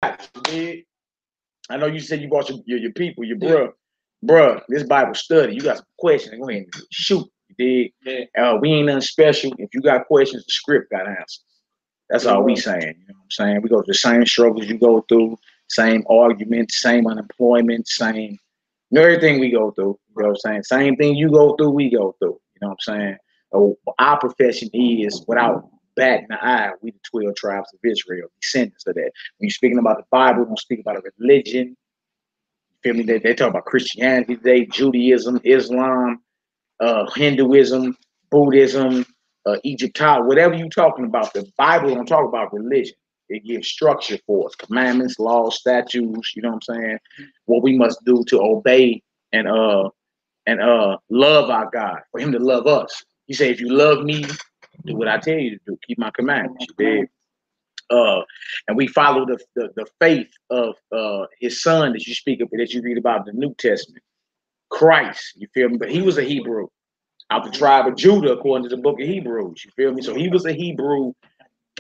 I know you said you brought your people, your bruh, this Bible study. You got some questions. Go ahead and shoot. You dig? We ain't nothing special. If you got questions, the script got answers. That's all we saying. You know what I'm saying? We go through the same struggles you go through, same arguments, same unemployment, same everything we go through. You know what I'm saying? Same thing you go through, we go through. You know what I'm saying? So our profession is, without batting the eye, we the 12 tribes of Israel, descendants of that. When you're speaking about the Bible, don't speak about a religion. You feel me? They talk about Christianity today, Judaism, Islam, Hinduism, Buddhism, Egyptology, whatever you're talking about. The Bible don't talk about religion. It gives structure for us, commandments, laws, statutes. You know what I'm saying? What we must do to obey and love our God, for Him to love us. He said, if you love me, do what I tell you to do. Keep my commandments. You did. And we follow the faith of His Son that you speak of, that you read about in the New Testament, Christ. You feel me? But He was a Hebrew out the tribe of Judah, according to the book of Hebrews. You feel me? So He was a Hebrew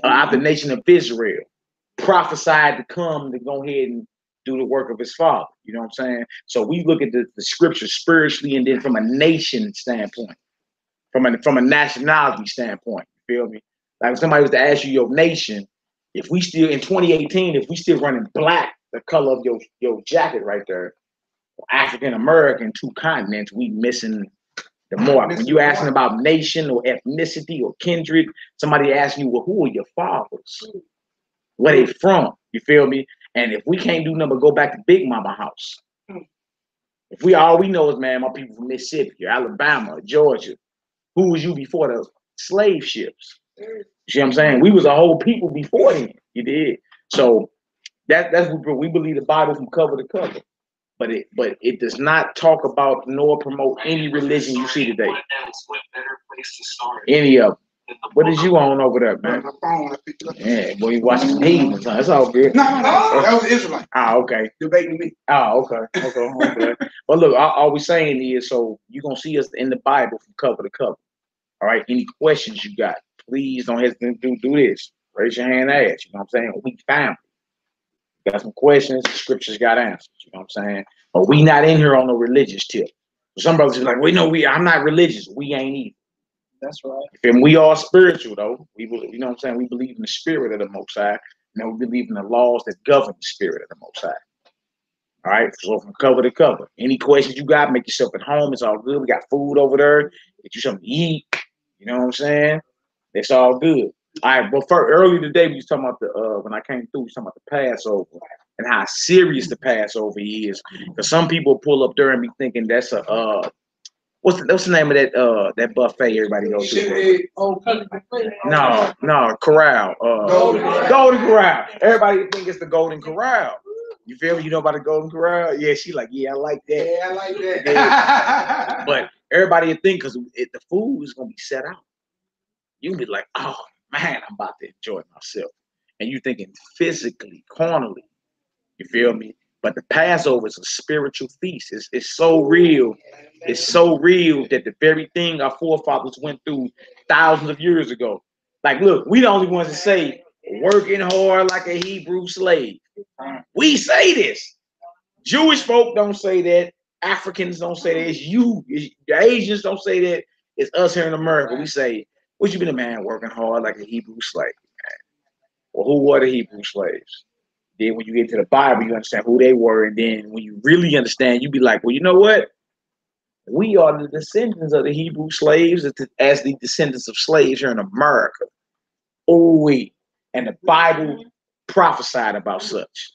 out the nation of Israel, prophesied to come to go ahead and do the work of His Father. You know what I'm saying? So we look at the scriptures spiritually, and then from a nation standpoint, from a nationality standpoint. You feel me? Like if somebody was to ask you your nation, if we still in 2018, if we still running black, the color of your jacket right there, African American, 2 continents, we missing the mark. When you asking about nation or ethnicity or kindred, somebody asking you, well, who are your fathers? Where they from? You feel me? And if we can't do nothing but go back to Big Mama house, if all we know is, man, my people from Mississippi, or Alabama, or Georgia, who was you before the slave ships? You see what I'm saying? We was a whole people before then. You did. So that's what we believe, the Bible from cover to cover. But it does not talk about nor promote any religion you see today. Any of them. What is you on over there, man? Yeah, boy, you watching some heathens, huh? That's all good. No, that was Israelite. Okay. Debating me. Okay. But look, all we saying is, so you're going to see us in the Bible from cover to cover. All right? Any questions you got, please don't hesitate to do this. Raise your hand and ask. You know what I'm saying? We family. Got some questions, the scriptures got answers. You know what I'm saying? But we not in here on no religious tip. Some brothers are like, I'm not religious. We ain't either. That's right. And we are spiritual, though. We believe, you know what I'm saying? We believe in the spirit of the Most High. And we believe in the laws that govern the spirit of the Most High. All right, so from cover to cover. Any questions you got, make yourself at home. It's all good. We got food over there. Get you something to eat. You know what I'm saying? It's all good. All right, but earlier today, we was talking about when I came through, we was talking about the Passover and how serious the Passover is. Because some people pull up there and be thinking that's a what's the name of that buffet everybody goes to? No, Corral. Golden Corral. Everybody think it's the Golden Corral. You feel me? You know about the Golden Corral? Yeah, she like, yeah, I like that. Yeah, I like that. But everybody think because the food is gonna be set out. You can be like, oh man, I'm about to enjoy myself. And you thinking physically, carnally. You feel me? But the Passover is a spiritual feast. It's so real. It's so real that the very thing our forefathers went through thousands of years ago. Like, look, we the only ones that say working hard like a Hebrew slave. We say this. Jewish folk don't say that. Africans don't say that. It's you. The Asians don't say that. It's us here in America. We say, what you been a man working hard like a Hebrew slave? Man? Well, who were the Hebrew slaves? Then when you get to the Bible, you understand who they were. And then when you really understand, you be like, well, you know what? We are the descendants of the Hebrew slaves as the descendants of slaves here in America. Oh, we. And the Bible prophesied about such.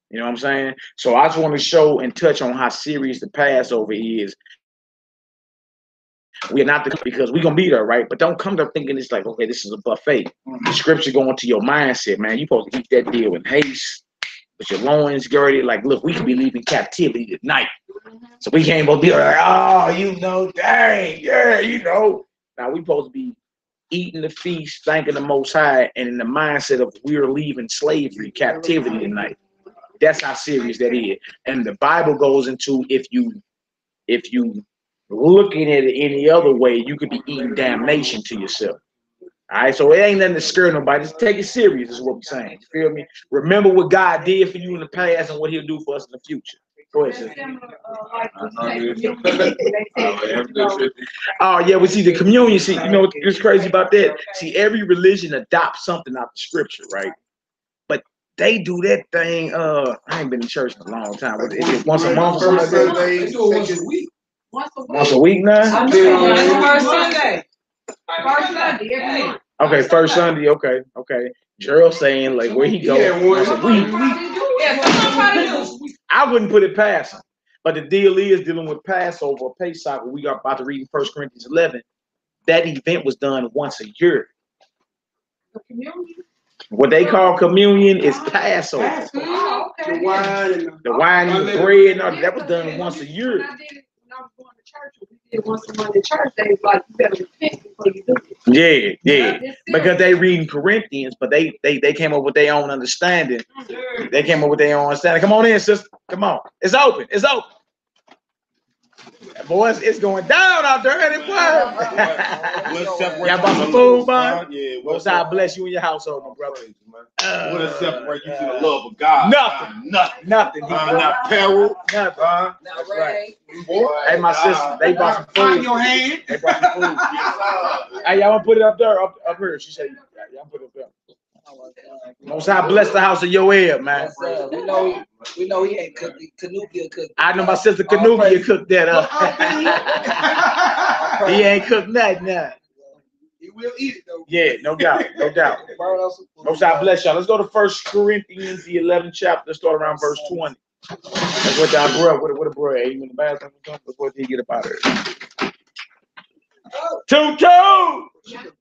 You know what I'm saying? So I just want to show and touch on how serious the Passover is. We are not because we're gonna be there, right? But don't come there thinking it's like, okay, this is a buffet. The scripture going to your mindset, man. You're supposed to eat that deal in haste, with your loins girded. Like, look, we could be leaving captivity tonight. So we can't both be like, oh, dang, yeah, Now we supposed to be eating the feast, thanking the Most High, and in the mindset of we're leaving slavery, captivity tonight. That's how serious that is. And the Bible goes into if you looking at it any other way, you could be eating damnation to yourself. All right, so it ain't nothing to scare nobody. Just take it serious, is what we're saying. You feel me? Remember what God did for you in the past and what He'll do for us in the future. Go ahead, sis. Oh yeah, we see the communion. See, you know what's crazy about that? See, every religion adopts something out the scripture, right? But they do that thing. I ain't been in church in a long time. Is it once a month or something like that? They do it once a week. Once a week now? First Sunday. First Sunday every month. Okay, first Sunday. Okay. Gerald saying like where he go once a week. I wouldn't put it past him. But the deal is dealing with Passover, Pesach. We are about to read in 1 Corinthians 11. That event was done once a year. What they call communion is Passover. The wine and the bread, and all that was done once a year. When I was going to church, we did once a month in church. They was like, you better repent before you do it. Yeah. Because they reading Corinthians, but they came up with their own understanding. They came up with their own understanding. Come on in, sister. Come on. It's open. Boys, it's going down out there, ain't it, boy? Y'all bought some food, man? Yeah. Most I bless you and your household, my brother. What will separate you from the love of God? Nothing. Not peril. Nothing. That's right. Hey, my sister, they bought some food. Find your hand. They brought some food. Hey, y'all want to put it up there, up here? She said, y'all put it up there. Most I bless the house of Yoel, man. We know he ain't cooked. Canupia cooked. I know my sister Canupia cooked that up. He ain't cooked nothing now. He will eat it though. Yeah, no doubt. Most I bless y'all. Let's go to 1 Corinthians, the 11th chapter. Let's start around verse 20. That's what y'all grew up with. What a bro? You in the bathroom or something? Before he get up out of here. 2-2.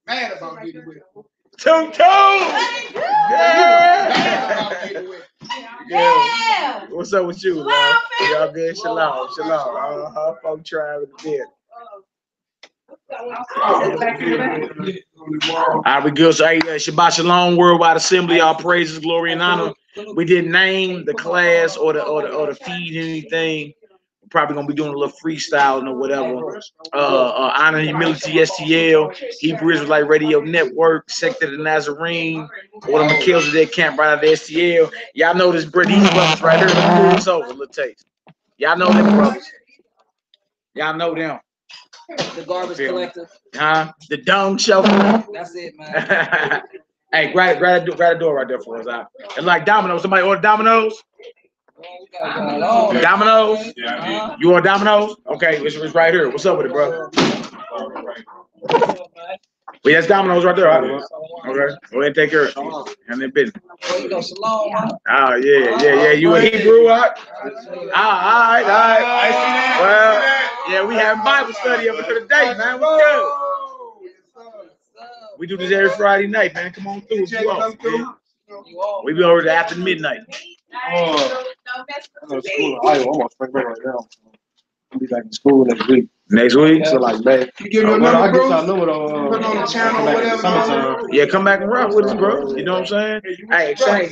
Mad about getting with. 2-2. Yeah. What's up with you, man? Y'all good? Shalom. Folk tribe of the dead. All right, we good. So, hey, Shabbat Shalom, Worldwide Assembly, all praises, glory, and honor. We didn't name the class or the feed anything. We're probably gonna be doing a little freestyling or whatever. Honor and Humility, STL, Hebrew Israelite Radio Network, Sector of the Nazarene, Order McKills of that camp right out of the STL. Y'all know this, bro. These brothers right here. Let me pull this over. Little taste. Y'all know them brothers. Y'all know them. The garbage collector. The dung shovel. That's it, man. Hey, grab the door right there for us. It's like Domino's. Somebody order Domino's? Domino's? You want Domino's? Okay, it's right here. What's up with it, bro? Well, that's Domino's right there. Okay, go ahead and take care of it. And then business. Oh, yeah. You a Hebrew, right? All right. Well, yeah, we having Bible study over here today, man. What's good? We do this every Friday night, man. Come on through. We be over there after midnight. I'm in school in Iowa. I'm on spring break right now. I'll be back in school next week. Next week? So like, man. You give your number, bro? Put on the channel or whatever. Yeah, come back and rock with us, bro. You know what I'm saying? Hey, Shane,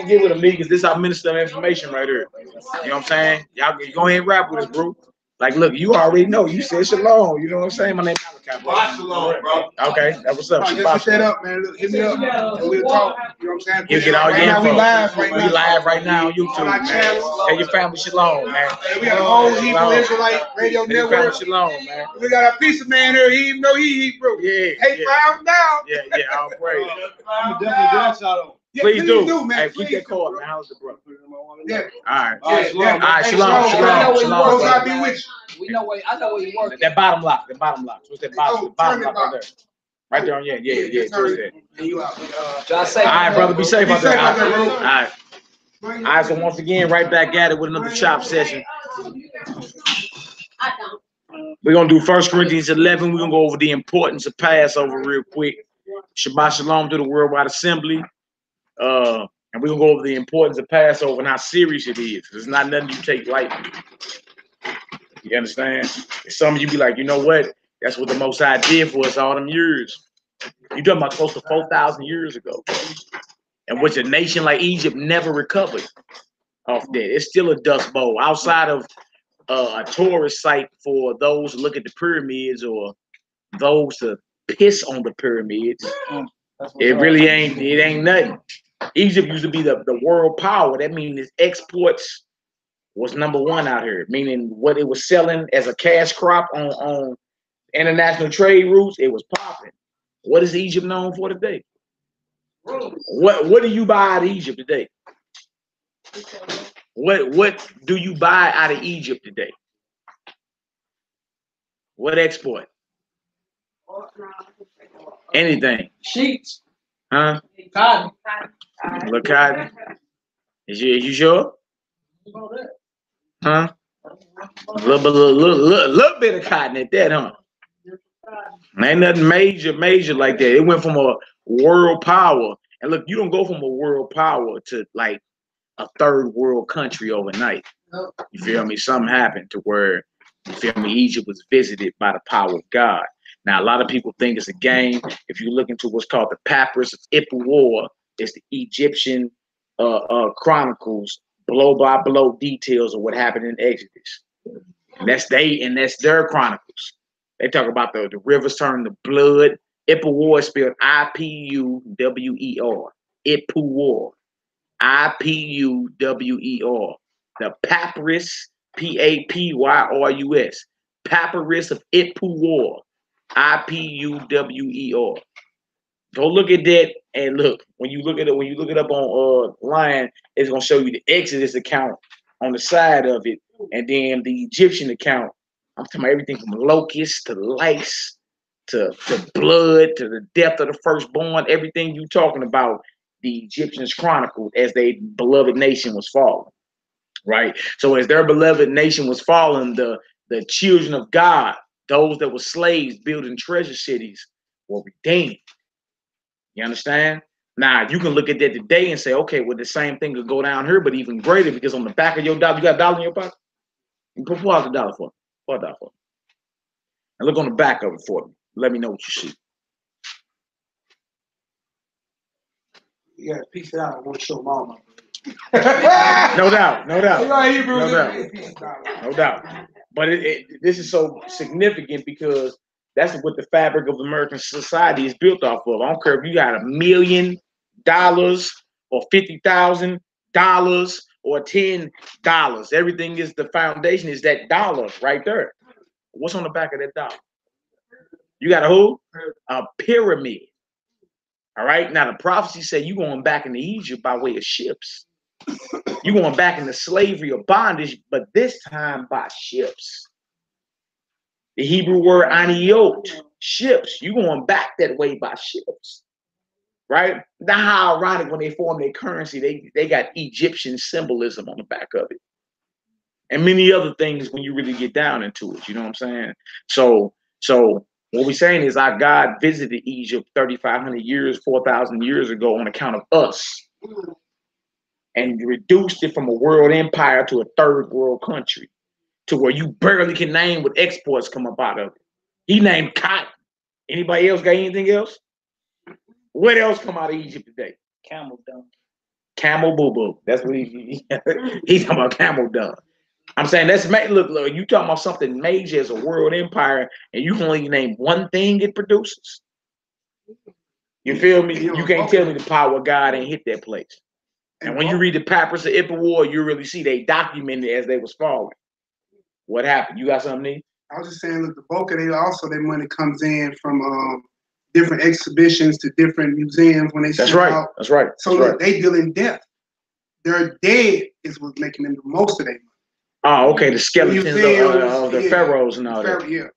get with them niggas. This is our minister of information right here. You know what I'm saying? Y'all go ahead and rap with us, bro. Like, look, you already know. You said shalom. You know what I'm saying? My name is Malachi. Shalom, bro. Okay, that's what's up. Just set up, man. Look, hit me up. And we'll talk. You know what I'm saying? You get all your info. We live right now. We live right now on YouTube, man. Tell your family shalom, man. We got a whole Hebrew Israelite Radio Network. Shalom, man. We got a piece of man here. He even know he Hebrew. Yeah. Hey, found down. Yeah. I'll pray. I'm definitely doing shalom. Yeah, Please do, man. Hey, keep that call, man. How's the brother? Yeah. All right. Shalom. Shalom. God be with you. I know where you work. That bottom lock. What's that bottom? The bottom lock right there. Right there on yeah. All right, brother. Be safe out there. All right. So once again, right back at it with another chop session. We're gonna do 1 Corinthians 11. We're gonna go over the importance of Passover real quick. Shabbat Shalom to the Worldwide Assembly. And we're gonna go over the importance of Passover and how serious it is. It's not nothing you take lightly. You understand? Some of you be like, you know what? That's what the Most High did for us all them years. You're talking about close to 4,000 years ago. And which a nation like Egypt never recovered off that. It's still a dust bowl. Outside of a tourist site for those who look at the pyramids or those to piss on the pyramids. That's what It y'all- really ain't. It ain't nothing. Egypt used to be the world power. That means its exports was #1 out here. Meaning what it was selling as a cash crop on international trade routes, it was popping. What is Egypt known for today? What do you buy out of Egypt today? What do you buy out of Egypt today? What export? Anything. Sheets. Huh? Cotton. Look cotton. Is you sure? Huh? A little bit of cotton at that, huh? Ain't nothing major like that. It went from a world power. And look, you don't go from a world power to like a third world country overnight. You feel me? Something happened to where, you feel me, Egypt was visited by the power of God. Now, a lot of people think it's a game. If you look into what's called the Papyrus of Ipuwer, it's the Egyptian chronicles, blow by blow details of what happened in Exodus. And that's their chronicles. They talk about the rivers turning to blood. Ipuwer is spelled I-P-U-W-E-R. Ipuwer. I-P-U-W-E-R. The Papyrus, P-A-P-Y-R-U-S. Papyrus of Ipuwer. I-P-U-W-E-R. Go look at that and look. When you look it up on line, it's gonna show you the Exodus account on the side of it, and then the Egyptian account. I'm talking about everything from locusts to lice to blood to the death of the firstborn. Everything you talking about, the Egyptians chronicled as their beloved nation was falling. Right. So as their beloved nation was falling, the children of God, those that were slaves building treasure cities, were redeemed. You understand? Now you can look at that today and say, okay, well, the same thing could go down here, but even greater, because on the back of your dollar, you got a dollar in your pocket? You pull out the dollar for me. Pull out the dollar for me. And look on the back of it for me. Let me know what you see. You gotta piece it out. I want to show mama. No doubt. No doubt. But this is so significant because that's what the fabric of American society is built off of. I don't care if you got $1 million or $50,000 or $10. Everything is the foundation is that dollar right there. What's on the back of that dollar? You got a who? A pyramid. All right. Now the prophecy said you going back into Egypt by way of ships. You going back into slavery or bondage, but this time by ships. The Hebrew word aniot, ships. You going back that way by ships, right? Now how ironic when they form their currency, they got Egyptian symbolism on the back of it, and many other things when you really get down into it. You know what I'm saying? So what we're saying is our God visited Egypt 3,500 years, 4,000 years ago on account of us, and reduced it from a world empire to a third world country, to where you barely can name what exports come up out of it. He named cotton. Anybody else got anything else? What else come out of Egypt today? Camel dung. Camel boo boo. That's what he's talking about. Camel dung. I'm saying that's look. You talking about something major as a world empire, and you can only name one thing it produces. You feel me? You can't tell me the power of God ain't hit that place. And when you read the Papyrus of Ipuwer, you really see they documented as they was falling. What happened? You got something, Nick? I was just saying, look, the bulk of it also, their money comes in from different exhibitions to different museums when they That's send right. out. That's right. So look, they deal in death. Their dead is what's making them the most of their money. Oh, okay. The skeletons Museums, of the pharaohs and all that.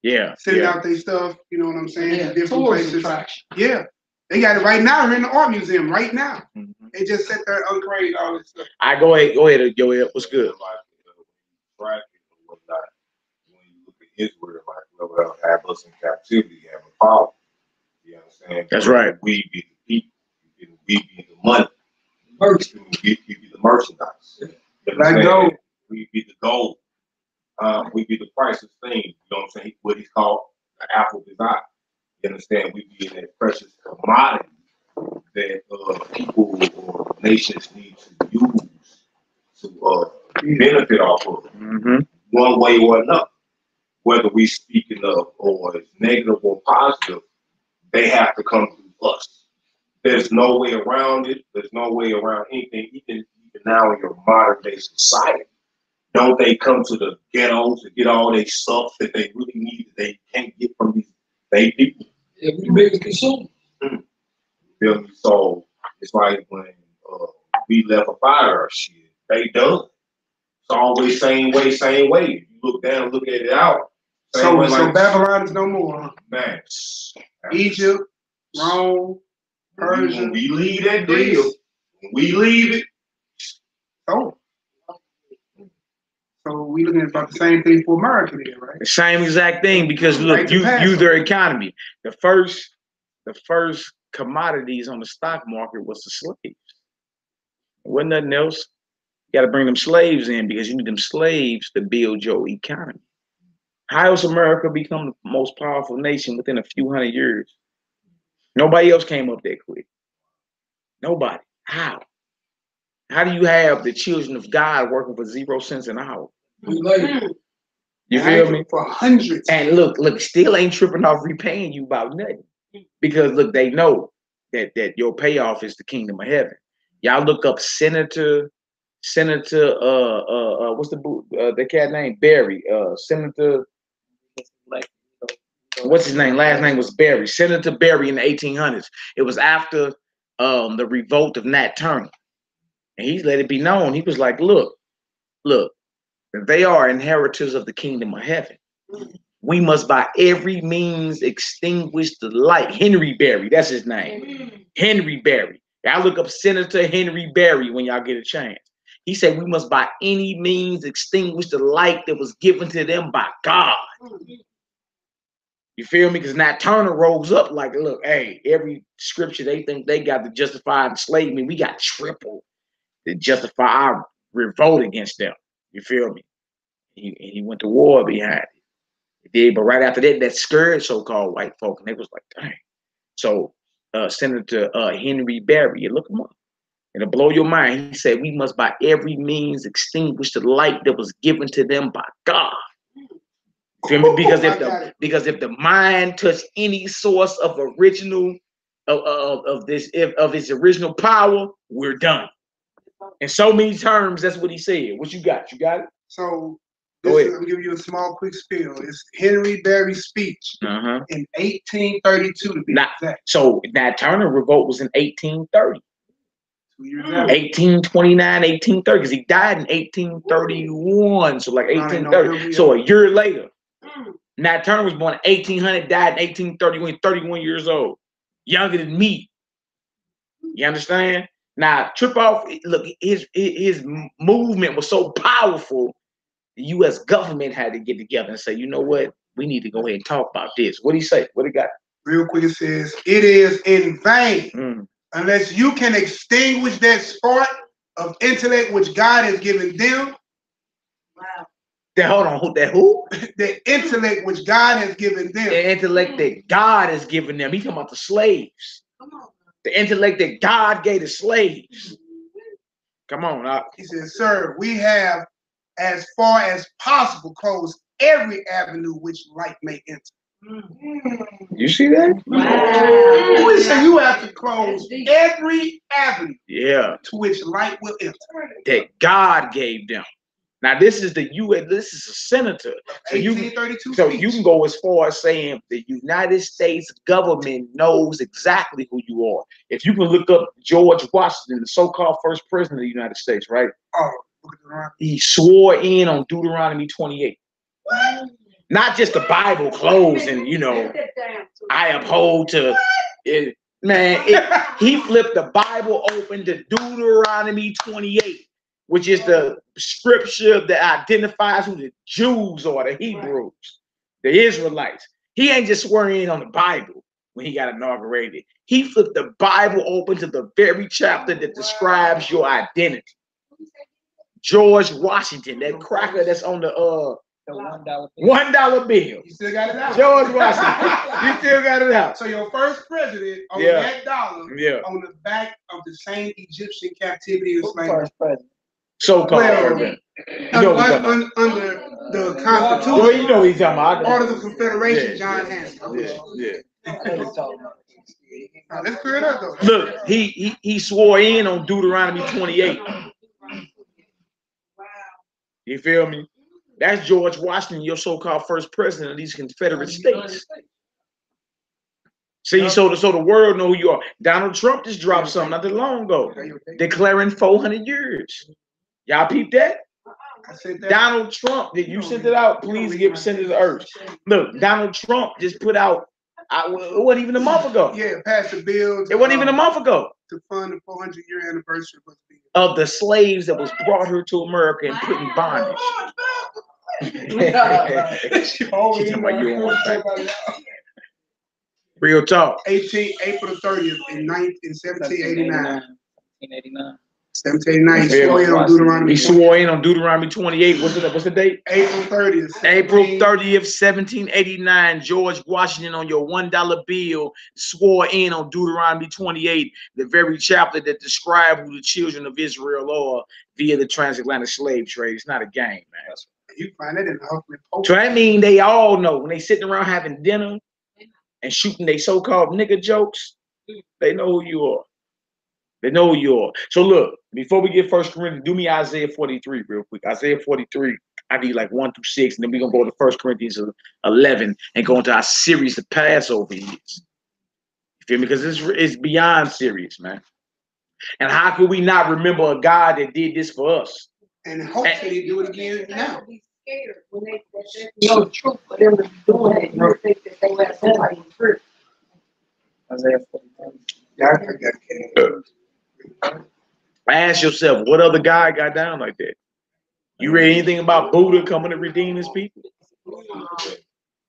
Yeah. Sending out their stuff, you know what I'm saying? Yeah, to different places. attraction. Yeah. They got it right now. We're in the art museum right now. Mm-hmm. They just sat there and uncrated all this stuff. I go ahead, Joey. What's good? When you look at Israel, like whoever have us in captivity and power, you understand? That's right. We be the people, we be the money, we be the merchandise. You Like understand? gold. We be the gold. We be the priceless thing. You know what I'm saying? What he's called the apple design. You understand? We be in that precious commodity that people or nations need to use to benefit off of one way or another. Whether we speaking of or it's negative or positive, they have to come through us. There's no way around it. There's no way around anything. Even now in your modern day society, don't they come to the ghettos to get all their stuff that they really need that they can't get from these people? Yeah, we make it consume. Feel me? So it's like when we left a fire, shit, they done. It's always same way, same way. If you look down, look at it out. So Like, Babylon is no more, huh? Man, Egypt, Rome, Persia. When we leave that deal, when we leave it. Oh. So we looking at about the same thing for America there, right? The same exact thing, because look, Right, you their economy. The first commodities on the stock market was the slaves. It wasn't nothing else. You got to bring them slaves in, because you need them slaves to build your economy. How else America become the most powerful nation within a few hundred years? Nobody else came up that quick. Nobody. How? How do you have the children of God working for 0 cents an hour? You feel me? For hundreds. And look, still ain't tripping off repaying you about nothing. Because look, they know that your payoff is the kingdom of heaven. Y'all look up Senator, what's the cat name? Barry. Senator, what's his name? Last name was Barry. Senator Barry in the 1800s. It was after the revolt of Nat Turner. And he's let it be known. He was like, look, they are inheritors of the kingdom of heaven. We must by every means extinguish the light. Henry Barry, that's his name. Henry Barry. Y'all look up Senator Henry Barry when y'all get a chance. He said we must by any means extinguish the light that was given to them by God. You feel me? Because Nat Turner rose up like, look, hey, every scripture they think they got to justify enslavement, we got triple to justify our revolt against them. You feel me? He went to war behind it. He did, but right after that, that scared so-called white folk, and they was like, dang. So Senator Henry Barry, you look him up. It'll blow your mind. He said, we must by every means extinguish the light that was given to them by God. Feel me? Because if the mind touched any source of original of its original power, we're done. In so many terms, that's what he said. What you got? You got it? So I'm giving you a small quick spiel. It's Henry Barry's speech in 1832 to be exact. So Nat Turner revolt was in 1830. 1829, 1830, because he died in 1831. So like 1830. So a year later. Nat Turner was born in 1800, died in 1831, 31 years old. Younger than me. You understand? Now, trip off, look, his movement was so powerful, the U.S. government had to get together and say, you know what? We need to go ahead and talk about this. What do you say? What do you got? Real quick, it says, it is in vain unless you can extinguish that spark of intellect which God has given them. Wow. Hold on, who? The intellect which God has given them. The intellect that God has given them. He's talking about the slaves. Come on. The intellect that God gave the slaves. Come on. He says, sir, we have, as far as possible, closed every avenue which light may enter. You see that? Wow. We say you have to close every avenue to which light will enter. That God gave them. Now, this is the U.S., this is a senator. So you can go as far as saying the United States government knows exactly who you are. If you can look up George Washington, the so-called first president of the United States, right? He swore in on Deuteronomy 28. Not just the Bible closed and, I uphold to it. Man, he flipped the Bible open to Deuteronomy 28. Which is the scripture that identifies who the Jews are, the Hebrews, the Israelites. He ain't just swearing in on the Bible when he got inaugurated. He flipped the Bible open to the very chapter that describes your identity. George Washington, that cracker that's on the $1 bill. You still got it out. George Washington. You still got it out. So your first president on that dollar on the back of the same Egyptian captivity and slavery. So-called under the Constitution. Well, you know what he's talking about. Part of the Confederation, John Hanson. Yeah. Now, let's clear it up though. Look, he swore in on Deuteronomy 28. Wow. You feel me? That's George Washington, your so-called first president of these Confederate states. See, so the world know who you are. Donald Trump just dropped something not that long ago, declaring 400 years. Y'all peep that? I said that. Donald Trump, did you send it out? Please send it to Earth. Look, Donald Trump just put out, it wasn't even a month ago. Yeah, passed the bill. It wasn't even a month ago. To fund the 400-year anniversary of the slaves that was brought here to America and put in bondage. She's talking about you on back. Real talk. April 30th in 1789. 1789. 1789. He swore in on Deuteronomy 28. What's the date? April 30th. April 30th, 1789. George Washington on your $1 bill swore in on Deuteronomy 28, the very chapter that describes who the children of Israel are via the transatlantic slave trade. It's not a game, man. You find that in the Huffman Post. So that means they all know when they sitting around having dinner and shooting their so-called nigga jokes, they know who you are. They know who you are. So look, before we get 1 Corinthians, do me Isaiah 43 real quick. Isaiah 43, I need like 1 through 6, and then we're going to go to 1 Corinthians 11 and go into our series, the Passover years. You feel me? Because it's beyond serious, man. And how could we not remember a God that did this for us? And hopefully they do it again now. Scared when they know the truth for them to be doing it. You think that they let somebody through. Isaiah 43. Yeah, I think that. Ask yourself, what other guy got down like that? You read anything about Buddha coming to redeem his people?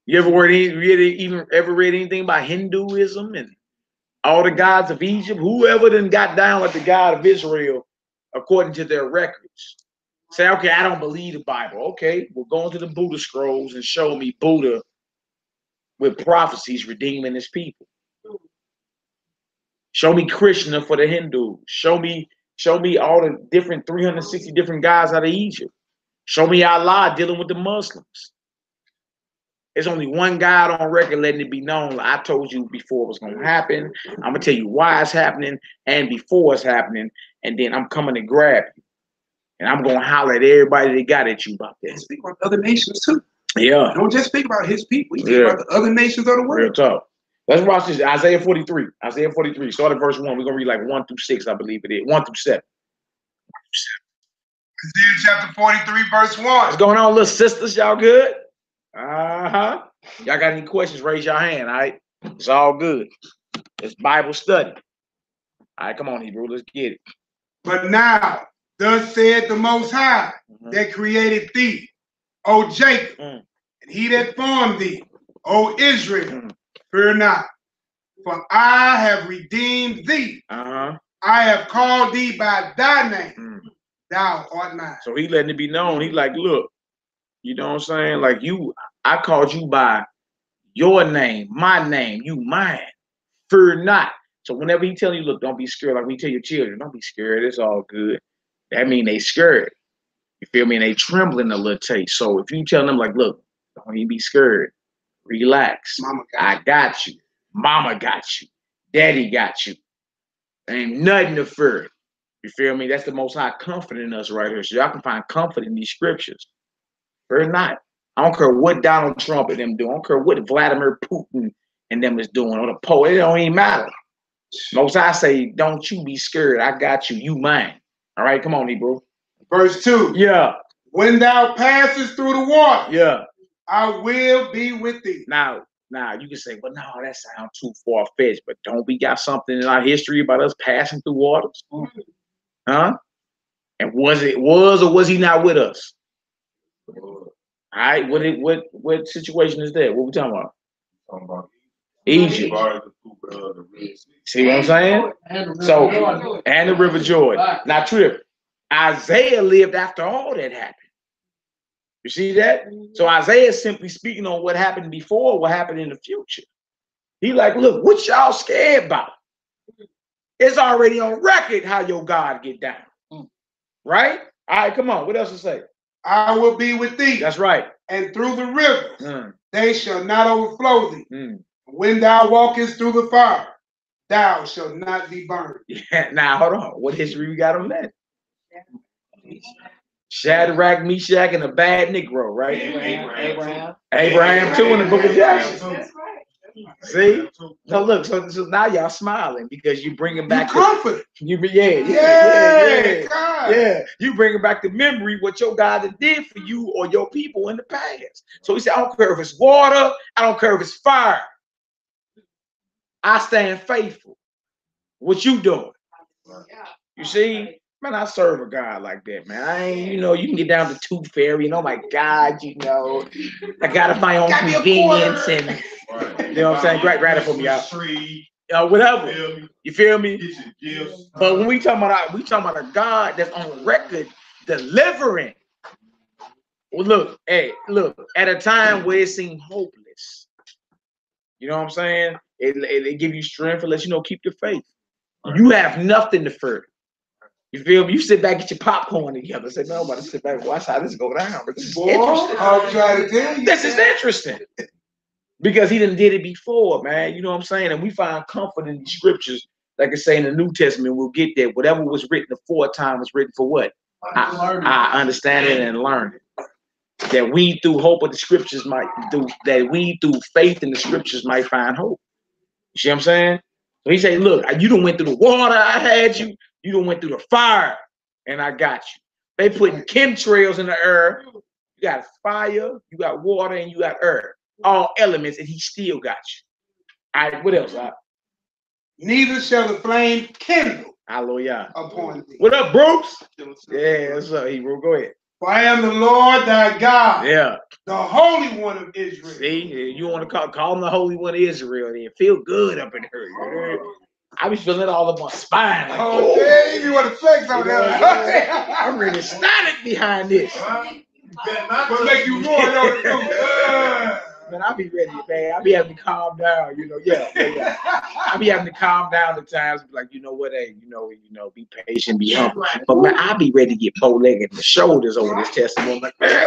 You ever read anything about Hinduism and all the gods of Egypt? Whoever then got down like the God of Israel, according to their records. Say, okay, I don't believe the Bible. Okay, we'll go into the Buddha scrolls and show me Buddha with prophecies redeeming his people. Show me Krishna for the Hindus. Show me all the different 360 different guys out of Egypt. Show me Allah dealing with the Muslims. There's only one God on record letting it be known. I told you before it was going to happen. I'm going to tell you why it's happening and before it's happening. And then I'm coming to grab you. And I'm going to holler at everybody that got at you about that. And speak about other nations too. Yeah. Don't just speak about his people. You speak about the other nations of the world. Real talk. Let's watch this. Isaiah 43. Isaiah 43. Start at verse 1. We're going to read like 1 through 6, I believe it is. 1 through 7. Isaiah chapter 43, verse 1. What's going on, little sisters? Y'all good? Uh-huh. Y'all got any questions? Raise your hand, all right? It's all good. It's Bible study. All right, come on, Hebrew. Let's get it. But now, thus said the Most High, that created thee, O Jacob, and he that formed thee, O Israel, fear not, for I have redeemed thee. I have called thee by thy name. Thou art mine. So he letting it be known. He like, look, you know what I'm saying? Like I called you by your name, my name, you mine. Fear not. So whenever he tell you, look, don't be scared, like we tell your children, don't be scared, it's all good. That mean they scared. You feel me? And they trembling a little taste. So if you tell them like, look, don't even be scared. Relax. I got you. Mama got you. Daddy got you. Ain't nothing to fear. You feel me? That's the Most High comfort in us right here. So y'all can find comfort in these scriptures. Fear not. I don't care what Donald Trump and them do. I don't care what Vladimir Putin and them is doing. Or the poet. It don't even matter. Most High say, don't you be scared. I got you. You mine. All right, come on, Hebrew. Verse 2. Yeah. When thou passest through the water, yeah, I will be with thee. Now you can say, well, no, that sounds too far-fetched. But don't we got something in our history about us passing through waters? Huh? And was or was he not with us? All right, what situation is that? What we talking about? Talking about Egypt. See what I'm saying? So, and the River Jordan. Now, Trip, Isaiah lived after all that happened. You see that? So Isaiah is simply speaking on what happened before, what happened in the future. He like, look, what y'all scared about? It's already on record how your God get down. Right? All right, come on. What else to say? I will be with thee. That's right. And through the rivers, they shall not overflow thee. When thou walkest through the fire, thou shalt not be burned. Yeah, now hold on. What history we got on that? Shadrach, Meshach, and a bad Negro, right? Abraham too in the book of Genesis. That's right. See? No, look, so now y'all smiling because you bringing back comfort. Yeah. You bringing back the memory what your God did for you or your people in the past. So he said, I don't care if it's water, I don't care if it's fire. I stand faithful. What you doing? You see? Man, I serve a God like that, man. I ain't, you know, you can get down to Tooth Fairy, and oh my God, you know, I got my own convenience and you know what I'm saying? Grab it for me out. Whatever. You feel me? But when we talking about a God that's on record delivering. Well, look, at a time where it seemed hopeless. You know what I'm saying? It give you strength and let you know keep the faith. You have nothing to fear. You feel me? You sit back, get your popcorn together. Say, no, I'm about to sit back and watch how this go down. But this is interesting. I'm trying to tell you. This is interesting. Because he done did it before, man. You know what I'm saying? And we find comfort in the scriptures. Like I say in the New Testament, we'll get there. Whatever was written aforetime was written for what? I understand it and learn it. That we through hope of the scriptures might do, that we through faith in the scriptures might find hope. You see what I'm saying? So he said, look, you done went through the water, I had you. You done went through the fire, and I got you. They putting chemtrails in the air. You got fire, you got water, and you got air. All elements, and he still got you. All right, what else? Neither shall the flame kindle Hallelujah. upon thee. What up, Bruce? Yeah, what's up, Hebrew? Go ahead. For I am the Lord thy God. Yeah. The Holy One of Israel. See, you want to call him the Holy One of Israel, then feel good up in here. I be feeling it all up my spine. Like, oh, yeah, you want to flex on that. I'm really static behind this. What make you more Man, I be ready, man. I be having to calm down, you know. Yeah. I be having to calm down at times, like, you know what, hey, you know, be patient, be humble. But man, I be ready to get bow-legged in the shoulders over this testimony, like, man,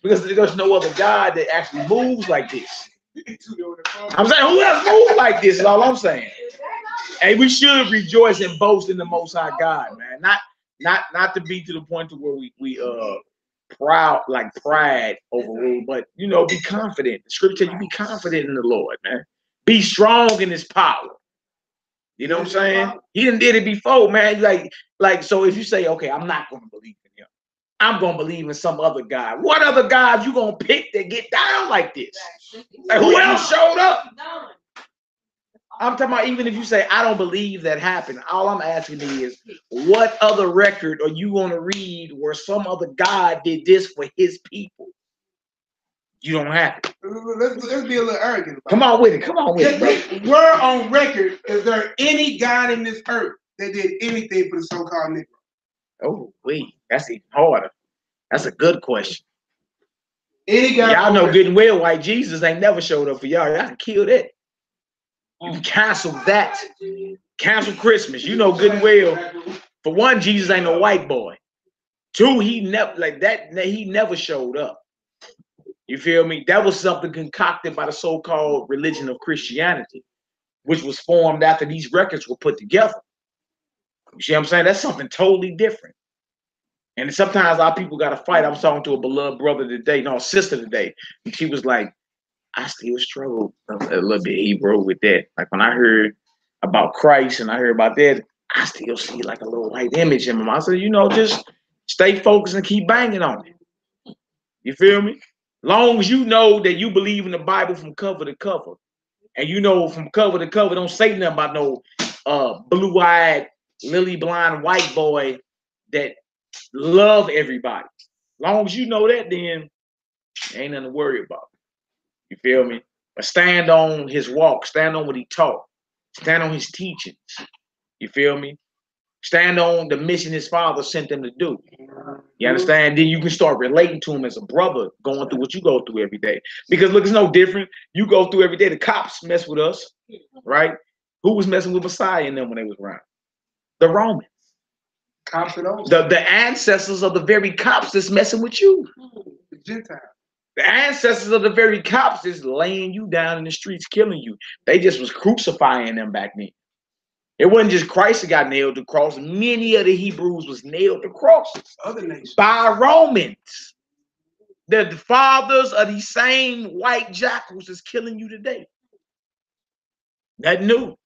because there's no other God that actually moves like this. I'm saying, who else moves like this? Is all I'm saying. Hey, we should rejoice and boast in the Most High God, man. Not to be to the point to where we proud, like pride overrule, but you know, be confident. The scripture, you be confident in the Lord, man. Be strong in his power. You know what I'm saying? He done did it before, man. Like, so if you say, okay, I'm not gonna believe in him, I'm gonna believe in some other God. What other God you gonna pick that get down like this? Like, who else showed up? I'm talking about even if you say, I don't believe that happened, all I'm asking is, what other record are you going to read where some other God did this for his people? You don't have it. Let's be a little arrogant. Come on with it. Where on record is there any God in this earth that did anything for the so-called Negro? Oh, wait, that's even harder. That's a good question. Any God? Y'all know good and well why Jesus ain't never showed up for y'all. Y'all can kill that. You can cancel that. Cancel Christmas. You know good and well. For one, Jesus ain't no white boy. Two, he never showed up. You feel me? That was something concocted by the so-called religion of Christianity, which was formed after these records were put together. You see what I'm saying? That's something totally different. And sometimes our people got to fight. I was talking to a beloved brother today, no, sister today. And she was like, I still struggle a little bit, Hebrew, with that. Like when I heard about Christ and I heard about that, I still see like a little white image in my mind. I said, you know, just stay focused and keep banging on it. You feel me? Long as you know that you believe in the Bible from cover to cover, and you know from cover to cover, don't say nothing about no blue-eyed, lily-blind white boy that love everybody. Long as you know that, then ain't nothing to worry about. You feel me? But stand on his walk, stand on what he taught, stand on his teachings. You feel me? Stand on the mission his father sent them to do. You understand? Then you can start relating to him as a brother going through what you go through every day. Because look, it's no different. You go through every day. The cops mess with us, right? Who was messing with Messiah and them when they was around? The Romans. The ancestors of the very cops that's messing with you. The Gentiles. The ancestors of the very cops is laying you down in the streets, killing you. They just was crucifying them back then. It wasn't just Christ that got nailed to the cross. Many of the Hebrews was nailed to crosses. Other nations. By Romans. The fathers of these same white jackals is killing you today. Nothing new.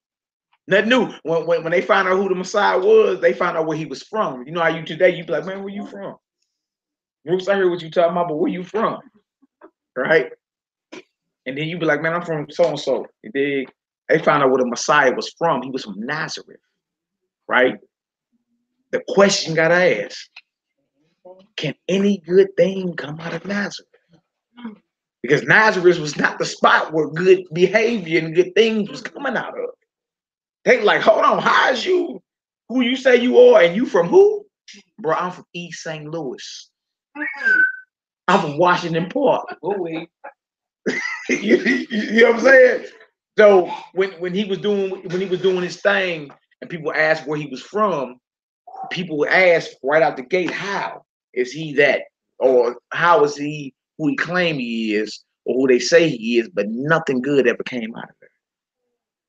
Nothing new. When they found out who the Messiah was, they found out where he was from. You know how you today, you be like, man, where you from? Bruce, I heard what you talking about, but where you from? Right? And then you be like, man, I'm from so-and-so. They found out where the Messiah was from. He was from Nazareth. Right? The question got asked, can any good thing come out of Nazareth? Because Nazareth was not the spot where good behavior and good things was coming out of. They like, hold on, how is you who you say you are and you from who? Bro, I'm from East St. Louis. I'm from Washington Park. you know what I'm saying? So when he was doing his thing and people asked where he was from, people would ask right out the gate, how is he that? Or how is he who he claim he is, or who they say he is, but nothing good ever came out of it.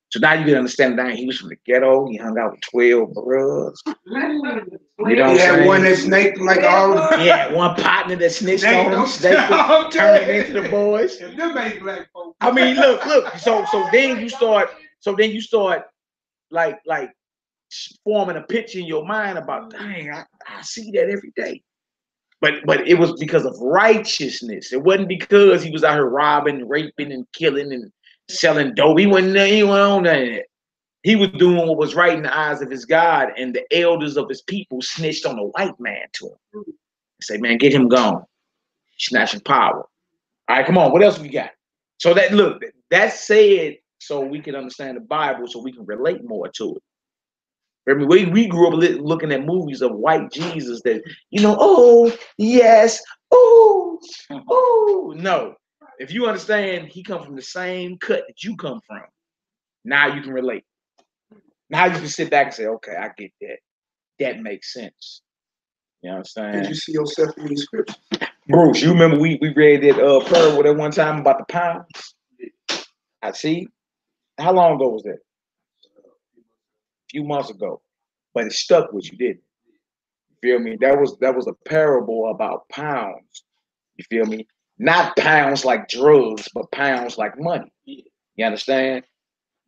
So now you can understand that he was from the ghetto. He hung out with 12 brothers. You know what I'm saying? One that snaked like all. Yeah, one partner that snitched on him, turned it into the boys. Them ain't black folks. I mean, look. So then you start like forming a picture in your mind about, dang, I see that every day. But it was because of righteousness. It wasn't because he was out here robbing, raping, and killing and selling dope. He wasn't on that. He was doing what was right in the eyes of his God, and the elders of his people snitched on a white man to him. Say, man, get him gone. Snatching power. All right, come on. What else we got? So that said, so we can understand the Bible, so we can relate more to it. I mean, we grew up looking at movies of white Jesus that, oh, yes, oh, no. If you understand, he comes from the same cut that you come from. Now you can relate. Now you can sit back and say, okay, I get that. That makes sense. You know what I'm saying? Did you see yourself in these scriptures? Bruce, you remember we read that parable that one time about the pounds? I see. How long ago was that? A few months ago. But it stuck with you, didn't it? You feel me? That was a parable about pounds. You feel me? Not pounds like drugs, but pounds like money. You understand?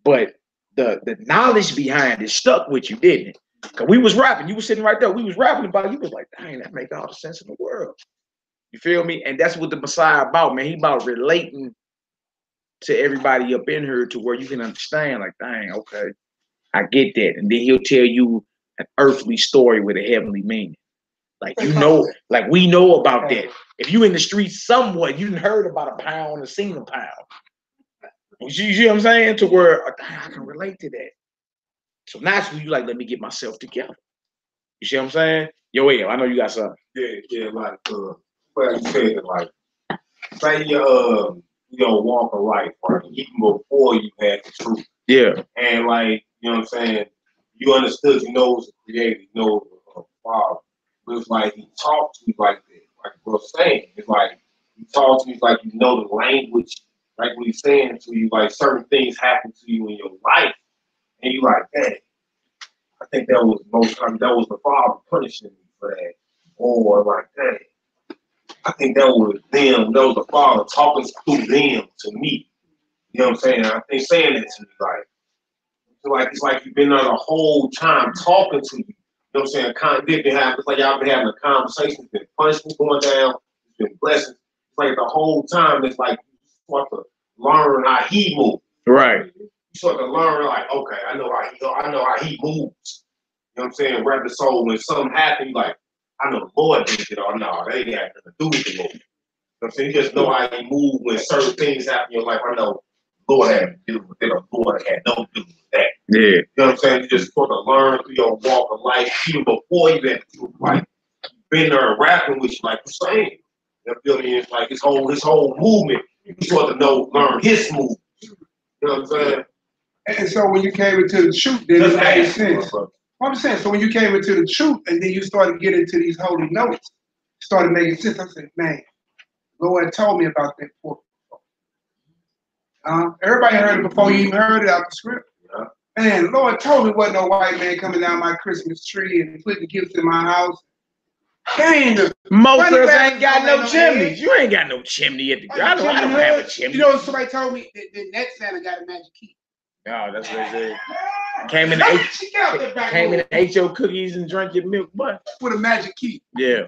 But the knowledge behind it stuck with you, didn't it? Because we was rapping. You was sitting right there. We was rapping about it. You was like, dang, that make all the sense in the world. You feel me? And that's what the Messiah about, man. He about relating to everybody up in here to where you can understand, like, dang, okay, I get that. And then he'll tell you an earthly story with a heavenly meaning. Like, like we know about that. If you in the streets somewhat, you done heard about a pound or seen a pound. You see what I'm saying? To where I can relate to that. So naturally, you like, let me get myself together. You see what I'm saying? Yo, I know you got something. Yeah, like what you said, like, say you walk a life, right? Even before you had the truth. Yeah. And like, you know what I'm saying? You understood, you know, it was a creator, you know, it was a father. But it's like he talked to you like that. Like bro saying, it's like he talked to you like you know the language, like what he's saying to you, like certain things happen to you in your life, and you like, dang, I think that was that was the father punishing me for that, or like, dang, I think that was them, that was the father talking through them to me. You know what I'm saying? I think saying that to me, like it's like you've been there the whole time talking to you. You know what I'm saying? It's like y'all been having a conversation. It's been punishment going down. It's been blessings. It's like the whole time. It's like you start to learn how he moves. Right. You start to learn like, okay, I know how he moves. You know what I'm saying? Rather so when something happens, like I know the Lord did it, or no, they ain't got nothing to do with the Lord. You know what I'm saying? You just know how he moves when certain things happen in your life. I know Lord had to do with it, or Lord had no do with that. Yeah. You know what I'm saying? You just sort of learn through your walk of life, even before you had to like been there rapping with you, like you're saying. You feel me? It's like his whole movement, you sort of learn his move. You know what I'm saying? And so when you came into the truth, then it made sense. I'm saying, so when you came into the truth and then you started getting into these holy notes, started making sense. I said, man, Lord told me about that before. Everybody heard it before you even heard it out the script. Yeah. Man, Lord told me wasn't no white man coming down my Christmas tree and putting gifts in my house. Most of us ain't got no chimneys. You ain't got no chimney at the I don't have a chimney. You know, somebody told me that Santa got a magic key. Oh, that's what they said. Came in and ate your cookies and drank your milk, but with a magic key. Yeah.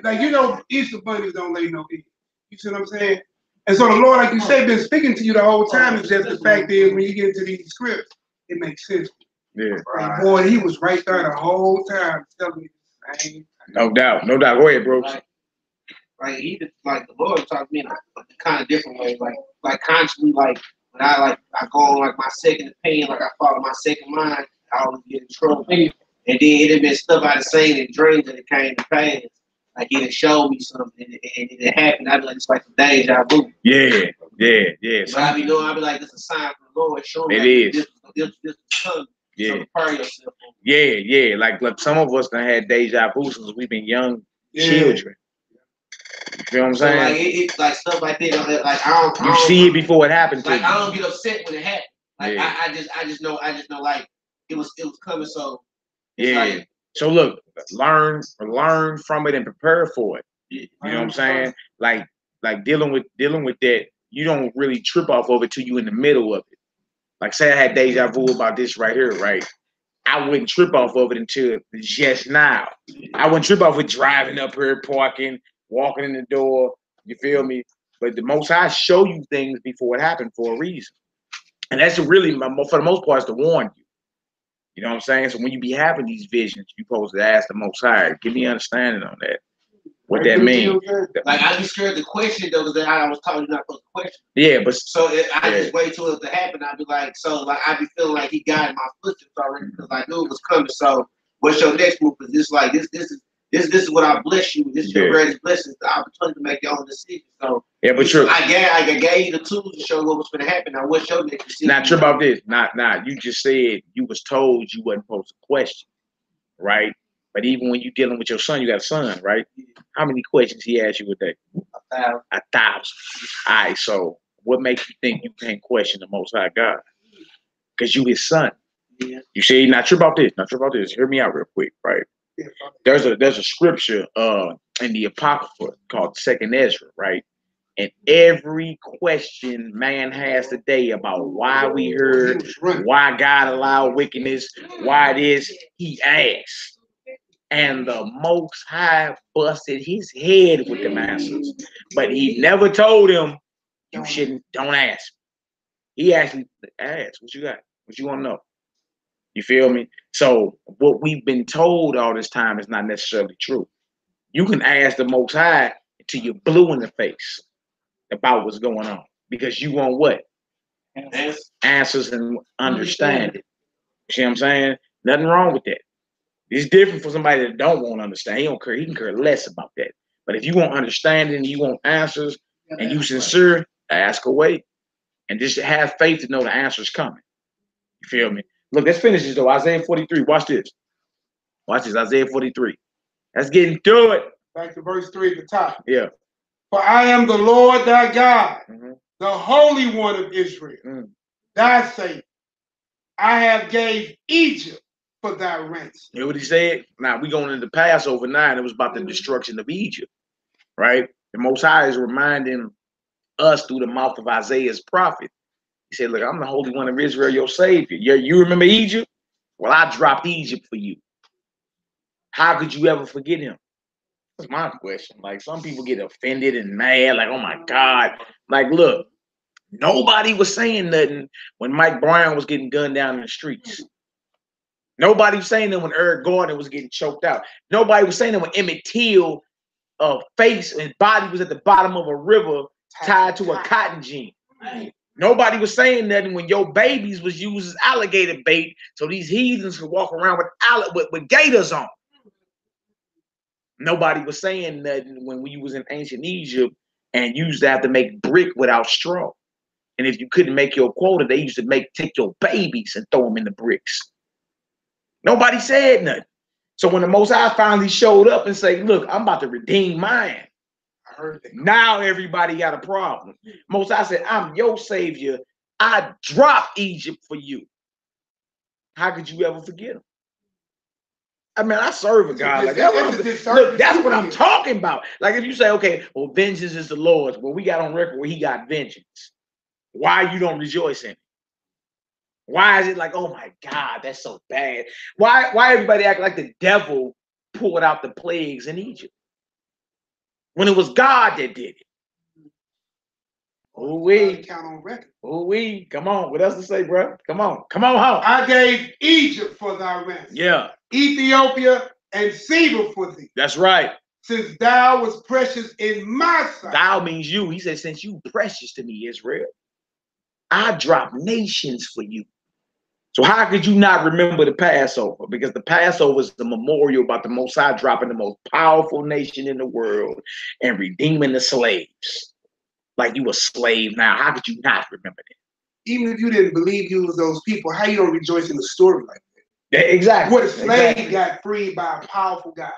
Like, you know, Easter bunnies don't lay no eggs. You see what I'm saying? And so the Lord, like you said, been speaking to you the whole time. It's just the fact is, when you get into these scripts, it makes sense. Yeah. And boy, he was right there the whole time telling me the same. No doubt. No doubt. Go ahead, bro. Like even like the Lord taught me in a kind of different way. Like constantly, like when I go on like my second opinion, like I follow my second mind, I always get in trouble. And then it had been stuff I'd seen in dreams and it came to pass. Like it had showed me something and it happened. I'd be like, it's like a deja vu. Yeah. But I be knowing, I'd be like, this is a sign from the Lord showing me it is. This is coming. Yeah. So prepare yourself. Yeah. Like some of us done had deja vu since we've been young children. You feel what I'm saying? So like it's like stuff like that. Like I don't see it before it happens to you. I don't get upset when it happens. Like I just know like it was coming. So like, so look, learn from it and prepare for it. You know what I'm saying? Like dealing with that, you don't really trip off of it till you in the middle of it. Like say I had deja vu about this right here, right? I wouldn't trip off of it until just now. I wouldn't trip off with driving up here, parking, walking in the door. You feel me? But the Most High show you things before it happened for a reason. And that's really, for the most part, is to warn you. You know what I'm saying? So when you be having these visions, you're supposed to ask the Most High, give me understanding on that. What that means. Like I be scared to question though, because I was told you're not supposed to question. Yeah, but so I just wait till it to happen. I'd be like, so like I be feeling like he guided my footsteps already because I knew it was coming. So what's your next move? Because this like this is what I bless you. This is your greatest blessing, the opportunity to make your own decision. So yeah, but true. I gave you the tools to show what was going to happen. Now what's your next decision? Not true about this. Not you just said you was told you wasn't supposed to question, right? But even when you're dealing with your son, you got a son, right? How many questions he asked you a day? 1,000. 1,000. All right, so what makes you think you can't question the Most High God? Because you his son. Yeah. You say, not sure about this, not sure about this. Hear me out real quick, right? There's a scripture in the Apocrypha called 2nd Ezra, right? And every question man has today about why we heard, why God allowed wickedness, why it is, he asks. And the Most High busted his head with the answers. But he never told him, don't ask. He actually asked, what you got? What you want to know? You feel me? So what we've been told all this time is not necessarily true. You can ask the Most High until you're blue in the face about what's going on. Because you want what? Answers and understanding. You see what I'm saying? Nothing wrong with that. It's different for somebody that don't want to understand. He don't care. He can care less about that. But if you want understanding and you want answers and you sincere, ask away. And just have faith to know the answer's coming. You feel me? Look, let's finish this though. Isaiah 43. Watch this. Watch this. Isaiah 43. Let's get into it. Back to verse 3 at the top. Yeah. For I am the Lord thy God, the Holy One of Israel. Thy sake, I have gave Egypt for thy ransom. You know what he said? Now we going into Passover now, and it was about the destruction of Egypt, right? The Most High is reminding us through the mouth of Isaiah's prophet. He said, look, I'm the Holy One of Israel, your Savior. You remember Egypt? Well, I dropped Egypt for you. How could you ever forget him? That's my question. Like, some people get offended and mad, like, oh my God. Like, look, nobody was saying nothing when Mike Brown was getting gunned down in the streets. Nobody was saying that when Eric Gardner was getting choked out. Nobody was saying that when Emmett Till face and body was at the bottom of a river tied to a cotton gin. Nobody was saying nothing when your babies was used as alligator bait so these heathens could walk around with gators on. Nobody was saying nothing when we was in ancient Egypt and you used to have to make brick without straw. And if you couldn't make your quota, they used to take your babies and throw them in the bricks. Nobody said nothing. So when the Most High finally showed up and said, look, I'm about to redeem mine. I heard that. Now everybody got a problem. Most High said, I'm your Savior. I dropped Egypt for you. How could you ever forget him? I mean, I serve a God like Look, that. That's what I'm talking about. Like if you say, okay, well, vengeance is the Lord's. Well, we got on record where he got vengeance. Why you don't rejoice in it? Why is it like, oh my God, that's so bad? Why everybody act like the devil pulled out the plagues in Egypt when it was God that did it? Count on record. Come on. What else to say, bro? Come on home. I gave Egypt for thy ransom. Yeah. Ethiopia and Seba for thee. That's right. Since thou was precious in my sight. Thou means you. He said, since you precious to me, Israel, I drop nations for you. So how could you not remember the Passover? Because the Passover is the memorial about the Most High dropping the most powerful nation in the world and redeeming the slaves. Like you a slave now. How could you not remember that? Even if you didn't believe you was those people, how you don't rejoice in the story like that? Yeah, exactly. What a slave got freed by a powerful God.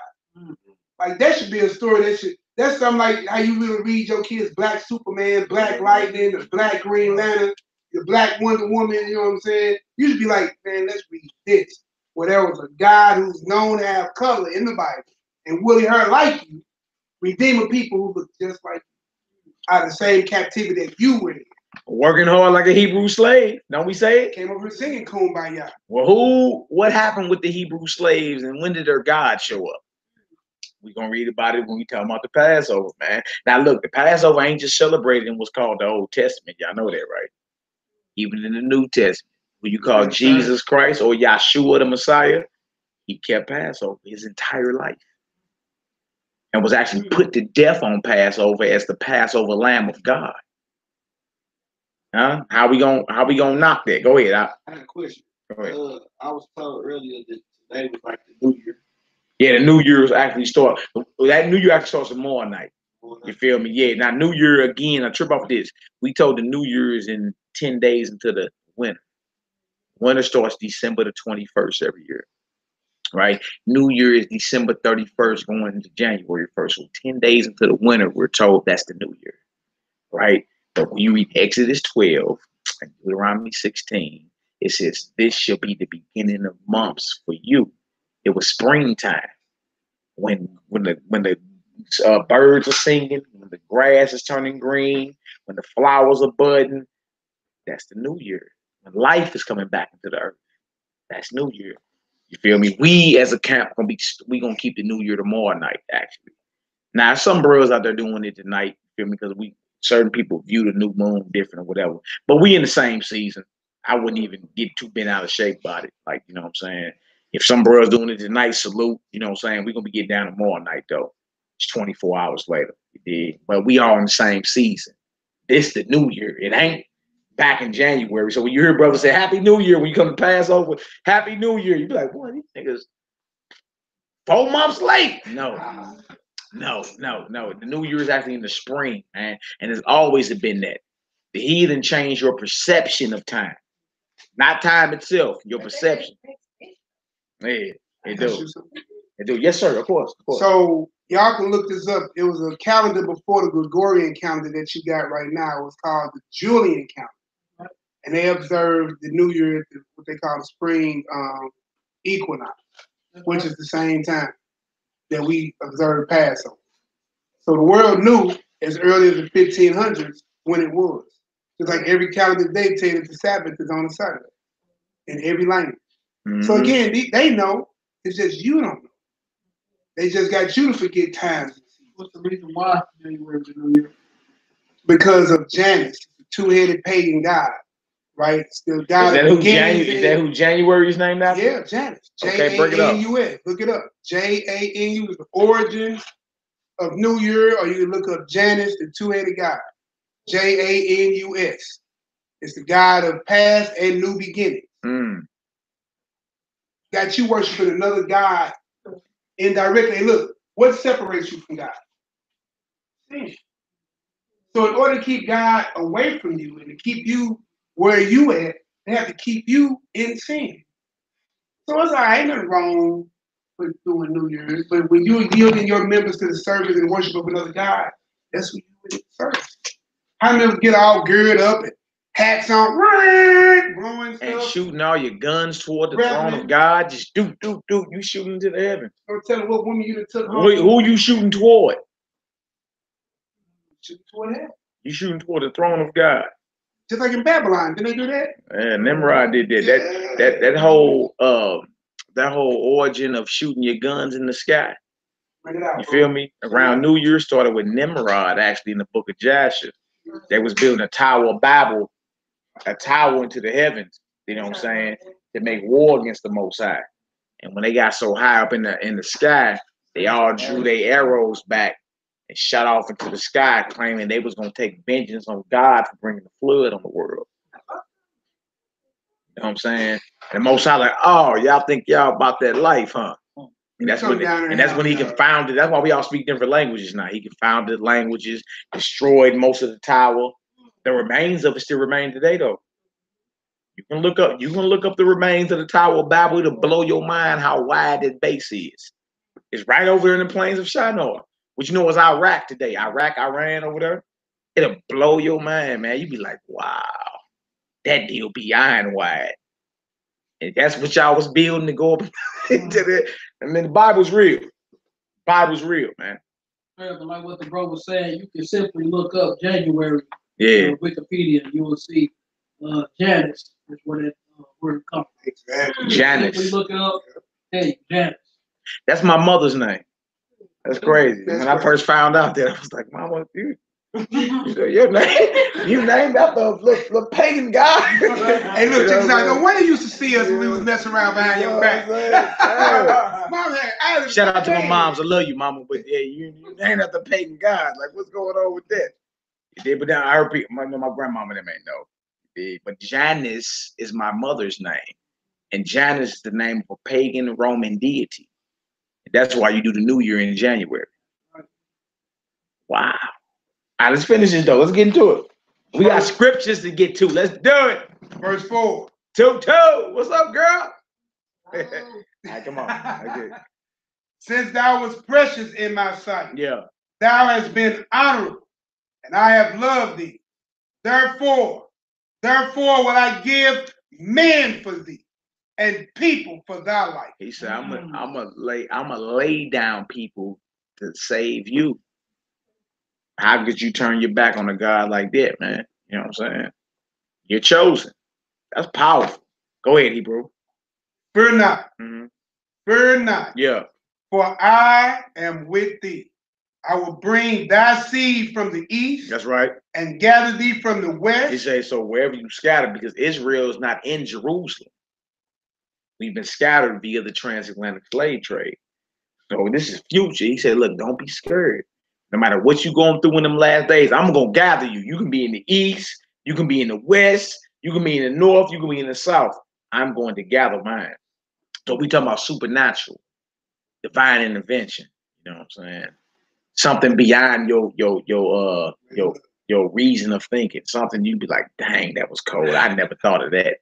Like that should be a story that's something like how you really read your kids Black Superman, Black Lightning, the Black Green Lantern, the Black Wonder Woman, you know what I'm saying? You should be like, man, let's read this. Where there was a God who's known to have color in the Bible and Willie Hurt like you, redeeming people who look just like you out of the same captivity that you were in. Working hard like a Hebrew slave, don't we say it? Came over singing Kumbaya. Well, what happened with the Hebrew slaves and when did their God show up? We're going to read about it when we talk about the Passover, man. Now, look, the Passover ain't just celebrated in what's called the Old Testament. Y'all know that, right? Even in the New Testament, when you call Jesus Christ or Yahshua the Messiah, he kept Passover his entire life and was actually put to death on Passover as the Passover Lamb of God. Huh? How we gonna knock that? Go ahead. I had a question. Go ahead. I was told earlier that today was like the New Year. Yeah, the New Year's actually start. That New Year actually starts tomorrow night. You feel me? Yeah. Now New Year again. I trip off this. We told the New Year's in 10 days into the winter. Winter starts December the 21st every year. Right? New Year is December 31st going into January 1st. So 10 days into the winter, we're told that's the New Year. Right? But when you read Exodus 12 and Deuteronomy 16, it says, this shall be the beginning of months for you. It was springtime when the birds are singing, when the grass is turning green, when the flowers are budding. That's the New Year. When life is coming back into the earth, that's New Year. You feel me? We as a camp gonna keep the New Year tomorrow night. Actually, now some bros out there doing it tonight. You feel me? Because certain people view the new moon different or whatever. But we in the same season. I wouldn't even get too bent out of shape about it. Like, you know what I'm saying? If some bros doing it tonight, salute. You know what I'm saying? We're going to be getting down tomorrow night, though. It's 24 hours later. You did. But we all in the same season. This the New Year. It ain't back in January. So when you hear brothers say Happy New Year, when you come to Passover, Happy New Year, you be like, what? These niggas 4 months late. No. The New Year is actually in the spring, man. And it's always been that. The heathen changed your perception of time. Not time itself, your perception. Yeah, they do. They do. Yes, sir, of course. So y'all can look this up. It was a calendar before the Gregorian calendar that you got right now. It was called the Julian calendar. And they observed the New Year at what they call the spring equinox, which is the same time that we observe Passover. So the world knew as early as the 1500s when it was. It's like every calendar they tell you that the Sabbath is on a Saturday in every language. So again, they know. It's just you don't know. They just got you to forget times. What's the reason why January is the New Year? Because of Janus, the two-headed pagan god, right? Still god. Is that who January's named after? Yeah, Janus. Okay, break it up. Janus. Look it up. Janu is the origins of New Year, or you can look up Janus, the two-headed god. Janus. It's the god of past and new beginnings. Got you worshiping another god indirectly. Hey, look, what separates you from God? Sin. So in order to keep God away from you and to keep you where you at, they have to keep you in sin. So it's all right, ain't nothing wrong with doing New Year's, but when you're yielding your members to the service and worship of another God, that's what you would serve. How many of them get all geared up and hats on, blowing and stuff. shooting all your guns toward the Reverend. throne of God. Just do. You shooting to the heavens. Don't tell them what woman you done took home. Who you shooting toward? Shooting toward that. You shooting toward the throne of God. Just like in Babylon, didn't they do that? And Nimrod did that. Yeah. That whole origin of shooting your guns in the sky. Bring it out, You bro. feel me? Around New Year started with Nimrod, actually, in the book of Joshua. They was building a tower of Babel, a tower into the heavens, you know what I'm saying, to make war against the Most High. And when they got so high up in the sky, they all drew their arrows back and shot off into the sky, claiming they was going to take vengeance on God for bringing the flood on the world. You know what I'm saying? And the Most High like, oh, y'all think y'all about that life, huh? And that's when he confounded. That's why we all speak different languages now. He confounded languages, destroyed most of the tower. The remains of it still remain today, though. You can look up the remains of the Tower of Babel. It'll blow your mind how wide that base is. It's right over there in the plains of Shinar, which you know is Iraq today. Iran over there. It'll blow your mind, man. You be like, wow, that deal beyond wide. And that's what y'all was building to go up into the. I mean, the Bible's real. Bible's real, man. Yeah, but like what the bro was saying, you can simply look up January Yeah. on Wikipedia, and you will see Janus is where that word comes from. Exactly. Janus. Simply look it up. Hey, Janus. That's my mother's name. That's crazy. That's When I first found out that, I was like, Mama, dude, your name, you named after a little pagan guy. Hey, look, check this out. No wonder you used to see us when we was messing around behind your back. Mom had Shout out to my moms. I love you, Mama. But yeah, you named after pagan gods. Like, what's going on with that? You did, but then I heard people, my grandmama, they may know. But Janus is my mother's name. And Janus is the name of a pagan Roman deity. That's why you do the New Year in January. Wow. All right, let's finish this though. Let's get into it. We got scriptures to get to. Let's do it. Verse 4. 2. What's up, girl? All right, come on. Okay. Since thou was precious in my sight, Yeah. thou hast been honorable, and I have loved thee. Therefore will I give men for thee, and people for thy life. He said, I'm a lay down people to save you. How could you turn your back on a God like that, man? You know what I'm saying? You're chosen. That's powerful. Go ahead, Hebrew. Fear not. Mm-hmm. Fear not. Yeah. For I am with thee. I will bring thy seed from the east. That's right. And gather thee from the He west. says, so wherever you scatter, because Israel is not in Jerusalem. We've been scattered via the transatlantic slave trade. So this is future. He said, look, don't be scared. No matter what you're going through in them last days, I'm going to gather you. You can be in the east. You can be in the west. You can be in the north. You can be in the south. I'm going to gather mine. So we talking about supernatural, divine intervention. You know what I'm saying? Something beyond your reason of thinking. Something you'd be like, dang, that was cold. I never thought of that.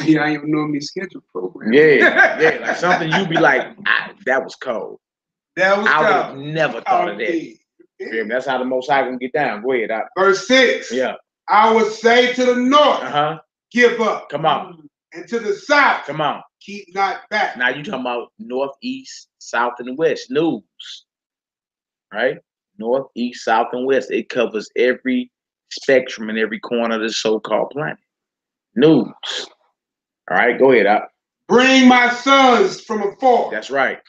Yeah, I even normally schedule program. Yeah, like something you'd be like, that was cold. That was I would cold. have never thought of that. Yeah. That's how the Most High gonna get down. Go ahead. Verse 6. Yeah. I would say to the north, give up. Come on. And to the south, come on. Keep not back. Now you talking about north, east, south, and west. News. Right? North, east, south, and west. It covers every spectrum in every corner of the so-called planet. News. All right, go ahead. Bring my sons from afar. That's right.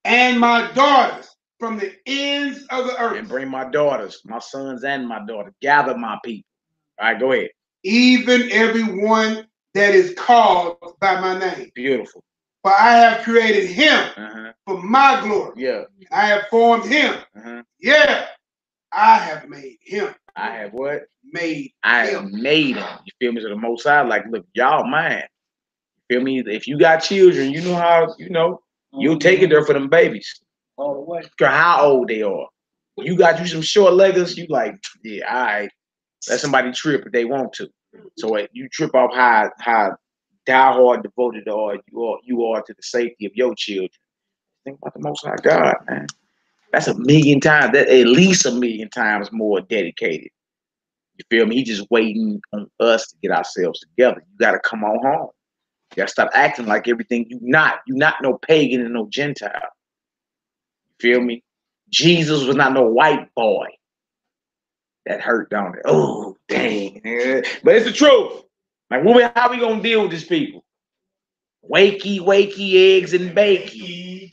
And my daughters from the ends of the earth. And bring my daughters, my sons and my daughters. Gather my people. All right, go ahead. Even everyone that is called by my name. Beautiful. For I have created him for my glory. Yeah. I have formed him. Yeah. I have made him. I have what? Made I have made him. You feel me? So the Most High, like, look, y'all mine. You feel me? If you got children, you know how, you'll take it there for them babies. All the way. How old they are. You got you some short leggers, you like, yeah, all right. Let somebody trip if they want to. So you trip off how diehard devoted you are to the safety of your children. Think about the Most High God, man. That's 1,000,000 times, that at least 1,000,000 times more dedicated. You feel me? He just waiting on us to get ourselves together. You got to come on home. You got to stop acting like everything you not. You not no pagan and no Gentile. You feel me? Jesus was not no white boy. That hurt, don't it? Oh, dang. But it's the truth. Like, how we going to deal with these people? Wakey, eggs and bakey.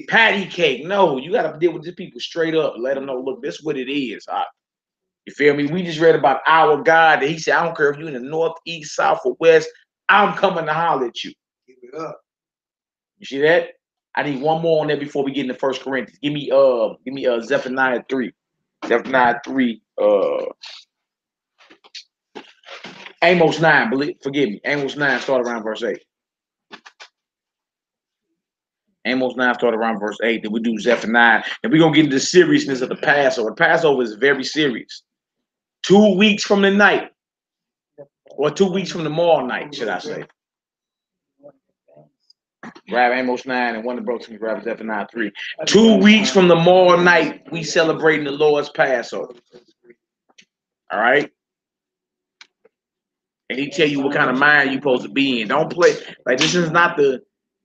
Patty cake. No, you got to deal with these people straight up. Let them know, look, this is what it is. You feel me? We just read about our God that he said, I don't care if you're in the north, east, south, or west, I'm coming to holler at you. Give it up. You see that? I need one more on there before we get into 1 Corinthians. Give me Zephaniah 3. Zephaniah 3. Amos 9, forgive me. Amos 9 start around verse 8. Amos 9 start around verse 8. Then we do Zephaniah. And we're going to get into the seriousness of the Passover. The Passover is very serious. 2 weeks from the night. Or 2 weeks from tomorrow night, should I say. Grab Amos 9 and one of the brothers can grab Zephaniah 3. 2 weeks from tomorrow night, we celebrating the Lord's Passover. All right? And he tell you what kind of mind you supposed to be in. Don't play. Like, this is not the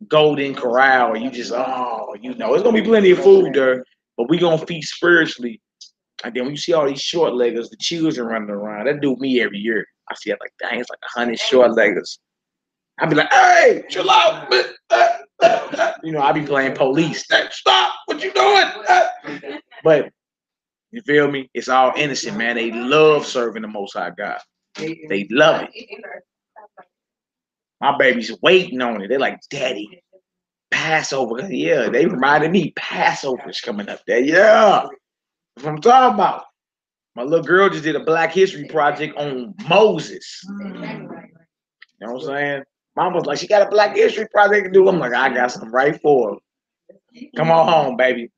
Golden Corral where you just, there's going to be plenty of food there, but we going to feast spiritually. And then when you see all these short leggers, the children running around, that do me every year. I see it like, dang, it's like 100 short leggers. I'd be like, hey, chill out. I be playing police. Stop, what you doing? But, you feel me? It's all innocent, man. They love serving the Most High God. They love it. My baby's waiting on it. They're like, Daddy, Passover. Yeah, they reminded me Passover's coming up there. Yeah. That's what I'm talking about. My little girl just did a Black History project on Moses. You know what I'm saying? Mom was like, she got a Black History project to do. I'm like, I got something right for her. Come on home, baby.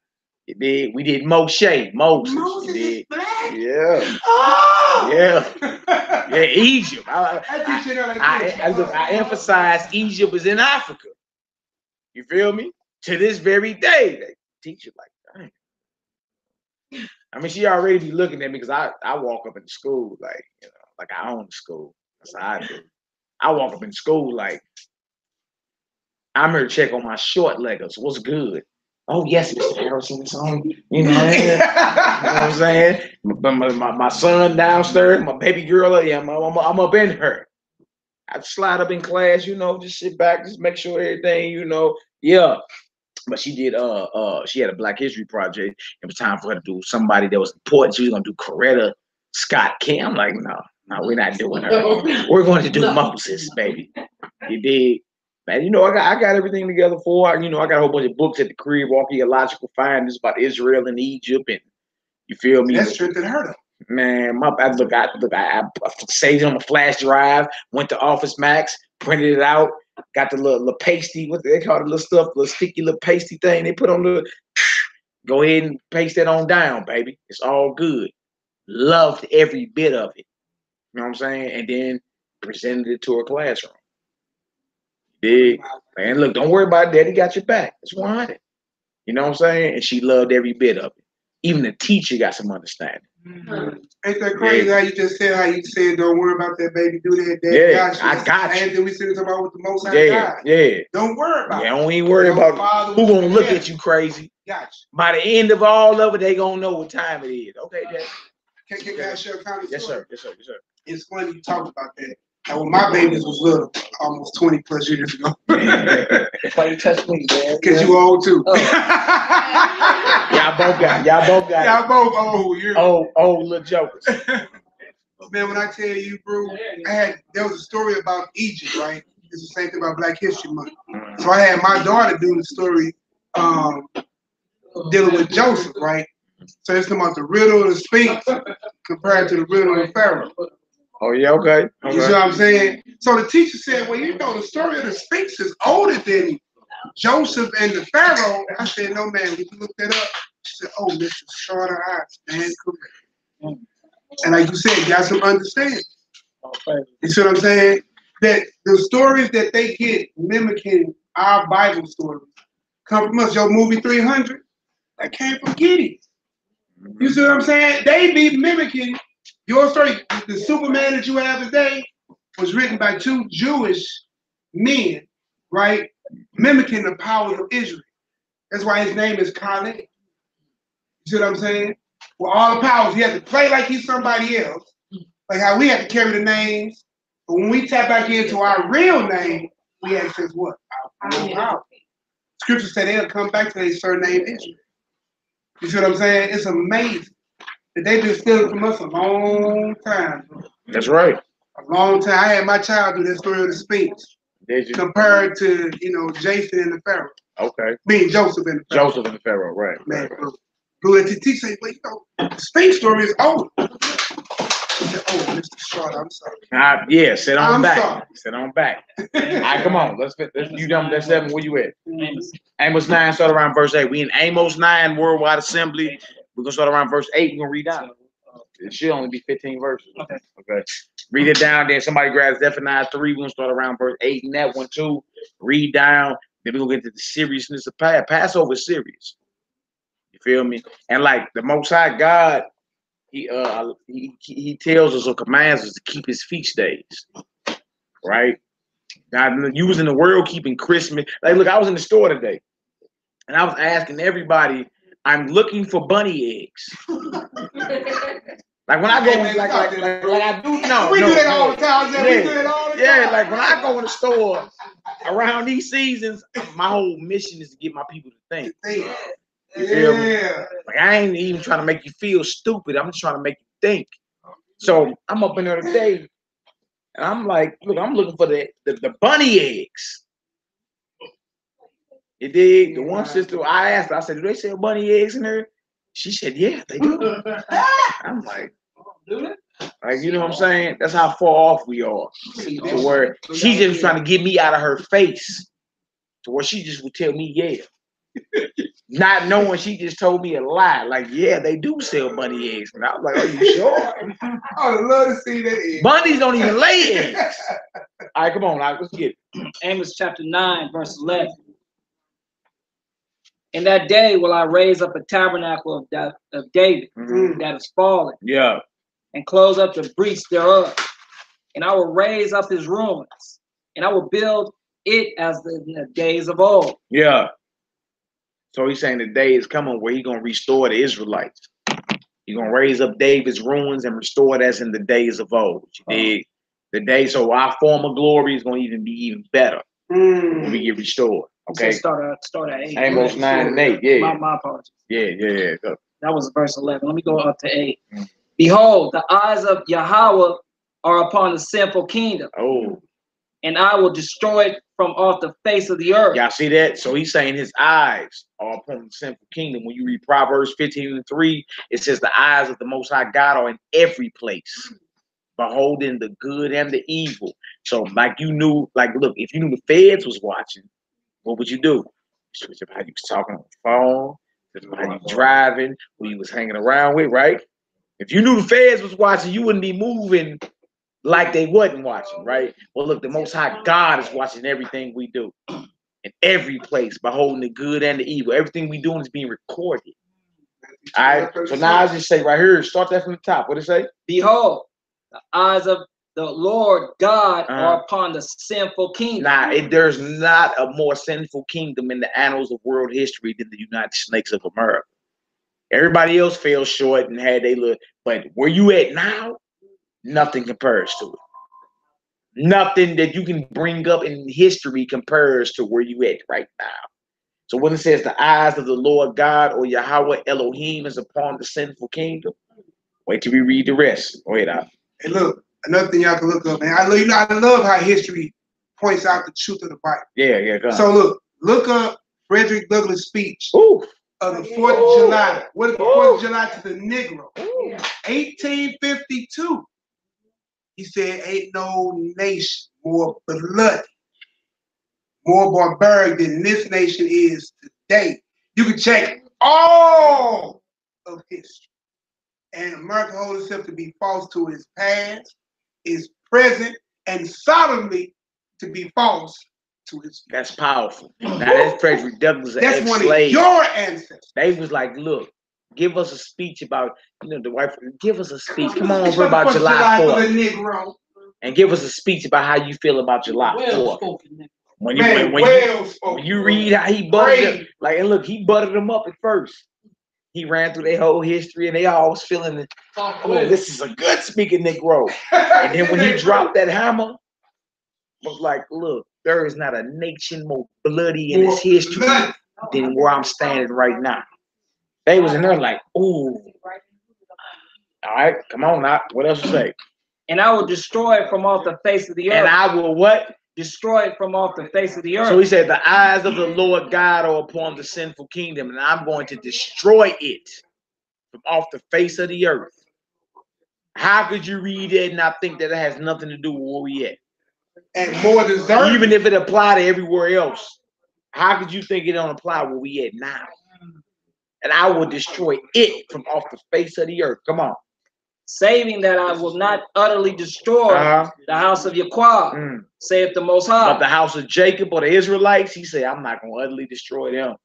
You did. We did Moses. You did. Yeah. Oh! Yeah, Egypt. I emphasize Egypt is in Africa. You feel me? To this very day, they teach it like, dang. I mean, she already be looking at me because I walk up in the school like I own the school. That's how I do. I walk up in school like, I'm here to check on my short leggers. What's good? Oh, yes, Mr. Harrison is on. You know what I'm saying? My son downstairs, my baby girl, I'm up in her. I slide up in class, just sit back, just make sure everything, yeah. But she did, she had a Black History project. It was time for her to do somebody that was important. She was going to do Coretta Scott King. I'm like, no, we're not doing her. We're going to do Moses, baby. You did. Man, I got everything together for her. I got a whole bunch of books at the crib, archaeological findings about Israel and Egypt, and you feel me? That's strengthened her. Man, I saved it on a flash drive, went to Office Max, printed it out, got the little pasty, what they call it, little stuff, little sticky little pasty thing they put on the, go ahead and paste that on down, baby. It's all good. Loved every bit of it. You know what I'm saying? And then presented it to her classroom. Big. Man, look, don't worry about it. Daddy got your back. It's 100. You know what I'm saying? And she loved every bit of it. Even the teacher got some understanding. Mm-hmm. Ain't that crazy how you just said, don't worry about that, baby, do that. Yeah, I got you. And then we said about with the Most High God. Yeah. Don't worry about it. Don't even worry about who gonna look at you crazy. Gotcha. By the end of all of it, they gonna know what time it is. Okay, Dad. Can I share a comment? Yes, sir. It's funny you talk about that. And when my babies was little, almost 20 plus years ago. That's why you touch me, man. Because you old too. Oh. Y'all both got it. Y'all both old. You're old little jokers. Man, when I tell you, bro, there was a story about Egypt, right? It's the same thing about Black History Month. So I had my daughter do the story dealing with Joseph, right? So it's about the riddle of the Sphinx compared to the riddle of Pharaoh. Oh, yeah, okay. You see what I'm saying? So the teacher said, well, the story of the Sphinx is older than Joseph and the Pharaoh. I said, no, man, when you look that up, she said, oh, Mr. Shorter Eyes, man, correct. And like you said, got some understanding. You see what I'm saying? That the stories that they get mimicking our Bible stories come from us. Your movie 300, that came from Gideon. You see what I'm saying? They be mimicking Your story, the Superman that you have today, was written by 2 Jewish men, right? Mimicking the powers of Israel. That's why his name is Khaled. You see what I'm saying? With all the powers, he had to play like he's somebody else. Like how we have to carry the names. But when we tap back into our real name, we access what? Our real power. Scripture said they'll come back to their surname Israel. You see what I'm saying? It's amazing that they've been stealing from us a long time, bro. That's right. A long time. I had my child do that story of the Sphinx. Did you? Compared to, Jason and the Pharaoh. Okay. Being Joseph and the Pharaoh. Joseph and the Pharaoh, right. Man, right. bro. Blue at TT say, well, the Sphinx story is old. He said, oh, Mr. Short, I'm sorry. Yeah, sit on back. Sorry. Sit on back. All right, come on. Let's you done with that 7. Where you at? Amos 9, start around verse 8. We in Amos 9, Worldwide Assembly. We're gonna start around verse 8. We're gonna read down. It should only be 15 verses. Okay. Read it down. Then somebody grabs Zephaniah 3. We're gonna start around verse 8 and that one too. Read down. Then we're gonna get to the seriousness of Passover is serious. You feel me? And like the Most High God, he tells us or commands us to keep his feast days. Right? Now you was in the world keeping Christmas. Like, look, I was in the store today and I was asking everybody, I'm looking for bunny eggs. Like when I go, like I do. No, we do that all the time. Yeah, we do that all the time. Yeah, like when I go in the store around these seasons, my whole mission is to get my people to think. You feel me? Like I ain't even trying to make you feel stupid. I'm just trying to make you think. So I'm up in there today, and I'm like, look, I'm looking for the bunny eggs. You dig? The one sister, I asked her, I said, do they sell bunny eggs in there? She said, yeah, they do. I'm like, you know what I'm saying? That's how far off we are. To where she just trying to get me out of her face. To where she just would tell me, yeah. Not knowing she just told me a lie. Like, yeah, they do sell bunny eggs. And I was like, are you sure? I would love to see that egg. Bunnies don't even lay eggs. All right, come on, let's get it. Amos chapter 9, verse 11. In that day will I raise up a tabernacle of David that is fallen. Yeah. And close up the breach thereof. And I will raise up his ruins. And I will build it as in the days of old. Yeah. So he's saying the day is coming where he's going to restore the Israelites. He's going to raise up David's ruins and restore it as in the days of old. You dig? The day, so our former glory is going to be even better when we get restored. Okay. So start at 8. Amos 9 and 8. Yeah. My apologies. Yeah. Go. That was verse 11. Let me go up to 8. Behold, the eyes of Yahweh are upon the sinful kingdom. Oh. And I will destroy it from off the face of the earth. Y'all see that? So he's saying his eyes are upon the sinful kingdom. When you read Proverbs 15 and 3, it says the eyes of the Most High God are in every place, beholding the good and the evil. So like you knew, like, look, if you knew the feds was watching, what would you do? Switch up how you was talking on the phone, switch up how you driving, who you was hanging around with, right? If you knew the feds was watching, you wouldn't be moving like they wasn't watching, right? Well, look, the Most High God is watching everything we do in every place, beholding the good and the evil. Everything we doing is being recorded. All right. So now I just say right here, start that from the top. What it say? Behold, the eyes of the Lord God are upon the sinful kingdom. Nah, there's not a more sinful kingdom in the annals of world history than the United States of America. Everybody else fell short and had they look, but where you at now, nothing compares to it. Nothing that you can bring up in history compares to where you at right now. So when it says the eyes of the Lord God or Yahweh Elohim is upon the sinful kingdom, wait till we read the rest. Wait up. Hey, look, another thing y'all can look up, man. I love how history points out the truth of the Bible. Yeah. Go on. So look up Frederick Douglass' speech of the 4th of July. What is the 4th of July to the Negro? 1852. He said, ain't no nation more bloody, more barbaric than this nation is today. You can check all of history. And America holds itself to be false to its past, its present, and solemnly to be false to its future. That's powerful. Now that's Frederick Douglass, that's one of your ancestors. They was like, look, Give us a speech about, the wife. Give us a speech. Come on, bro, about July for the 4th. Negro. And give us a speech about how you feel about July 4th. When you read how he buttered him, like, and look, he buttered them up at first. He ran through their whole history, and they all was feeling it. Oh, this is a good speaking Negro. And then when he dropped that hammer, was like, look, there is not a nation more bloody in its history than where I'm standing right now. They was in there like, ooh. All right, come on now. What else you say? And I will destroy it from off the face of the earth. And I will what? Destroy it from off the face of the earth. So he said, the eyes of the Lord God are upon the sinful kingdom, and I'm going to destroy it from off the face of the earth. How could you read it and not think that it has nothing to do with where we at? And more deserving. Even if it applied to everywhere else, how could you think it don't apply where we at now? And I will destroy it from off the face of the earth. Come on. Saving that I will not utterly destroy the house of Yahweh, saith the Most High. But the house of Jacob or the Israelites, he said, I'm not going to utterly destroy them.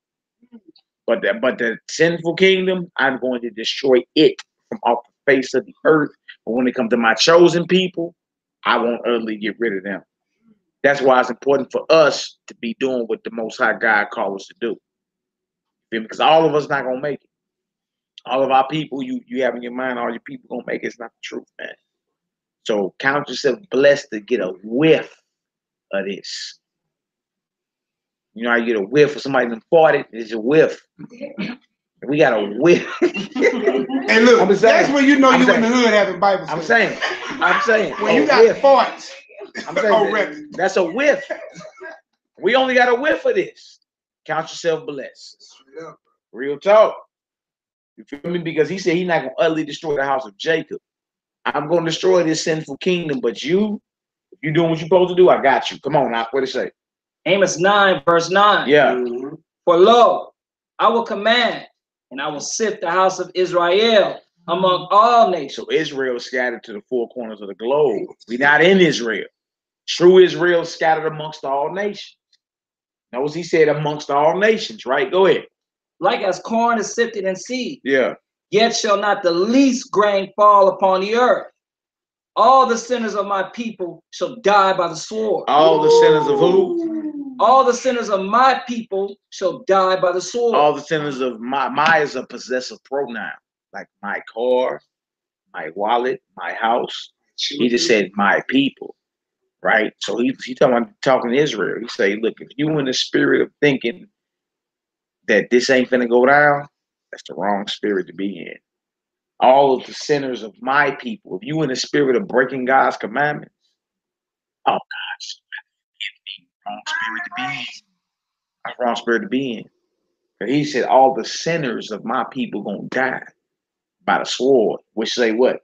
But the sinful kingdom, I'm going to destroy it from off the face of the earth. But when it comes to my chosen people, I won't utterly get rid of them. That's why it's important for us to be doing what the Most High God called us to do. Because all of us not going to make it. All of our people, you have in your mind, all your people gonna make it. It's not the truth, man. So count yourself blessed to get a whiff of this. You know how you get a whiff of somebody that farted? It's a whiff. We got a whiff. Hey, look, that's when you know you in the hood having Bible study. I'm saying. When you got farts. I'm saying that's a whiff. We only got a whiff of this. Count yourself blessed. Real talk. You feel me? Because he said he's not going to utterly destroy the house of Jacob. I'm going to destroy this sinful kingdom, but if you're doing what you're supposed to do, I got you. Come on now, what it say? Amos 9, verse 9. Yeah. For lo, I will command, and I will sift the house of Israel among all nations. So Israel scattered to the four corners of the globe. We're not in Israel. True Israel scattered amongst all nations. Notice he said amongst all nations, right? Go ahead. Like as corn is sifted in seed. Yeah. Yet shall not the least grain fall upon the earth. All the sinners of my people shall die by the sword. All the sinners of who? All the sinners of my people shall die by the sword. All the sinners of my is a possessive pronoun. Like my car, my wallet, my house. He just said my people. Right? So he's talking to Israel. He say, look, if you in the spirit of thinking that this ain't finna go down, that's the wrong spirit to be in. All of the sinners of my people, if you in the spirit of breaking God's commandments, oh gosh, wrong spirit to be in. That's wrong spirit to be in. But he said all the sinners of my people gonna die by the sword, which say what?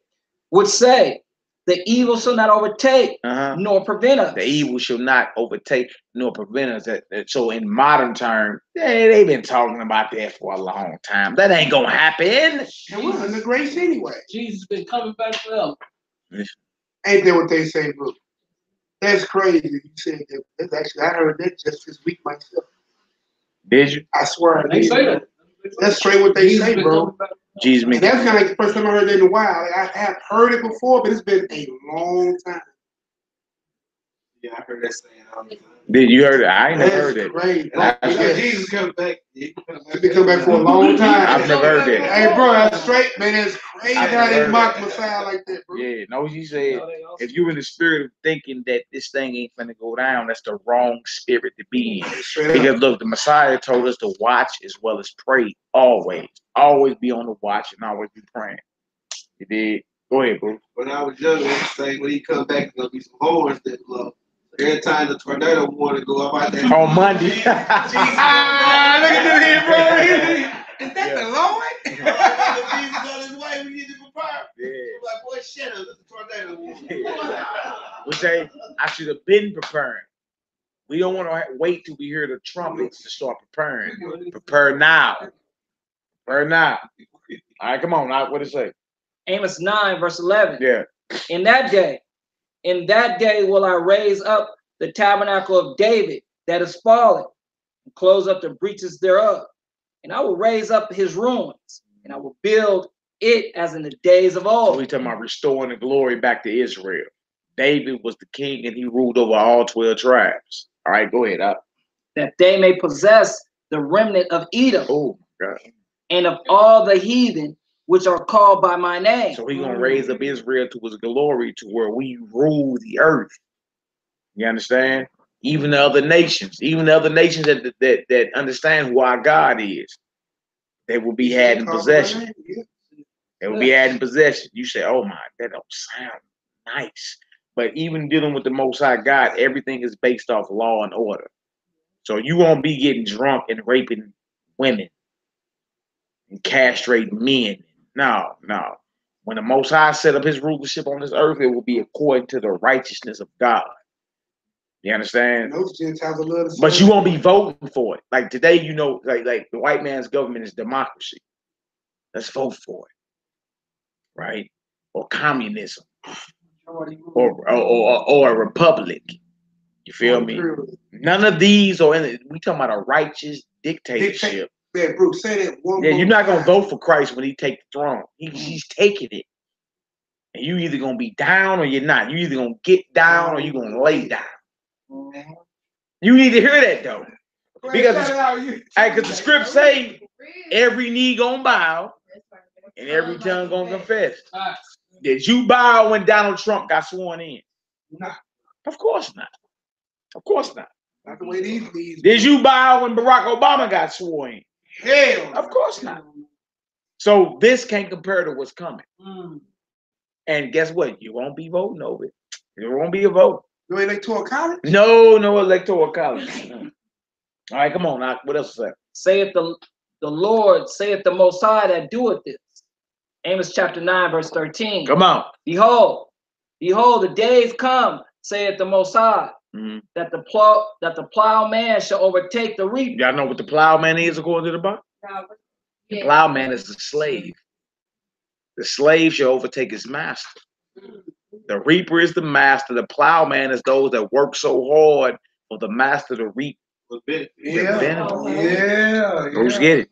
Would say the evil shall not overtake nor prevent us. The evil shall not overtake nor prevent us. So in modern terms, they've been talking about that for a long time. That ain't gonna happen. And we're under grace anyway. Jesus been coming back forever. Ain't that what they say, bro? That's crazy. You said that. That's actually, I heard that just this week myself. Did you? I swear. They say that. That's straight what they say, bro. Jesus, and that's kind of like the first time I heard that in a while. Like, I have heard it before, but it's been a long time. Yeah, I heard that saying. Did you heard it? I ain't never heard it. Great. Jesus comes back. He's been coming back for a long time. I've never heard that. Hey, bro, that's straight, man. It's crazy how they mock Messiah like that, bro. Yeah, no, he said, if you in the spirit of thinking that this thing ain't finna go down, that's the wrong spirit to be in. Because look, the Messiah told us to watch as well as pray always. Always be on the watch and always be praying. He did. Go ahead, bro. When I was young, they say when he come back, there'll be some horns that blow. Every time the tornado want to go up out there. On Monday. Look at this here, bro. Is that the Lord? Jesus on his way. We need to prepare. Yeah. Like, boy, shut up. This is tornado. We say, I should have been preparing. We don't want to wait till we hear the trumpets to start preparing. Prepare now. Prepare now. All right, come on. What does it say? Amos 9, verse 11. Yeah. In that day will I raise up the tabernacle of David that is fallen, and close up the breaches thereof. And I will raise up his ruins, and I will build it as in the days of So old. we talking about restoring the glory back to Israel. David was the king and he ruled over all 12 tribes. All right, go ahead. That they may possess the remnant of Edom Oh, God. and of all the heathen which are called by my name. So he's going to raise up Israel to his glory to where we rule the earth. You understand? Even the other nations that understand who our God is, they will be had in possession. They will be had in possession. You say, oh my, that don't sound nice. But even dealing with the Most High God, everything is based off law and order. So you won't be getting drunk and raping women and castrating men. No. When the Most High set up his rulership on this earth, it will be according to the righteousness of God. You understand? Those Gentiles are little. But you won't be voting for it. Like today, you know, like the white man's government is democracy. Let's vote for it, right? Or communism, or a republic. You feel me? None of these are in it. We talking about a righteous dictatorship. Yeah, Bruce, say that one more Yeah, you're not gonna time. vote for Christ when he take the throne. He's taking it, and you either gonna be down or you're not. You either gonna get down or you gonna lay down. You need to hear that though, because the script say every knee gonna bow and every tongue gonna confess. Did you bow when Donald Trump got sworn in? No. Of course not. Of course not. Not the way these. Did you bow when Barack Obama got sworn in? Hell. Of course not. So this can't compare to what's coming. And guess what? You won't be voting over it. There won't be a vote. No electoral college? No electoral college. All right, come on. Now, what else is that? Saith the Lord, saith the Most High that doeth this. Amos chapter 9, verse 13. Come on. Behold, the days come, saith the Most High, that the plowman shall overtake the reaper. Y'all know what the plowman is according to the Bible? The plowman is the slave. The slave shall overtake his master. The reaper is the master. The plowman is those that work so hard for the master to reap. Yeah. Who's get it?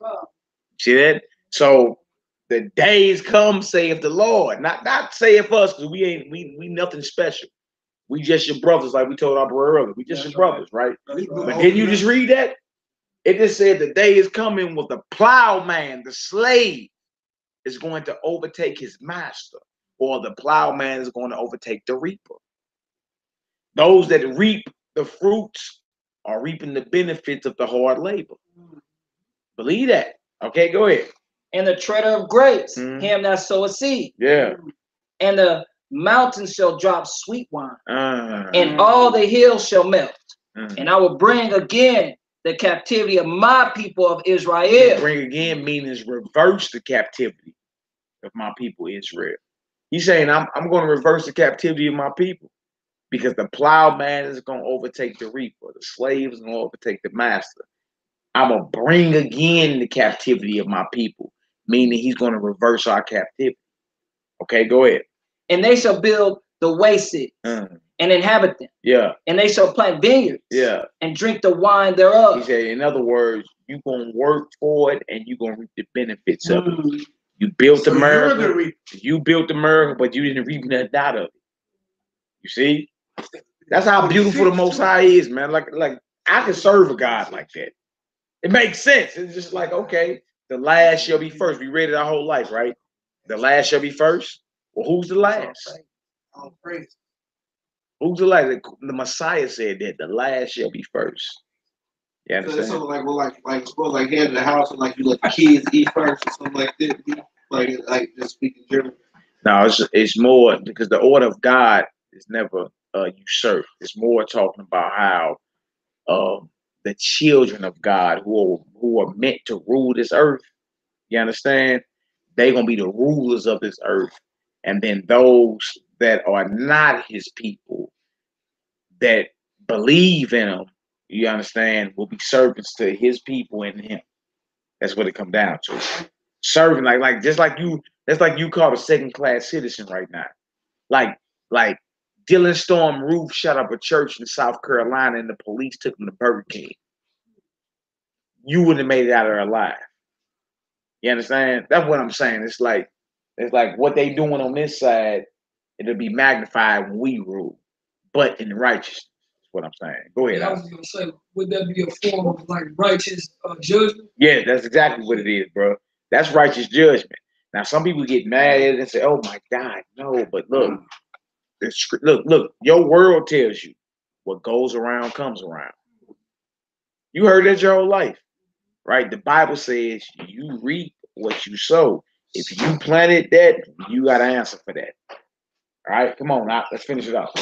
See that? So the days come, saith the Lord. Not saith us, because we nothing special. We just your brothers, like we told our brother earlier. We just your brothers, right? But didn't you just read that? It just said the day is coming with the plowman, the slave, is going to overtake his master, or the plowman is going to overtake the reaper. Those that reap the fruits are reaping the benefits of the hard labor. Believe that. Okay, go ahead. And the treader of grapes, him that soweth seed. Yeah. And the mountains shall drop sweet wine, and all the hills shall melt. And I will bring again the captivity of my people of Israel. Bring again means reverse the captivity of my people Israel. He's saying I'm going to reverse the captivity of my people, because the plowman is going to overtake the reaper. The slave is going to overtake the master. I'm going to bring again the captivity of my people, meaning he's going to reverse our captivity. Okay, go ahead. And they shall build the wasted and inhabit them. Yeah. And they shall plant vineyards. Yeah. And drink the wine thereof. He said, in other words, you're going to work for it and you're going to reap the benefits of it. You built America. You built America, but you didn't reap nothing out of it. You see? That's how beautiful the Most High is, man. Like I can serve a God like that. It makes sense. It's just like, okay, the last shall be first. We read it our whole life, right? The last shall be first. Well, who's the last? Who's the last? The Messiah said that the last shall be first. You understand? So it's something like, well, like head of the house, and like you let the kids eat first, or something like that. Like just speaking German. No, it's more because the order of God is never usurped. It's more talking about how the children of God who are meant to rule this earth, you understand? They're gonna be the rulers of this earth, and then those that are not his people, that believe in him, you understand, will be servants to his people and him. That's what it comes down to. Serving, like just like you, that's like you called a second-class citizen right now. Like Dylan Storm Roof shut up a church in South Carolina and the police took him to Burger King. You wouldn't have made it out of there alive. You understand? That's what I'm saying. It's like what they doing on this side, it'll be magnified when we rule, but in righteousness. That's what I'm saying. Go ahead. Yeah, I was gonna say, would that be a form of like righteous judgment? Yeah, that's exactly what it is, bro. That's righteous judgment. Now, some people get mad at it and say, "Oh my God, no!" But look, look. Your world tells you what goes around comes around. You heard that your whole life, right? The Bible says you reap what you sow. If you planted that, you got to answer for that. All right, come on now, let's finish it off.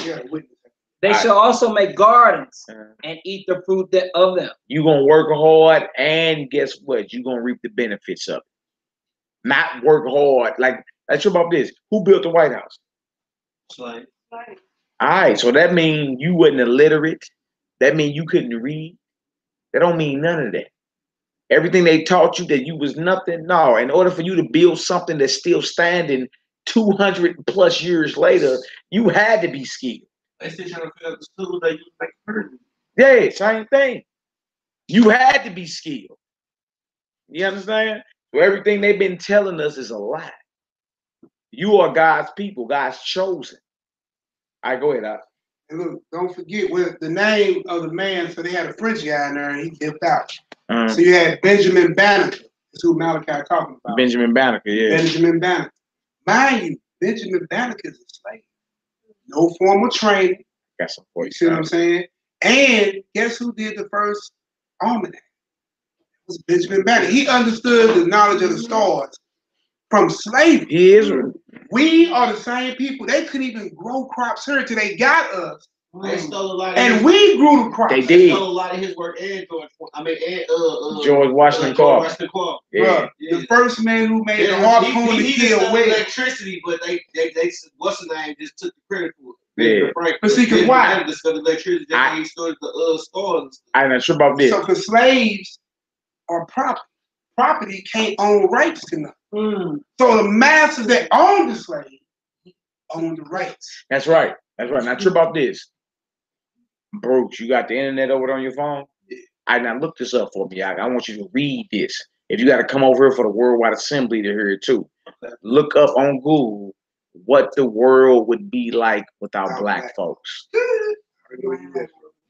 They shall also make gardens and eat the fruit of them. You're going to work hard, and guess what? You're going to reap the benefits of it. Not work hard. Like, let's talk about this. Who built the White House? Slave. All right, so that means you wasn't illiterate. That means you couldn't read. That don't mean none of that. Everything they taught you that you was nothing. No, in order for you to build something that's still standing 200 plus years later, you had to be skilled. They still trying to fill up the school that you make perfect. Yeah, same thing. You had to be skilled. You understand? So everything they've been telling us is a lie. You are God's people, God's chosen. All right, go ahead, Alex. And look, don't forget the name of the man. So they had a French guy in there, and he dipped out. So you had Benjamin Banneker. That's who Malachi talking about. Benjamin Banneker, yeah. Benjamin Banneker. Mind you, Benjamin Banneker is a slave. No formal training. Got some for you. See what I'm saying? And guess who did the first almanac? It was Benjamin Banneker. He understood the knowledge of the stars from slavery. He is. We are the same people. They couldn't even grow crops here till they got us. They stole a lot of and we grew the crops. They did. They stole a lot of his work and George Washington Carver. Yeah. The first man who made the harpoon to kill electricity, but they what's the name just took the credit for it. Yeah. But see, because why? Electricity they started the stores. I'm not sure about this. So because slaves are property. Property can't own rights to nothing. So the masters that own the slave own the rights. That's right. That's right. Not sure about this. Bruce, you got the internet over there on your phone? Yeah. Now look this up for me. I want you to read this. If you got to come over here for the Worldwide Assembly to hear it too. Okay. Look up on Google what the world would be like without black folks.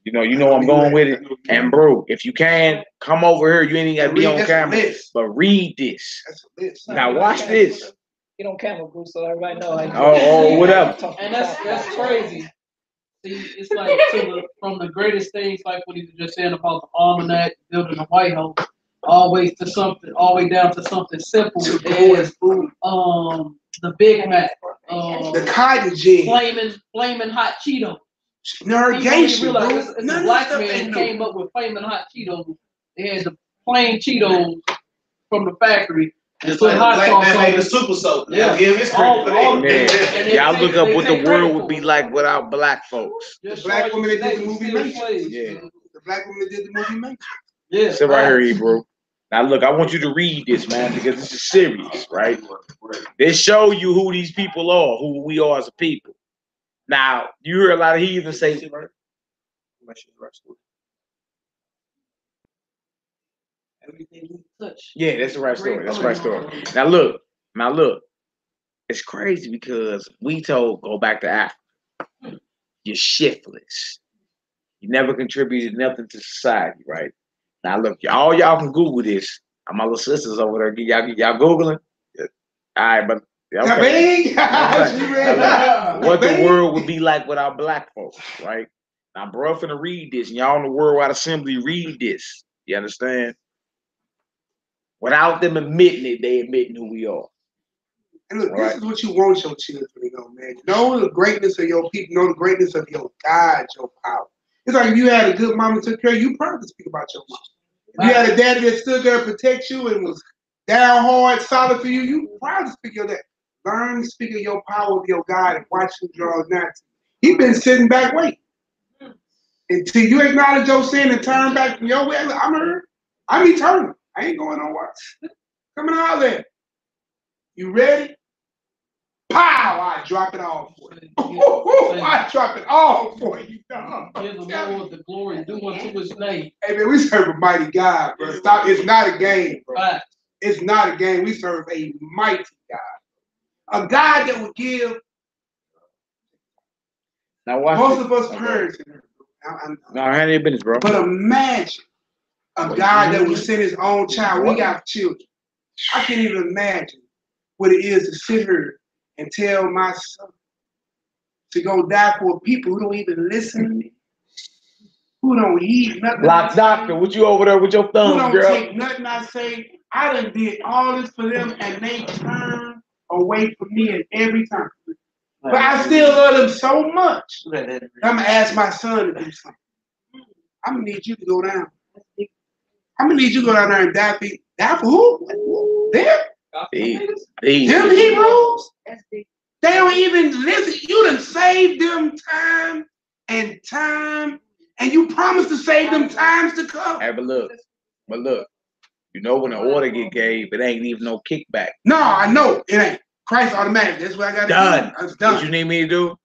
You know I'm going with it. And bro, if you can, come over here. You ain't got to be on camera. But read this. Now watch this. Get on camera, Bruce, so everybody know. Oh, whatever. And that's crazy. See, it's like from the greatest things, like what he was just saying about the almanac, building the White House, all the way down to something simple as the Big Mac, the cotton gin, flaming hot Cheetos. Navigation, bro. The black man came up with flaming hot Cheetos. They had the plain Cheetos from the factory. Just like black man made the super soap. Yeah, give his credit. Y'all look up what the world would be like without black folks. The black woman that did the movie Matrix. Yeah. The black woman that did the movie Matrix. Yeah. Sit right here, bro. Now look, I want you to read this, man, because this is serious, right? They show you who these people are, who we are as a people. Now, you hear a lot of heathens say, everything we touch. Yeah, that's the right story. That's the right story. Now look. It's crazy because we told go back to Africa. You're shiftless. You never contributed nothing to society, right? Now look, all y'all can Google this. My little sisters over there. Y'all Googling? All right, but okay. What the world would be like without black folks, right? Now, bro, finna read this, and y'all in the Worldwide Assembly read this. You understand? Without them admitting it, they admitting who we are. And look, this is what you want your children to know, man. Know the greatness of your people. Know the greatness of your God, your power. It's like if you had a good mom that took care of you, proud to speak about your mom. If you had a daddy that stood there to protect you and was down hard, solid for you, you proud to speak of that. Learn to speak of your power of your God and watch him draw nigh. He been sitting back waiting. Until you acknowledge your sin and turn back from your way. I'm here. I'm eternal. I ain't going nowhere. Coming out there. You ready? Pow! I drop it all for you. I drop it all for you. Give the Lord the glory. Do unto his name. Hey man, we serve a mighty God, bro. Stop. It's not a game, bro. Right. It's not a game. We serve a mighty God. A God that will give most of us parents. No, I ain't business, bro. But imagine a God that will send his own child. We got children. I can't even imagine what it is to sit here and tell my son to go die for people who don't even listen to me, who don't eat nothing. Like doctor, what you over there with your thumbs, girl? Who don't girl? take nothing I say. I done did all this for them, and they turn away from me at every time. But I still love them so much. I'm gonna ask my son to do something. I'm gonna need you to go down. I'm gonna need you to go down there and die for who? Them? Them Hebrews? They don't even listen. You done saved them time, and you promised to save them times to come. Hey, but look, you know when the order get gave, it ain't even no kickback. No, I know it ain't. Christ automatic. That's what I got to do. It's done. What you need me to do?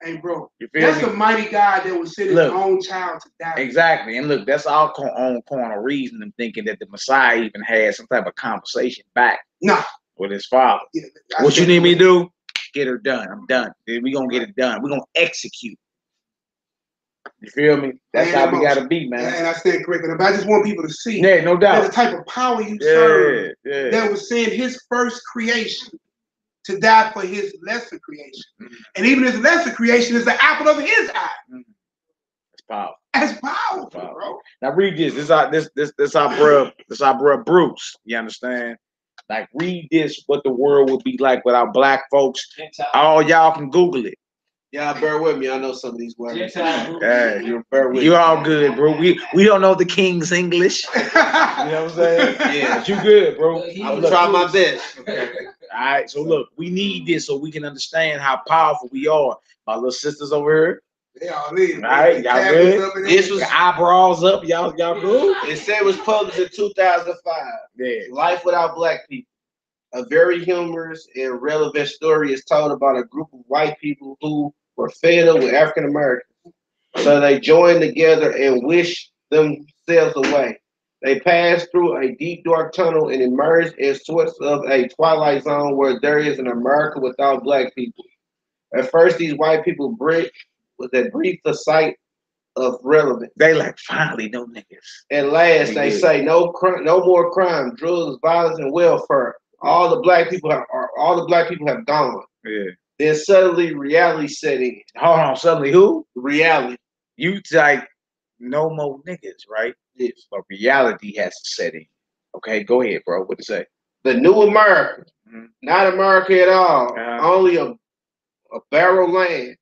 Hey, bro. You feel that's me? a mighty God that will send his own child to die. Exactly. And look, that's all on corner reason and thinking that the Messiah even had some type of conversation back with his father. Yeah, what you need me to do? Get her done. I'm done. We're going to get it done. We're going to execute. You feel me? That's how we got to be, man. And I stand corrected. But I just want people to see. Yeah, no doubt. The type of power you serve that was send his first creation to die for his lesser creation. And even his lesser creation is the apple of his eye. That's powerful. That's powerful, bro. Now read this. This our bruh Bruce. You understand? Like read this, what the world would be like without black folks. All y'all can Google it. Y'all bear with me. I know some of these words. You bear with me. You all good, bro. We don't know the King's English. You know what I'm saying? Yeah, but you good, bro. I'm gonna try my best. Okay. All right. So look, we need this so we can understand how powerful we are. My little sisters over here. They all live. All right, y'all good? This was eyebrows up. Y'all good? It said it was published in 2005. Yeah. Life Without Black People. A very humorous and relevant story is told about a group of white people who were fed up with African Americans. So they joined together and wished themselves away. They passed through a deep, dark tunnel and emerged as sorts of a twilight zone where there is an America without black people. At first, these white people breathed a sight of relevance. They like, finally, no niggas. At last, they say no more crime, drugs, violence, and welfare. All the black people have gone. Yeah. Then suddenly reality set in. Hold on, suddenly who? Reality. You like no more niggas, right? Yes. But reality has to set in. Okay, go ahead, bro. What to say? The new America. Not America at all. Only a barren land.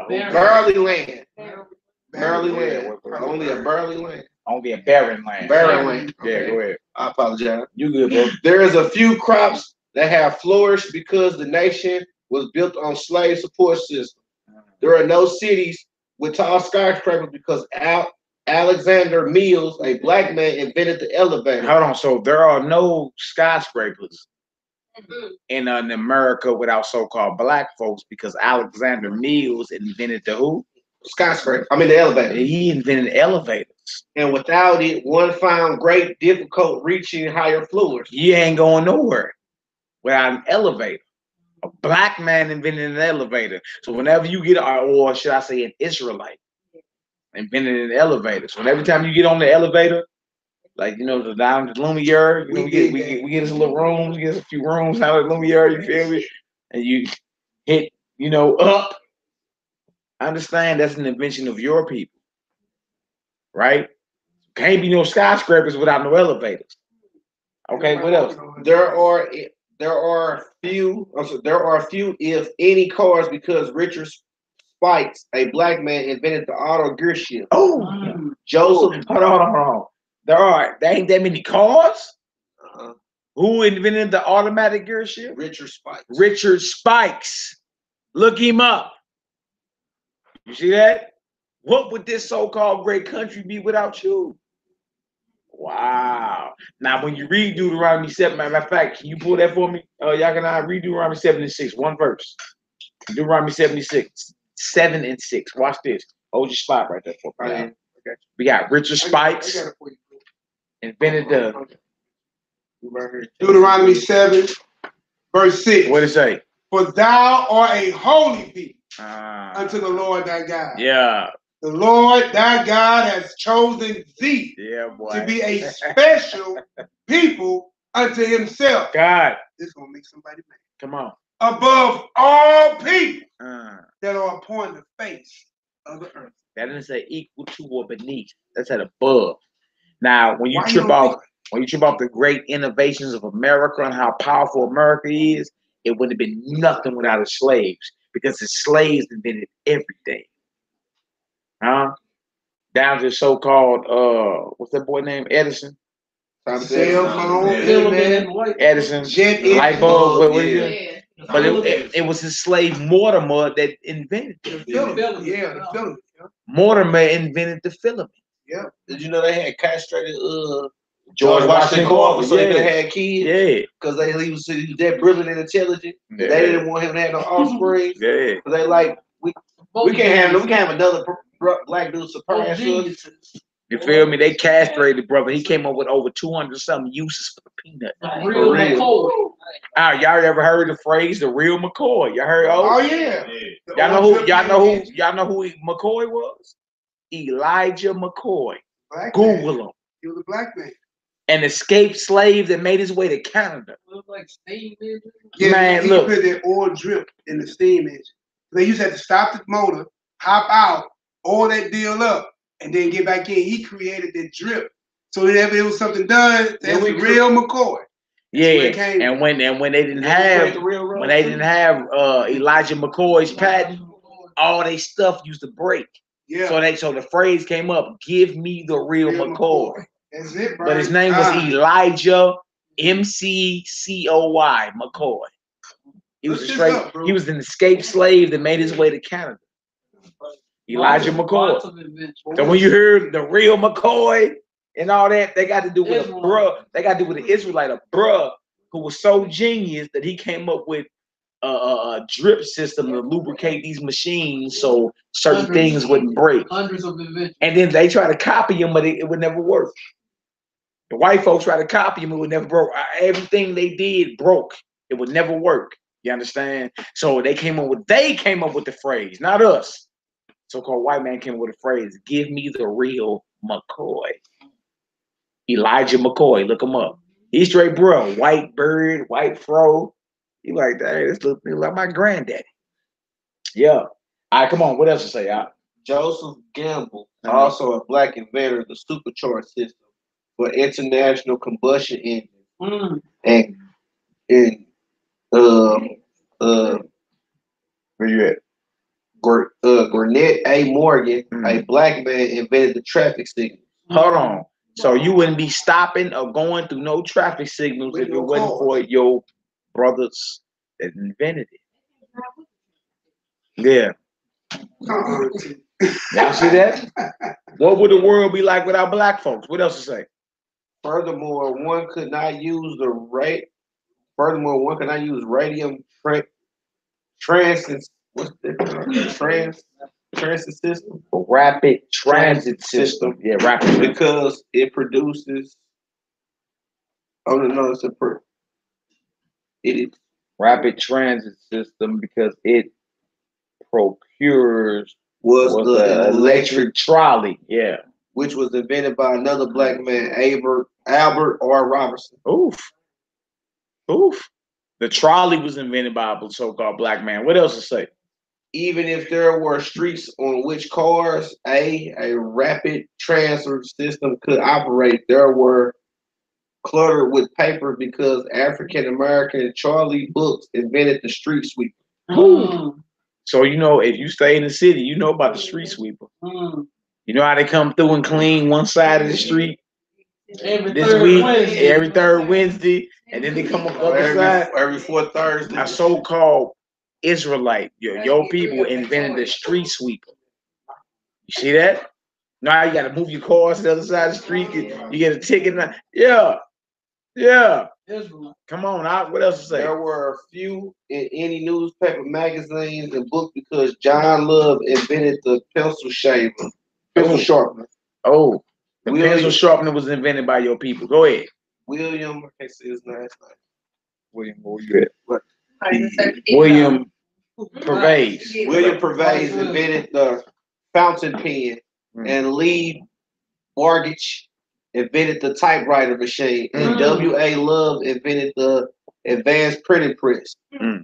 Barely land. Barely land. Only a barely land. Only a barren land. Barren land. Okay. Yeah, go ahead. I apologize. You good, bro. There is a few crops that have flourished because the nation was built on slave support system. There are no cities with tall skyscrapers because Alexander Mills, a black man, invented the elevator. Hold on. So there are no skyscrapers in America without so-called black folks because Alexander Mills invented the who? Skyscraper. I mean the elevator. He invented elevators. And without it, one found great difficult reaching higher floors. You ain't going nowhere without an elevator. A black man invented an elevator. So whenever you get, or should I say an Israelite, invented an elevator. So every time you get on the elevator, like, you know, down the Lumiere, you know, we get us a little rooms, we get us a few rooms out of the Lumiere, you feel me? And you hit, you know, up. I understand that's an invention of your people, right? Can't be no skyscrapers without no elevators. Okay, what else? There are few, if any, cars because Richard Spikes, a black man, invented the auto gear shift. Oh, Joseph. Hold on. There ain't that many cars. Who invented the automatic gear shift? Richard Spikes. Richard Spikes. Look him up. You see that? What would this so-called great country be without you? Wow. Now, when you read Deuteronomy 7, matter of fact, can you pull that for me? Y'all can read Deuteronomy 76, one verse. Deuteronomy 76, 7 and 6. Watch this. Hold your spot right there for me. Okay. We got Richard Spikes invented Deuteronomy 7, verse 6. What did it say? For thou art a holy people unto the Lord thy God. Yeah. The Lord thy God has chosen thee to be a special people unto himself. God. This is going to make somebody mad. Come on. Above all people that are upon the face of the earth. That doesn't say equal to or beneath. That's at above. Now, when you trip off the great innovations of America and how powerful America is, it would have been nothing without the slaves, because the slaves invented everything. Huh? Down to the so-called what's that boy named? Edison. Cell phone, Edison, light bulb, what is it? But it was his slave Mortimer that invented it. The filament. Mortimer invented the filament. Yeah. Did you know they had castrated George Washington Carver so they had kids? Yeah. Because he was that brilliant and intelligent. Yeah. They didn't want him to have no offspring. Yeah. Because they like we can't have another black dude surpass us. You feel me? They castrated the brother. He came up with over 200-something uses for the peanut. Real McCoy. Y'all ever heard the phrase "the real McCoy"? Y'all heard? Oh yeah. Y'all know who McCoy was? Elijah McCoy. Black Google man. him. He was a black man. An escaped slave that made his way to Canada. Look like steam engine. Yeah, man, he look. put that oil drip in the steam engine. They used to have to stop the motor, hop out, oil that deal up, and then get back in. He created that drip. So whenever it was something done, that was real McCoy. Yeah, and when they didn't have Elijah McCoy's patent, all they stuff used to break. Yeah. So the phrase came up, "Give me the real McCoy." That's it, bro. But his name was Elijah McCoy. McCoy. He was he was an escaped slave that made his way to Canada. Elijah McCoy. So when you hear the real McCoy and all that, they got to do with a bruh. They got to do with an Israelite, a bruh who was so genius that he came up with a drip system to lubricate these machines so certain things wouldn't break. Hundreds of inventions. And then they try to copy him, but it would never work. The white folks try to copy him, it would never broke. Everything they did broke. It would never work. You understand? So they came up with the phrase, not us. So-called white man came up with the phrase, "Give me the real McCoy." Elijah McCoy, look him up. He's straight bro, white bird, white fro. He like, "Hey, this looks like my granddaddy." Yeah. All right, come on. What else to say? Joseph Gamble, also a black inventor of the supercharged system for international combustion engines. And where you at? Gwinnett A. Morgan, a black man, invented the traffic signal. Hold on. So you wouldn't be stopping or going through no traffic signals if it wasn't for your brothers that invented it. Yeah. Y'all see that? What would the world be like without black folks? What else to say? Furthermore, one could not use radium transit. What's the transit system? Rapid transit system. Yeah, rapid. Because it produces. Oh no, it is rapid transit system because it procures the electric trolley. Yeah, which was invented by another black man, Albert R. Robertson. Oof. The trolley was invented by a so-called black man. What else to say? Even if there were streets on which cars, a rapid transit system could operate, there were cluttered with paper because African American Charlie Brooks invented the street sweeper. So if you stay in the city, you know about the street sweeper. You know how they come through and clean one side of the street every third Wednesday, and then they come up the other side every fourth Thursday. A so-called Israelite, your people invented the street sweeper. You see that? Now you got to move your cars to the other side of the street. You get a ticket. Yeah. Come on out. What else to say? There were a few in any newspaper, magazines, and books because John Love invented the pencil sharpener. The pencil sharpener was invented by your people. Go ahead. William, I can't see his last name. William, where you at? What? William Pervase. William Pervase invented the fountain pen, and Lee Bargich invented the typewriter machine, and W.A. Love invented the advanced printing press.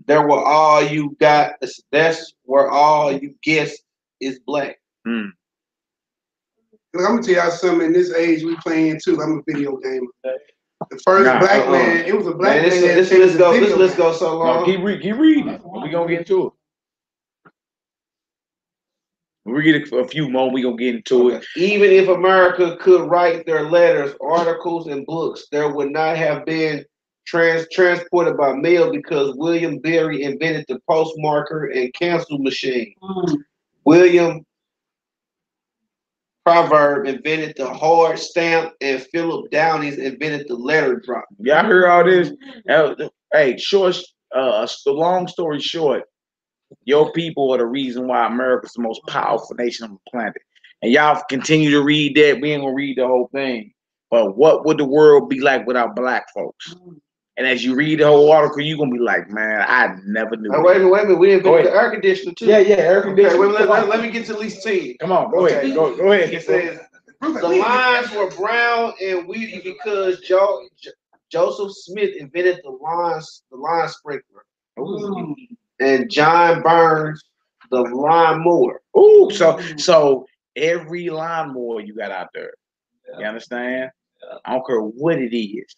There were all you got. That's where all you guess is black. Look, I'm gonna tell y'all something. In this age we playing too. I'm a video gamer. The first black man, it was a black man. This let's go so long. No, keep reading. We gonna get into it. We get a few more. We gonna get into it. Even if America could write their letters, articles, and books, there would not have been transported by mail because William Berry invented the postmarker and cancel machine. William Proverb invented the hard stamp, and Philip Downey's invented the letter drop. Y'all heard all this? Hey, the long story short, your people are the reason why America's the most powerful nation on the planet. And y'all continue to read that. We ain't gonna read the whole thing. But what would the world be like without black folks? And as you read the whole article, you're gonna be like, man, I never knew. Wait a minute. We invented the air conditioner too. Yeah, air conditioner. Okay, let me get to at least 10. Come on, go ahead. Go ahead. It says the lines were brown and weedy because Joseph Smith invented the line sprinkler. And John Burns the lawnmower. Ooh, so every lawnmower you got out there, you understand? I don't care what it is.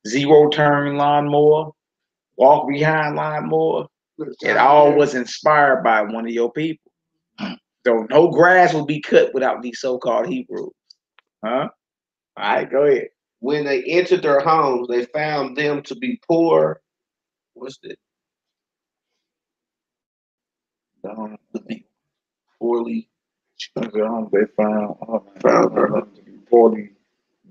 Zero turn lawnmower, walk behind lawnmower. It all was inspired by one of your people. So no grass will be cut without these so-called Hebrews. Huh? All right, go ahead. When they entered their homes, they found them to be poor. What's that? Poorly. They found them to be poorly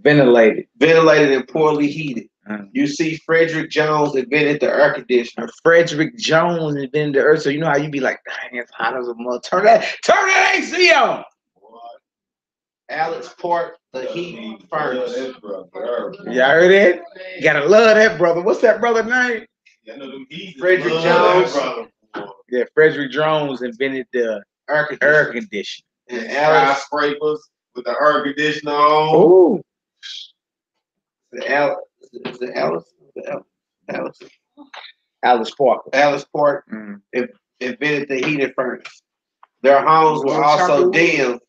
ventilated and poorly heated. You see, Frederick Jones invented the air conditioner. Frederick Jones invented the earth. So you know how you be like, dang, it's hot as a mother. Turn that AC on. Alex Port, the heat furnace. Y'all heard that? You gotta love that brother. What's that brother's name? Frederick Jones. Yeah, Frederick Jones invented the air conditioner. And Alex scrapers with the air conditioner on. Ooh. Alice Parker. Alice Park invented the heating furnace. Their homes were also dim,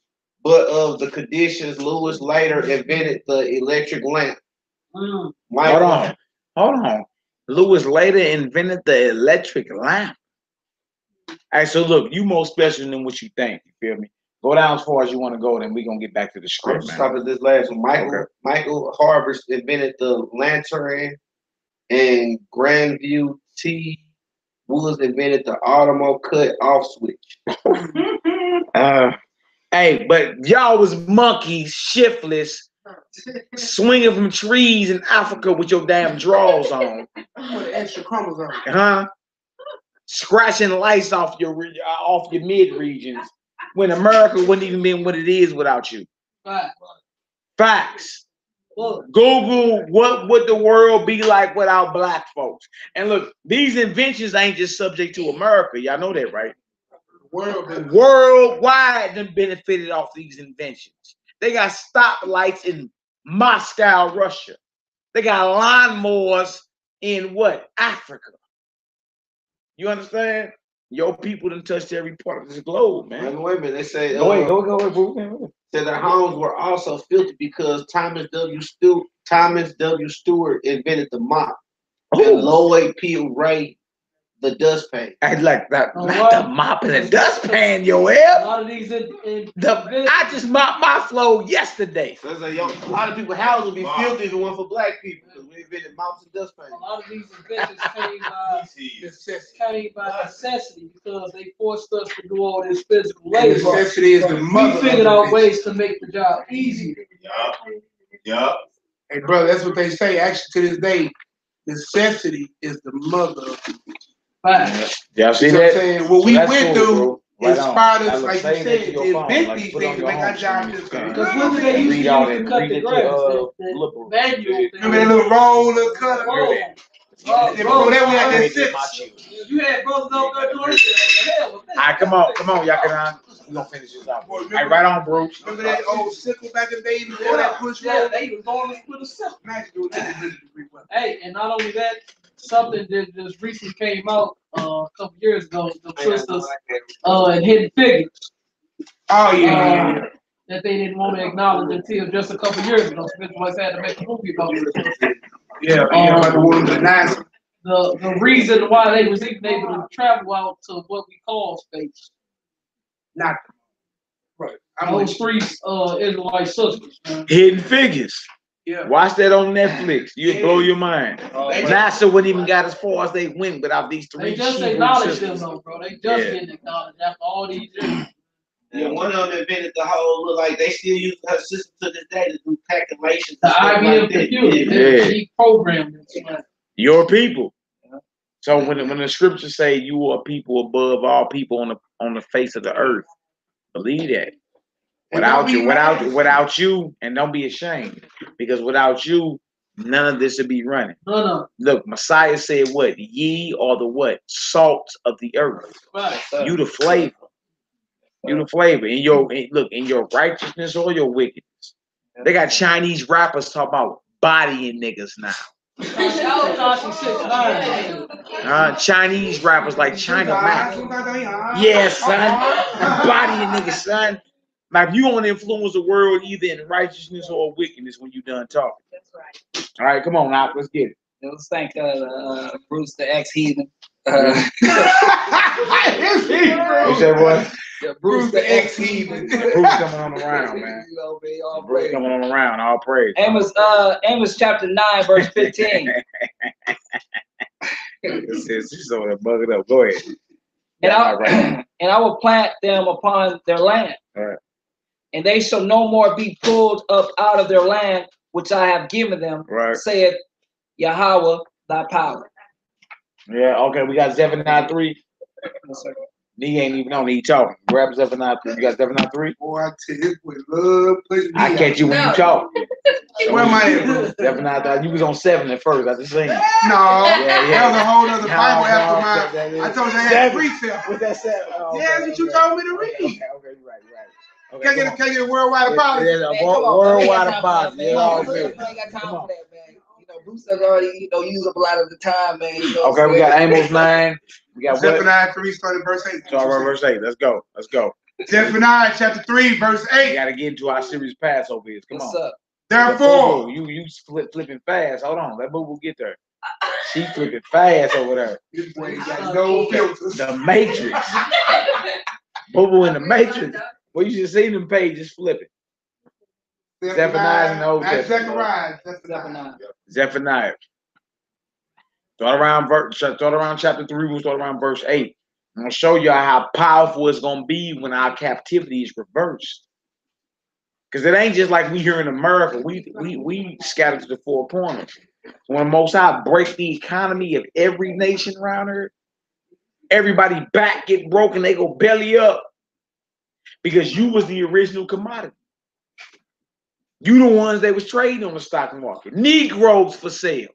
but of the conditions, Lewis later invented the electric lamp. Hold on. Lewis later invented the electric lamp. All right, so look, you more special than what you think. You feel me? Go down as far as you want to go, then we're going to get back to the script, man. Stop at this last one. Michael Harvest invented the lantern, and Grandview T. Woods invented the automo cut off switch. Hey, but y'all was monkeys, shiftless, swinging from trees in Africa with your damn drawers on. With extra chromosomes. Huh? Scratching lights off your mid regions. When America wouldn't even be what it is without you. Facts. Google what would the world be like without black folks. And look, these inventions ain't just subject to America. Y'all know that, right? Worldwide them benefited off these inventions. They got stoplights in Moscow, Russia. They got lawnmowers in what? Africa. You understand? Your people done touched every part of this globe, man. Wait a minute. They say go ahead. Said their homes were also filthy because Thomas W. Stewart invented the mop. And Lloyd P. Ray the dustpan. I like that. Not the mop and the dustpan, Yoel. A lot of these I just mopped my floor yesterday. So a lot of people's houses would be filthy if it weren't for black people because we invented mops and dustpans. A lot of these inventions came by necessity because they forced us to do all this physical labor. Necessity is the mother. We figured out ways to make the job easier. Yeah. Hey, brother, that's what they say. Actually, to this day, necessity is the mother of Y'all see that? What we went through inspired us, like you said, to invent these things to make our job just good. Because what did they used to use to cut the grass? The manual. Remember that little roll of cutter? Before that, we had that sip. You had brothers over there doing it. All right, come on, y'all. We gonna finish this out. All right, right on, Bruce. Remember that old sickle back in the day before that push roll? Yeah, they was going with a sickle. Hey, and not only that, something that just recently came out a couple years ago, the sisters and Hidden Figures. Oh yeah. That they didn't want to acknowledge until just a couple years ago. Smith Boys had to make a movie about it. Yeah, about the woman with nice. The reason why they was even able to travel out to what we call space. Not right. Those three Israelite sisters. Hidden Figures. Yeah. Watch that on Netflix. You'll blow your mind. NASA wouldn't even got as far as they went without these three. They just acknowledged them though, bro. They just didn't acknowledge after all these years. Yeah, one of them invented the whole look like they still use her system to this day to do calculations. The IBM computer, they programmed it. Your people. So when the scriptures say you are people above all people on the face of the earth, believe that. Without you, and don't be ashamed, because without you, none of this would be running. No. Look, Messiah said, "What ye are the what salt of the earth. Right. You the flavor. You the flavor in your righteousness or your wickedness." They got Chinese rappers talking about bodying niggas now. Chinese rappers like China Mac. Yeah, son. Bodying niggas, son. Like, you want to influence the world either in righteousness or wickedness when you done talking. That's right. All right, come on, now let's get it. Let's thank Bruce the ex-heathen. You said what? Yeah, Bruce the ex-heathen. Bruce coming on around, man. Bruce coming on around, all praise. Amos chapter 9, verse 15. She's sort of bugged up. Go ahead. And I will plant them upon their land. All right. And they shall no more be pulled up out of their land, which I have given them, saith Yahweh thy power. Yeah, okay, we got Zephaniah 3. He ain't even on, he talking. Grab Zephaniah 3. You got Zephaniah 3? Boy, I tell you, with love, pleasure. I catch you when you talk. Where am I at? Zephaniah 3. You was on 7 at first, I just seen. No, that was a whole other Bible after my. I told you I had precept. What's that 7? Oh, yeah, that's what you told me to read. Okay, you're right. Okay, can't get a worldwide apology. Yeah, worldwide apology. You ain't got time for that, man. You know, Bruce has already, use up a lot of the time, man. Okay, we got Amos 9. We got Zephaniah 3, starting verse 8. Start verse 8. Let's go. Zephaniah chapter 3, verse 8. We got to get into our series Passover. Come What's on. Up? Therefore, you flipping fast. Hold on, let Boo Boo get there. She flipping fast over there. This boy got no filters. The Matrix. Boo Boo in the Matrix. Well, you should see them pages flipping. Zephaniah in the Old Testament. Zephaniah. Start around chapter 3. We'll start around verse 8. I'm gonna show you how powerful it's gonna be when our captivity is reversed. Because it ain't just like we here in America. We scattered to the four corners. When the Most High break the economy of every nation around here, everybody back get broken, they go belly up. Because you was the original commodity. You the ones that was trading on the stock market. Negroes for sale.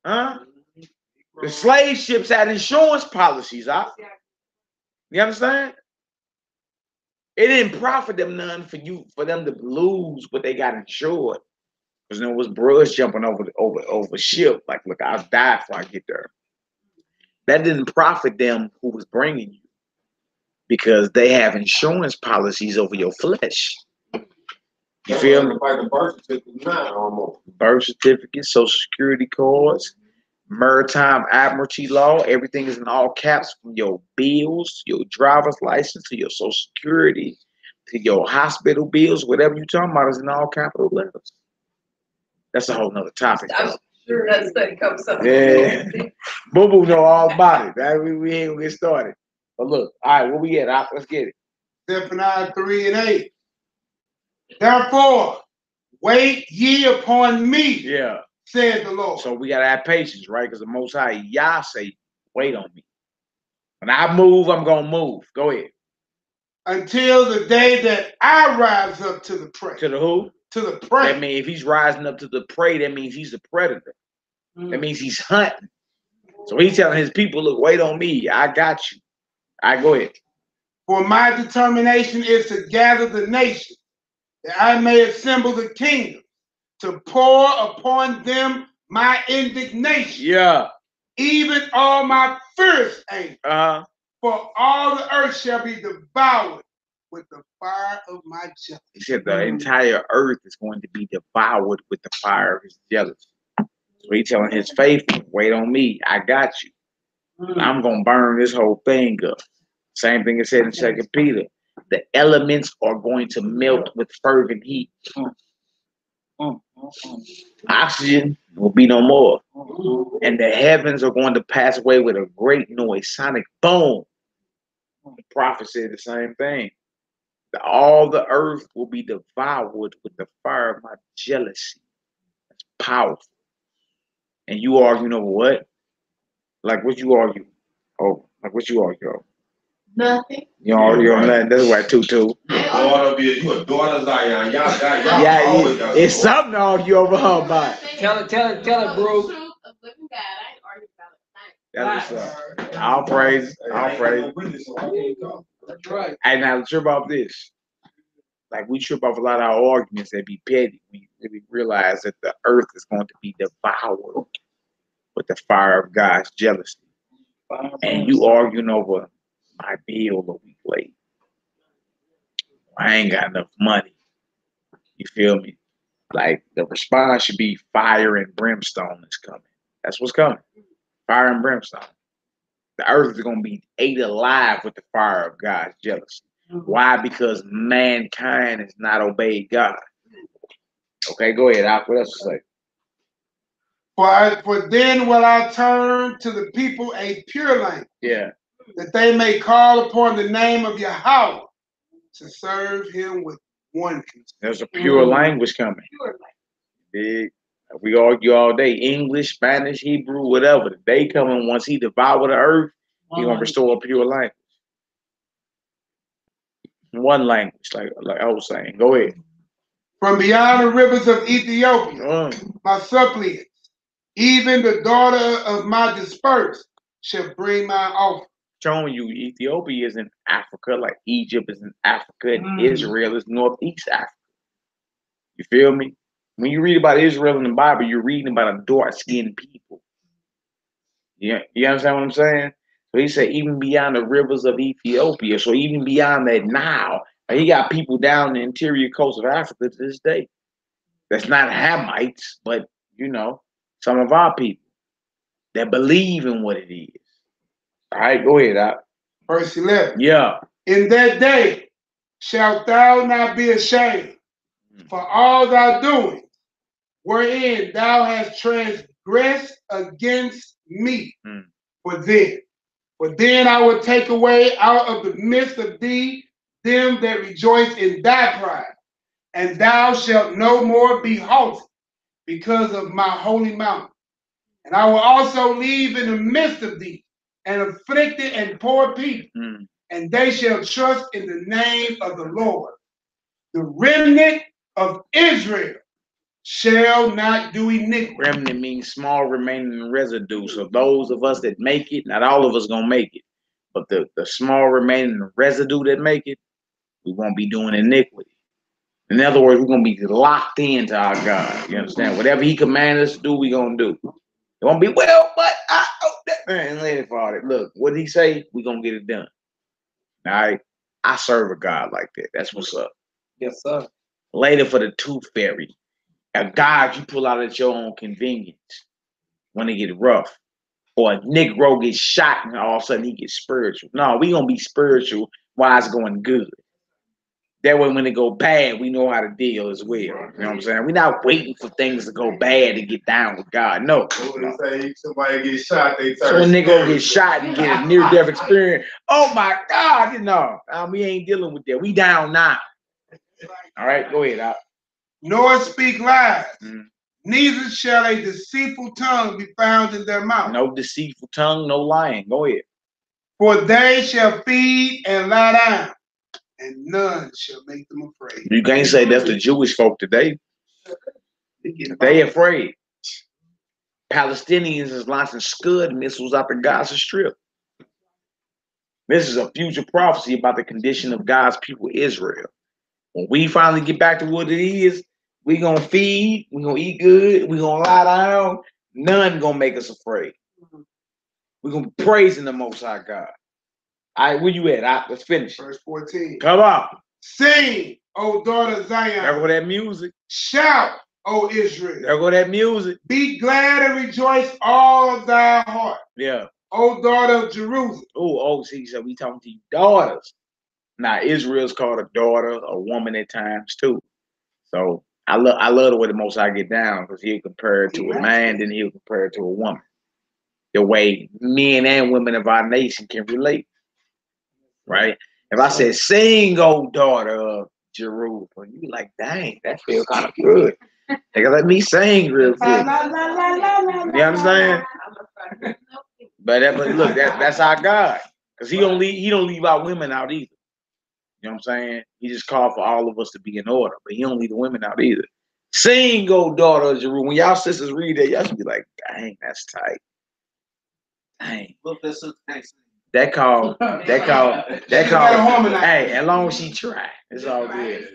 Huh? The slave ships had insurance policies, huh? You understand? It didn't profit them none for them to lose what they got insured. Because there was brush jumping over ship. Like, look, I'll die before I get there. That didn't profit them who was bringing you. Because they have insurance policies over your flesh. You feel me? Like the birth certificate now, almost. Birth certificate, social security cards, maritime admiralty law, everything is in all caps, from your bills, your driver's license, to your social security, to your hospital bills, whatever you're talking about is in all capital letters. That's a whole nother topic. I'm sure that study comes up. Yeah. Boo Boo know all about it. We ain't gonna get started. But look, all right, where we at? Let's get it. Zephaniah 3 and 8. Therefore, wait ye upon me, said the Lord. So we gotta have patience, right? Because the Most High Yah say, wait on me. When I move, I'm gonna move. Go ahead. Until the day that I rise up to the prey. To the who? To the prey. That means if he's rising up to the prey, that means he's a predator. That means he's hunting. So he's telling his people, look, wait on me. I got you. All right, go ahead. For my determination is to gather the nation, that I may assemble the kingdom, to pour upon them my indignation. Yeah. Even all my fierce anger. For all the earth shall be devoured with the fire of my jealousy. He said the entire earth is going to be devoured with the fire of his jealousy. So he's telling his faithful, wait on me. I got you. I'm going to burn this whole thing up. Same thing it said in 2 Peter. The elements are going to melt with fervent heat. Oxygen will be no more. And the heavens are going to pass away with a great noise, sonic boom. The prophet said the same thing. All the earth will be devoured with the fire of my jealousy. That's powerful. And you arguing over what? Like what you argue? Oh, like what you argue over? Nothing. You argue on nothing. That's why Tutu. You a daughter Zion. Y'all yeah, it's something to argue over her about. Tell it, bro. That's what's up. I'll praise. That's right. And now trip off this. Like we trip off a lot of our arguments that be petty. We realize that the earth is going to be devoured with the fire of God's jealousy. And you arguing over my bill a week late. I ain't got enough money. You feel me? Like the response should be fire and brimstone is coming. That's what's coming. Fire and brimstone. The earth is going to be ate alive with the fire of God's jealousy. Why? Because mankind has not obeyed God. Okay, go ahead, Al. What else to say? For then will I turn to the people a pure language. Yeah. That they may call upon the name of Yahweh to serve him with one consent. There's a pure language coming. Big. We argue all day. English, Spanish, Hebrew, whatever. The day coming, once he devour the earth, he's going to restore a pure language. One language, like I was saying. Go ahead. From beyond the rivers of Ethiopia, my suppliants, even the daughter of my dispersed, shall bring my offering. Showing you Ethiopia is in Africa, like Egypt is in Africa, and Israel is Northeast Africa. You feel me? When you read about Israel in the Bible, you're reading about a dark-skinned people. Yeah, you understand what I'm saying? So he said, even beyond the rivers of Ethiopia, so even beyond that Nile, he got people down the interior coast of Africa to this day. That's not Hamites, but you know, some of our people that believe in what it is. All right, go ahead, Al. Verse 11. Yeah. In that day shalt thou not be ashamed for all thy doings, wherein thou hast transgressed against me. For then I will take away out of the midst of thee them that rejoice in thy pride, and thou shalt no more be haughty because of my holy mountain. And I will also leave in the midst of thee an afflicted and poor people, and they shall trust in the name of the Lord. The remnant of Israel shall not do iniquity. Remnant means small remaining residue. So those of us that make it, not all of us gonna make it, but the small remaining residue that make it, we won't be doing iniquity. In other words, we're gonna be locked into our God. You understand? Whatever He commands us to do, we gonna do. It won't be well, but man, later for all that. Look, what did He say? We gonna get it done. All right. I serve a God like that. That's what's up. Yes, sir. Later for the tooth fairy. A God you pull out at your own convenience when it get rough. Or a Negro gets shot and all of a sudden he gets spiritual. No, we gonna be spiritual while it's going good. That way when it go bad, we know how to deal as well. You know what I'm saying? We're not waiting for things to go bad to get down with God. No. Somebody get shot, they so a nigga get shot and get a near-death experience. Oh my God, you know. We ain't dealing with that. We down now. All right, go ahead, Al. Nor speak lies, neither shall a deceitful tongue be found in their mouth. No deceitful tongue, no lying. Go ahead. For they shall feed and lie down, and none shall make them afraid. You can't say that's the Jewish folk today. They afraid. Palestinians is launching Scud missiles out the Gaza Strip. This is a future prophecy about the condition of God's people, Israel. When we finally get back to what it is, we gonna feed, we gonna eat good, we gonna lie down. None gonna make us afraid. We're gonna be praising the Most High God. All right, where you at? Let's finish. Verse 14. Come on. Sing, O daughter Zion. There go that music. Shout, O Israel. There go that music. Be glad and rejoice all thy heart. Yeah. O daughter of Jerusalem. See, so we talking to you daughters. Now Israel's called a daughter, a woman at times too. So I love the way the Most High get down, because he'll compare it to a man, then he'll compare it to a woman. The way men and women of our nation can relate. Right? If I said, sing, O daughter of Jerusalem, you be like, dang, that feels kind of good. They gotta let me sing real quick. You understand? But look, that's our God. Because he don't leave our women out either. You know what I'm saying? He just called for all of us to be in order, but he don't leave the women out either. Sing, O daughter of Jerusalem. When y'all sisters read that, y'all should be like, dang, that's tight. Dang. That called. Hey, as long as she try, it's all good.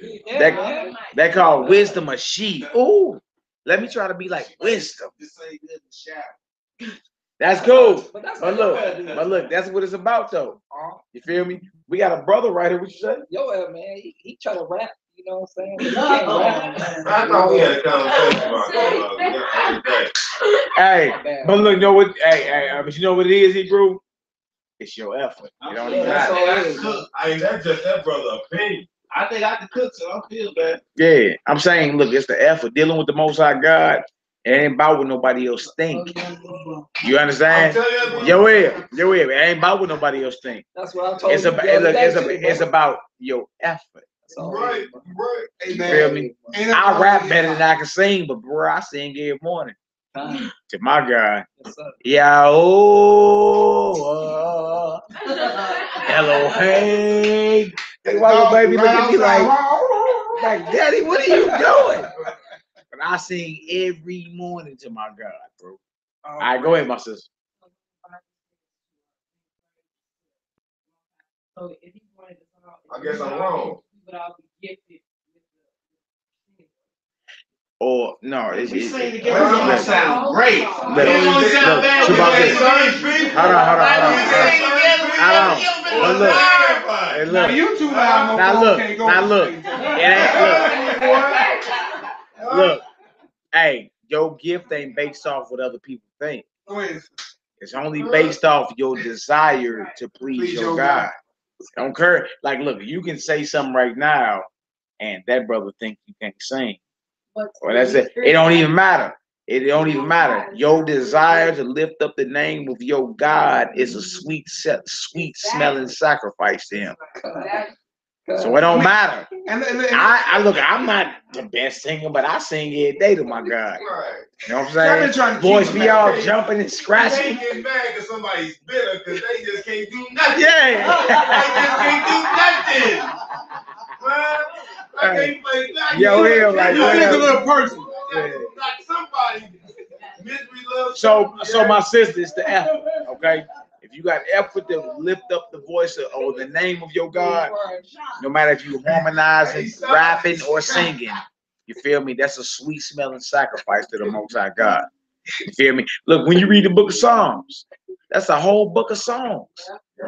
That called wisdom of she. Ooh, let me try to be like wisdom. That's cool. But look, that's what it's about though. You feel me? We got a brother right here. What you say? Yo, man, he try to rap. You know what I'm saying? He can't rap. I thought we had a conversation about that. Hey, but look, know what? But you know what it is, Hebrew? It's your effort. You know what I mean, that's just that brother opinion. I think I can cook, so I feel bad. Yeah, I'm saying, look, it's the effort. Dealing with the Most High God, it ain't about what nobody else think. You understand? Yo, it ain't about what nobody else think. That's what I told you. It's about your effort. Right. You feel me? I rap better than I can sing, but bro, I sing every morning. To my God. Yeah, hello, hey. Hey, why little baby look at me like, Daddy, what are you doing? But I sing every morning to my God, bro. All right, go ahead, my sister. So if he wanted to, I guess I'm wrong. But I'll be gifted. Or no, it's sing together. It's gonna sound great. Hold on. Hey, look. Now you too loud. Now look. It ain't look. Hey, your gift ain't based off what other people think. It's only based off your desire to please your God. Don't care. Like, look, you can say something right now, and that brother think you can't sing. Well, that's it. It don't even matter. It don't even matter. Your desire to lift up the name of your God is a sweet smelling sacrifice to him. So it don't matter. I'm not the best singer, but I sing every day to my God. You know what I'm saying? Boys be all jumping and scratching. They get mad because somebody's bitter because they just can't do nothing. Yeah. They just can't do nothing. Man. I can't play nothing. Yo, hell, like a little person. Like somebody. So my sister, it's the effort, okay? If you got effort to lift up the voice or the name of your God, no matter if you harmonizing, rapping, or singing, you feel me? That's a sweet smelling sacrifice to the Most High God. You feel me? Look, when you read the book of Psalms, that's a whole book of songs.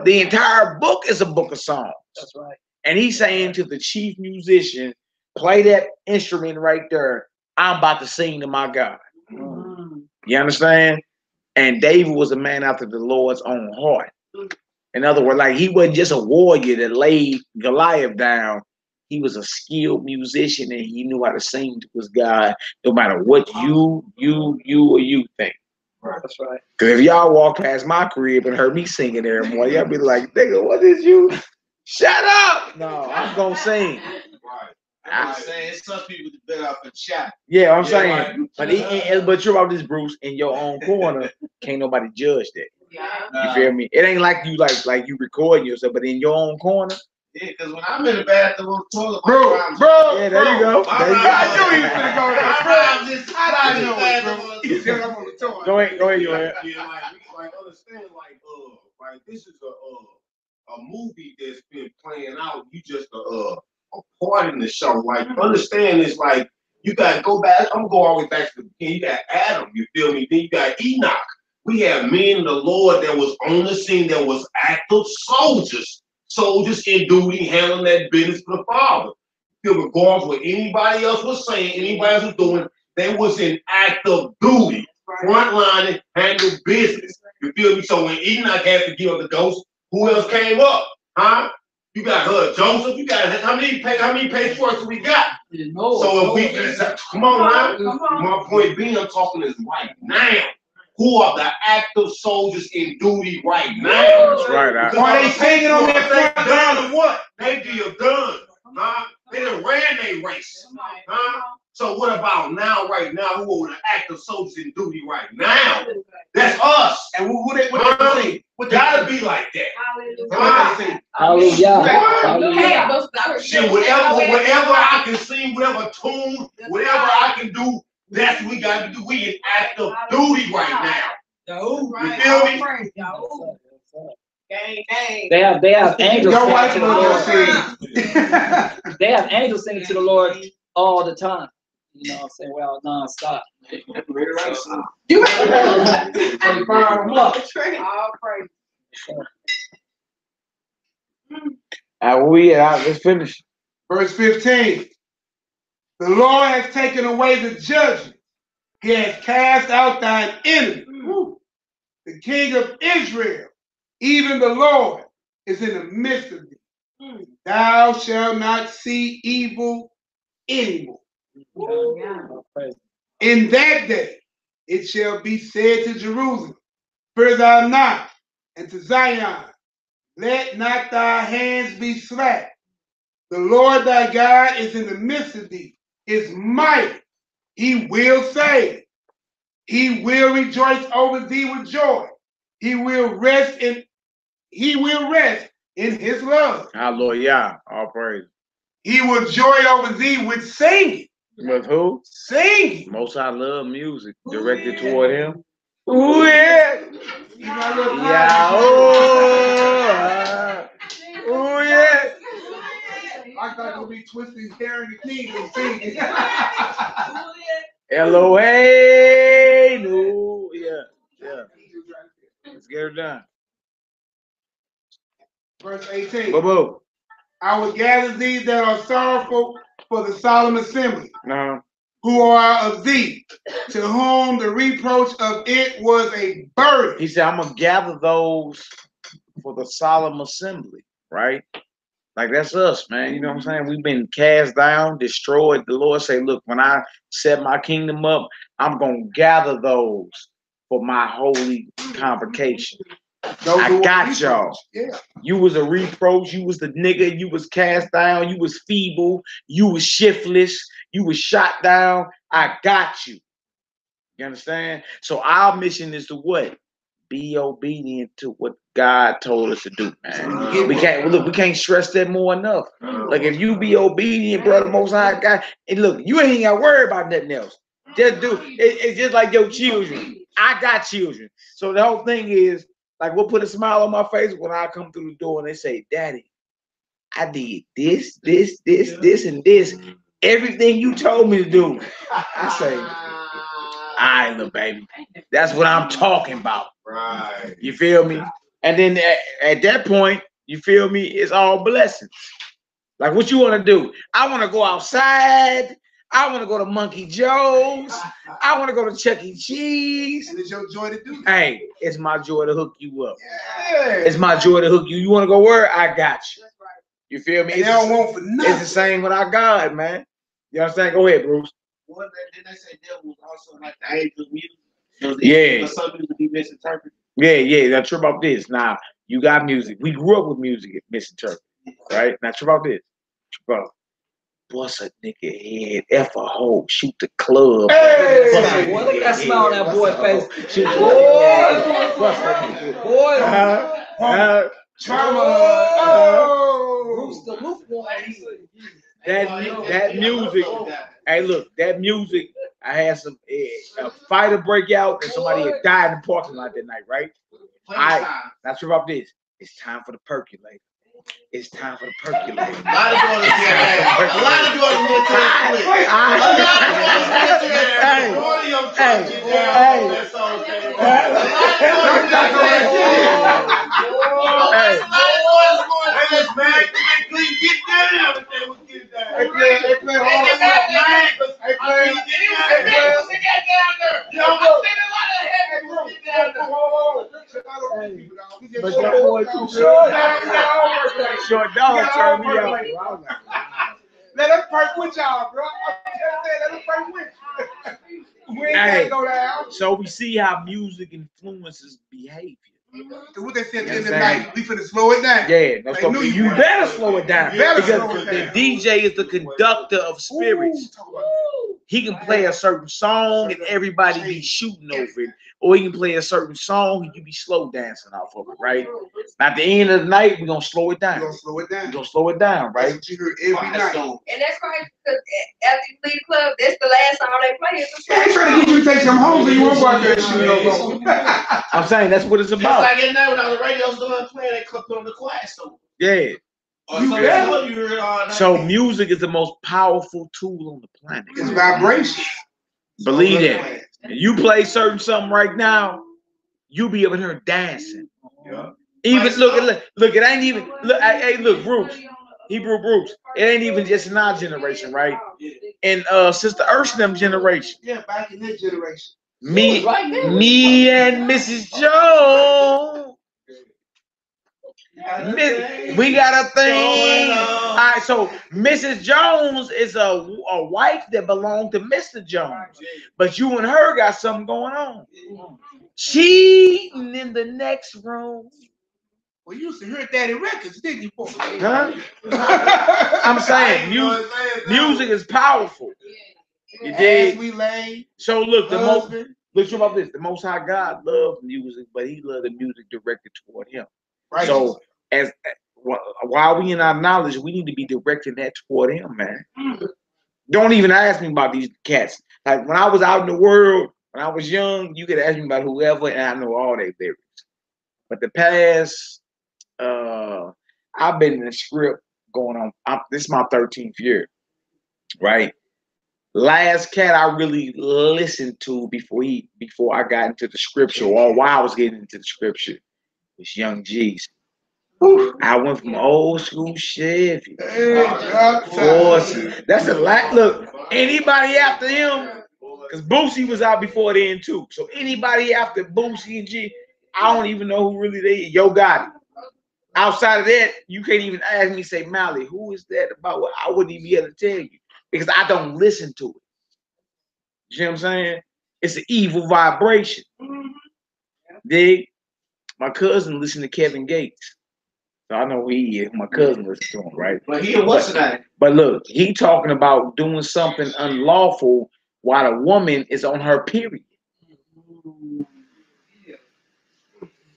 The entire book is a book of songs. That's right. And he's saying to the chief musician, play that instrument right there. I'm about to sing to my God. You understand? And David was a man after the Lord's own heart. In other words, like he wasn't just a warrior that laid Goliath down. He was a skilled musician and he knew how to sing to his God, no matter what you think. That's right. Because if y'all walk past my crib and heard me singing every morning, y'all be like, nigga, what is you? Shut up! No, I'm gonna sing. I'm saying some people better off in chat. Yeah, I'm saying. But you're about this, Bruce, in your own corner. Can't nobody judge that. You feel me? It ain't like you you recording yourself, but in your own corner. Yeah, because when I'm in the bathroom on the toilet, bro, yeah, there you go. I knew he was gonna go there, bro. I know it, bro. He said I'm on the toilet. Go ahead. Yeah, like understand, like this is a movie that's been playing out. You just a part in the show. Like understand this, like you gotta go back. I'm gonna go all the way back to the beginning. You got Adam, you feel me? Then you got Enoch. We have men of the Lord that was on the scene, that was active soldiers in duty, handling that business for the Father. Regardless of what anybody else was saying, anybody else was doing, they was in active duty, front line, handle business. You feel me? So when Enoch had to give up the ghost, who else came up? Huh? You got Joseph. You got how many patriarchs we got? So if we come on now, my point being, I'm talking is right now. Who are the active soldiers in duty right now? That's right. Are they singing on their front line of what? They did done. Huh? They done ran their race. Huh? So what about now, right now? Who are the active soldiers in duty right now? That's us. And what they sing? What gotta be like that. Hallelujah. Shit, whatever I can sing, whatever tune, whatever I can do, that's what we got to do. We in active duty right now. You feel me? They have angels. Your wife knows They have angels singing to the Lord all the time. You know what I'm saying? Well, non-stop. You Let's finish. Verse 15. The Lord has taken away the judgment. He has cast out thine enemy. The King of Israel, even the Lord, is in the midst of thee. Thou shalt not see evil anymore. In that day it shall be said to Jerusalem, fear thou not, and to Zion, let not thy hands be slack. The Lord thy God is in the midst of thee, is mighty. He will save. He will rejoice over thee with joy. He will rest in his love. Hallelujah. All praise. He will joy over thee with singing. With who? Singing. Most I love music directed toward him. Ooh yeah. Yeah. Oh yeah. I thought it would be twisting hair in the kingdom singing. L-O-A. No. Yeah. Let's get her done. Verse 18. Boo-boo. I will gather these that are sorrowful for the solemn assembly, No. who are of thee, to whom the reproach of it was a burden. He said, I'm going to gather those for the solemn assembly, right? Like, that's us, man. You know what I'm saying? We've been cast down, destroyed. The Lord say, look, when I set my kingdom up, I'm going to gather those for my holy convocation. I got y'all. Yeah. You was a reproach. You was the nigga. You was cast down. You was feeble. You was shiftless. You was shot down. I got you. You understand? So our mission is to what? Be obedient to what God told us to do, man. We can't stress that more enough. Like, if you be obedient, brother, Most High God, and look, you ain't got to worry about nothing else. Just do it. It's just like your children. I got children. So the whole thing is, like, we'll put a smile on my face when I come through the door and they say, Daddy, I did this, and this. Everything you told me to do. I say, all right, little baby. That's what I'm talking about. Right. You feel me? And then at that point, you feel me? It's all blessings. Like, what you want to do? I want to go outside. I want to go to Monkey Joe's. I want to go to Chuck E. Cheese. And it's your joy to do that. Hey, it's my joy to hook you up. Yeah. It's my joy to hook you. You want to go where? I got you. You feel me? They don't want for nothing. It's the same with our God, man. You understand? Go ahead, Bruce. Didn't they say that was also like the angel music? Yeah. Some people be misinterpreted. Yeah. Now, true about this. Now, you got music. We grew up with music misinterpreted, right? Now, true about this. True about bust a nigga head, F a hoe, shoot the club. Hey, boy, look at that smile on that boy face. Shoot the bust a nigga. Boy, Trauma. That music. Hey, look, that music. I had some a fighter break out and somebody had died in the parking lot that night, right? Not sure about this. It's time for the percolator. It's time for the percolator. A lot of daughters get that. A lot of daughters get But that boy too short. Short dog turned me out. Let us perk with y'all, bro. Let us perk with you. We ain't gotta go down. So we see how music influences behavior. What they said at the end of the night, we finna slow it down. Yeah, no, so you better slow it down. Because the DJ is the conductor of spirits. He can play a certain song and everybody be shooting over it. Or he can play a certain song and you be slow dancing off of it, right? At the end of the night, we're gonna slow it down. We're gonna slow it down. We're gonna slow it down, right? That's what you hear every night. And that's right, because after you leave the club, that's the last song they play. Yeah, they trying to get you to take some home so you won't watch that shit no more. I'm saying that's what it's about. It's like at night when all the radio's doing playing, they clip on the quiet song. Yeah. So music is the most powerful tool on the planet. It's vibration. Believe that. You play certain something right now, you be up in here dancing. Yeah. Even look, it ain't even look. Hey, look, Bruce, Hebrew Bruce. It ain't even just in our generation, right? And Sister Ursula's generation. Yeah, back in that generation. Me and Mrs. Jones. We got a thing. All right, so Mrs. Jones is a wife that belonged to Mr. Jones, but you and her got something going on. Cheating in the next room. Well, you used to hear Daddy Records, didn't you? Huh? I'm saying music is powerful. You dig? We lay. So look, look about this. The Most High God loved music, but He loved the music directed toward Him. Right. So while we in our knowledge, we need to be directing that toward Him, man. Don't even ask me about these cats. Like when I was out in the world, when I was young, you could ask me about whoever, and I know all their lyrics. But the past, I've been in the script going on. This is my 13th year, right? Last cat I really listened to before I got into the scripture, or while I was getting into the scripture, was Young G's. I went from old school Chevy. That's a lot. Look, anybody after him, because Boosie was out before then too. So anybody after Boosie and G, I don't even know who really they is. Yo Gotti. Outside of that, you can't even ask me, say, Mally, who is that about? What? I wouldn't even be able to tell you because I don't listen to it. You know what I'm saying? It's an evil vibration. Dig? My cousin listened to Kevin Gates. So I know who he is. My cousin listens to him, right? But he what's that? But look, he talking about doing something unlawful while a woman is on her period.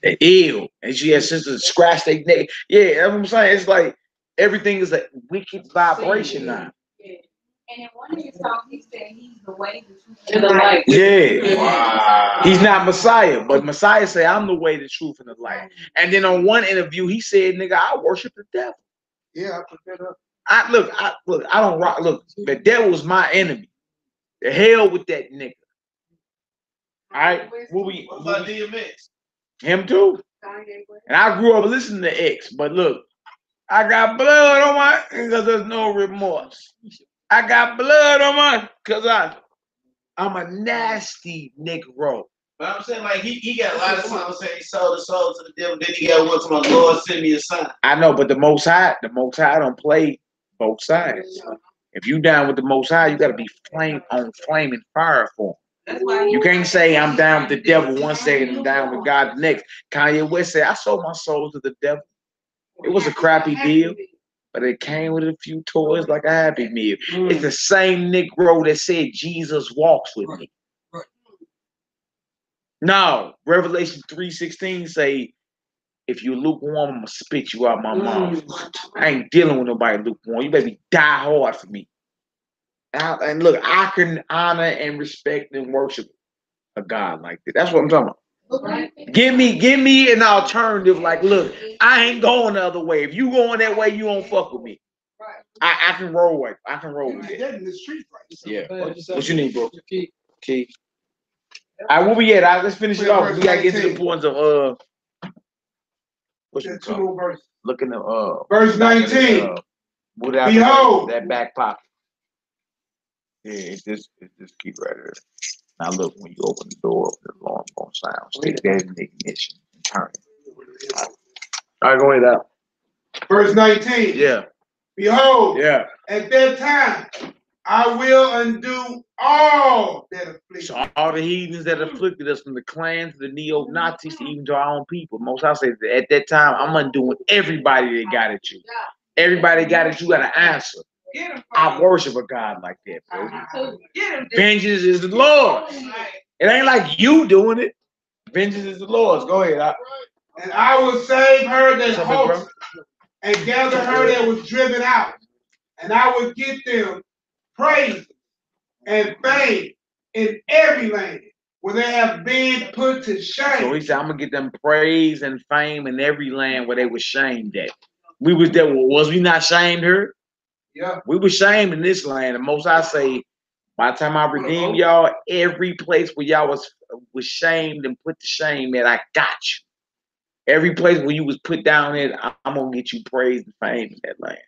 They're ill. And she has sisters scratch their neck. Yeah, that's what I'm saying. It's like everything is a wicked vibration now. And in one of his songs, he said he's the way, the truth, and the light. Yeah. Wow. He's not Messiah, but Messiah say, I'm the way, the truth, and the light. And then on one interview, he said, nigga, I worship the devil. Yeah, I put that up. I don't rock. Look, the devil is my enemy. The hell with that nigga. All right? What about DMX? Him too. And I grew up listening to X, but look, I got blood on my, because there's no remorse. I got blood on my, because I'm a nasty Negro. But I'm saying, like, he got a lot of songs saying he sold his soul to the devil. Then he got one to my Lord, send me a sign. I know, but the Most High don't play both sides. If you down with the Most High, you got to be flaming fire for him. You can't say I'm down with the devil one second and down with God the next. Kanye West said, I sold my soul to the devil. It was a crappy deal. but it came with a few toys like a Happy Meal. It's the same Negro that said Jesus walks with me. No, Revelation 3:16 say, if you lukewarm, I'm gonna spit you out my mouth. I ain't dealing with nobody lukewarm. You better die hard for me. And look, I can honor and respect and worship a God like that. That's what I'm talking about. Give me an alternative. Like, look, I ain't going the other way. If you going that way, you don't fuck with me. I can roll with. I can roll with it. In the street, Yeah. What you need, bro? Key. All right, where we at? Let's finish it off. We gotta get to the points of what's it called? Looking at verse 19. Behold, that back pocket. Yeah, it's this key right here. Now look, when you open the door, the alarm gonna sound. Stick that in the ignition and turn it. All right, go ahead out. Verse 19. Yeah. Behold, yeah. At that time I will undo all that afflicted. So all the heathens that afflicted us, from the clans to the neo-Nazis to even to our own people. Most I say at that time, I'm undoing everybody that got at you. Everybody got at you got to answer. I worship a God like that, bro. Vengeance is the Lord. It ain't like you doing it. Vengeance is the Lord's. Go ahead. And I will save her that host and gather her that was driven out. And I will get them praise and fame in every land where they have been put to shame. So he said, I'm going to get them praise and fame in every land where they were shamed at. We was there. Was we not shamed here? Yeah. We were shamed in this land. And most I say, by the time I redeem y'all, every place where y'all was shamed and put to shame, man, I got you. Every place where you was put down in, I'm going to get you praise and fame in that land.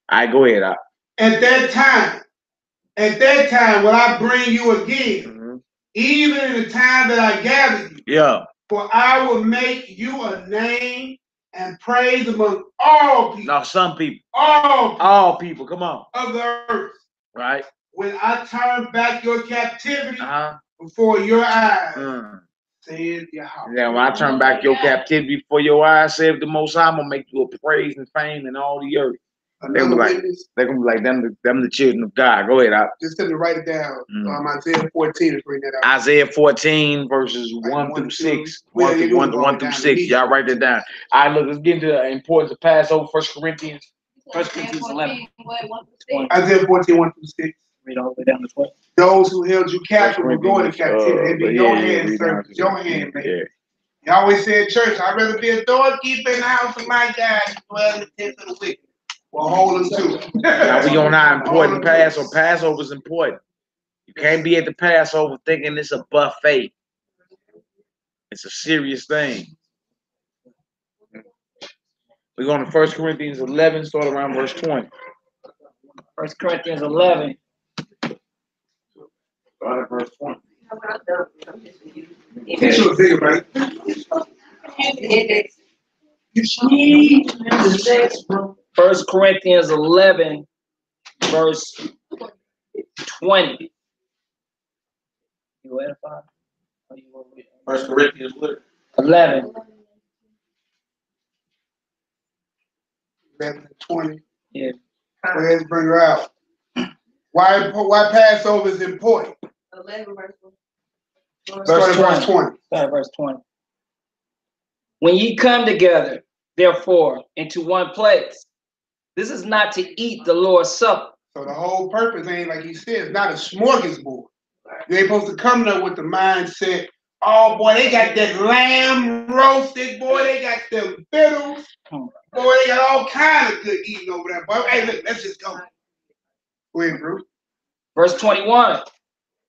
All right, go ahead. At that time, will I bring you again, even in the time that I gathered you. Yeah. For I will make you a name and praise among all people. No, some people. All people. Come on. Of the earth. Right. When I turn back your captivity before your eyes. Says Yahweh. Yeah, when I turn back your captivity before your eyes, says the Most High, I'm gonna make you a praise and fame in all the earth. They're gonna be like them the children of God. Go ahead. Just tell me to write it down. Isaiah 14 is bring that out. Isaiah 14 verses 1 through 6. 1 through 6. Y'all write that down. All right, look, let's get into the importance of Passover. 1 Corinthians 11. Isaiah 14, 1 through 6. Read all the way down to 12. Those who held you captive will go into captivity. It'd be your hand, sir. Your hand, man. You always say in church, I'd rather be a doorkeeper in the house of my God than dwell in the tent of the wicked. Well, hold them to it. Now we on our important Passover. Passover is important. You can't be at the Passover thinking it's a buffet. It's a serious thing. We're going to 1 Corinthians 11, start around verse 20. 1 Corinthians 11. Start at verse 20. First Corinthians 11, verse 20. You edify? 1 Corinthians 11. 11 and 20. Yeah. Let's bring her out. Why Passover is important? 11 verse 20. Sorry, verse 20. When ye come together, therefore, into one place, this is not to eat the Lord's Supper. So the whole purpose ain't, like he said, it's not a smorgasbord. You ain't supposed to come there with the mindset, oh boy, they got that lamb roasted, boy, they got them fiddles, boy, they got all kind of good eating over there. Boy, hey, look, let's just go. Go ahead, Bruce. Verse 21.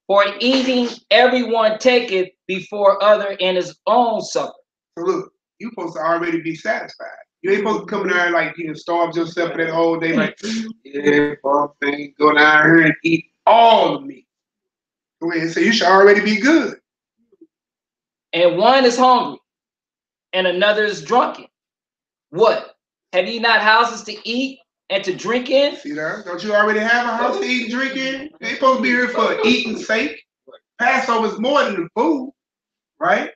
For eating, everyone taketh before other in his own supper. So look, you supposed to already be satisfied. You ain't supposed to come in there like you starve yourself for that whole day, like, yeah, thing, go down here and eat all the meat. Go ahead and say you should already be good. And one is hungry, and another is drunken. What? Have ye not houses to eat and to drink in? See there? Don't you already have a house to eat and drink in? You ain't supposed to be here for eating sake. Passover is more than the food, right?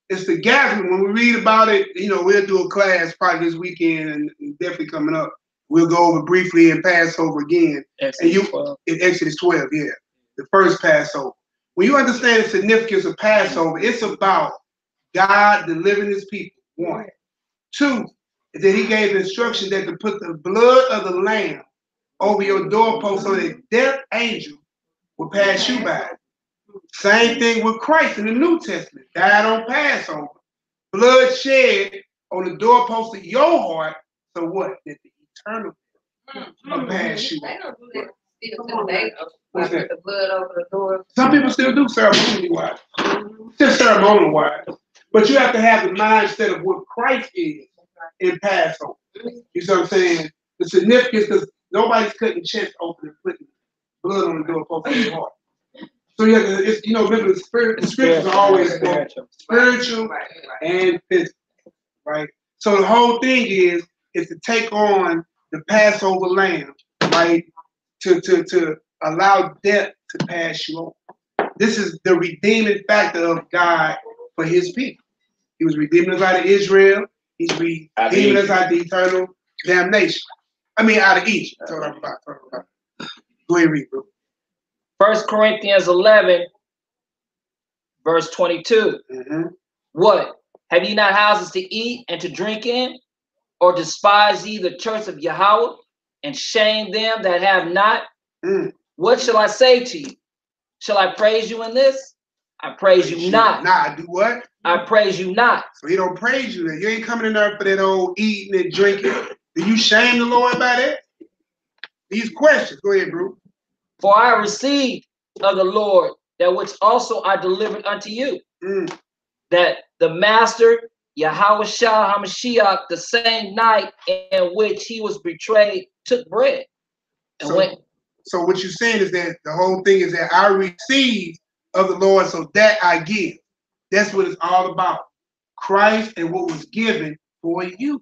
It's the gathering. When we read about it, you know, we'll do a class probably this weekend and definitely coming up. We'll go over briefly in Passover again. Exodus 12. In Exodus 12, yeah. The first Passover. When you understand the significance of Passover, it's about God delivering his people. 1. 2, is that he gave instruction that to put the blood of the lamb over your doorpost so that death angel will pass you by. Same thing with Christ in the New Testament. Died on Passover. Blood shed on the doorpost of your heart. So what? That the eternal will pass you. They don't do that still today. Put the blood over the door. Some people still do ceremonial-wise. Just ceremonial-wise. But you have to have the mindset of what Christ is in Passover. You see what I'm saying? The significance, because nobody's cutting chest open and putting blood on the doorpost of your heart. So you have to, it's, you know, remember the scriptures are always spiritual and physical, right? So the whole thing is to take on the Passover lamb, right? To allow death to pass you over. This is the redeeming factor of God for his people. He was redeeming us out of Israel. He's redeeming us out of the eternal damnation. I mean, out of Egypt. That's what I'm about. Go ahead, read, bro. 1 Corinthians 11, verse 22. What? Have ye not houses to eat and to drink in? Or despise ye the church of Yahweh and shame them that have not? What shall I say to you? Shall I praise you in this? I praise you not. Nah, do what? I praise you not. So he don't praise you. You ain't coming in there for that old eating and drinking. Do you shame the Lord by that? These questions. Go ahead, bro. For I received of the Lord that which also I delivered unto you, that the Master Yahweh Shah HaMashiach, the same night in which he was betrayed, took bread. And so what you're saying is that the whole thing is that I received of the Lord, so that I give. That's what it's all about. Christ and what was given for you.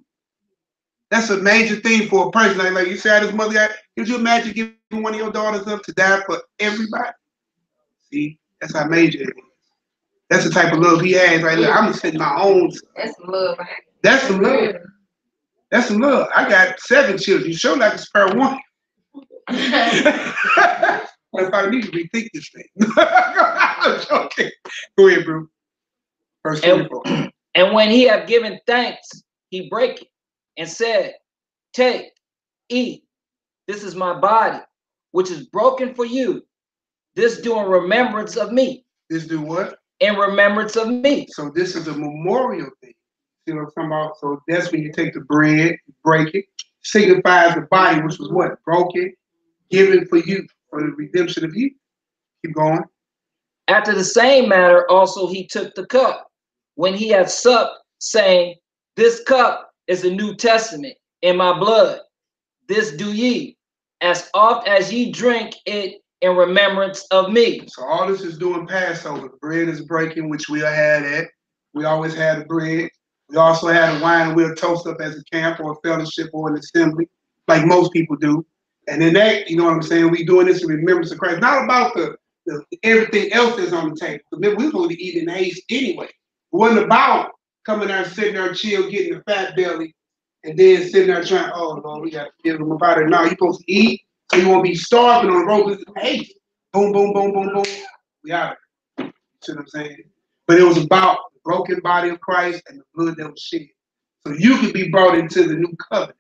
That's a major thing for a person. Like you said, his mother got, could you imagine giving one of your daughters up to die for everybody? See, that's how major it is. That's the type of love he has. Right there. I'm gonna send my own. That's some love. That's some love. That's some love. I got 7 children. You sure like to spare one. If I need to rethink this thing. Okay. Go ahead, bro. Verse 24. And when he had given thanks, he brake it and said, take, eat. This is my body, which is broken for you. This do in remembrance of me. This do what? In remembrance of me. So this is a memorial thing. See what I'm talking about? So that's when you take the bread, break it, signifies the body, which was what? Broken, given for you, for the redemption of you. Keep going. After the same manner also he took the cup, when he had supped, saying, this cup is the New Testament in my blood. This do ye, as oft as ye drink it in remembrance of me. So all this is doing Passover. Bread is breaking, which we'll have that. We always had the bread. We also had the wine, and we'll toast up as a camp or a fellowship or an assembly, like most people do. And then that, you know what I'm saying, we doing this in remembrance of Christ. Not about the everything else that's on the table. We're supposed to eat in haste anyway. It wasn't about coming there and sitting there chill, getting a fat belly, and then sitting there trying, oh, Lord, we got to give them about it. No, you're supposed to eat, so you won't be starving on the road. This is haste. Boom, boom, boom, boom, boom. We out of it. You see what I'm saying? But it was about the broken body of Christ and the blood that was shed. So you could be brought into the new covenant,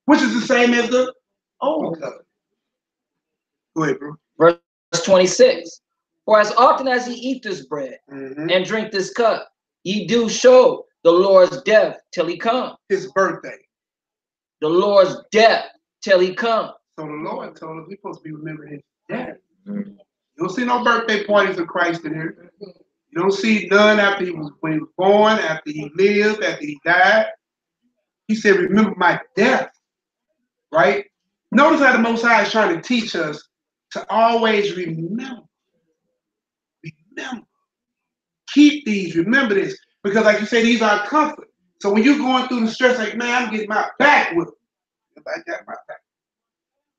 which is the same as the old covenant. Go ahead, bro. Verse 26. For as often as ye eat this bread and drink this cup, ye do show the Lord's death till he come. His birthday. The Lord's death till he come. So the Lord told us we're supposed to be remembering his death. You don't see no birthday parties of Christ in here. You don't see none after when he was born, after he lived, after he died. He said, remember my death, right? Notice how the Most High is trying to teach us to always remember. Remember. Keep these, remember this. Because like you say, these are comfort. So when you're going through the stress, like, man, I'm getting my back with it. I got my back.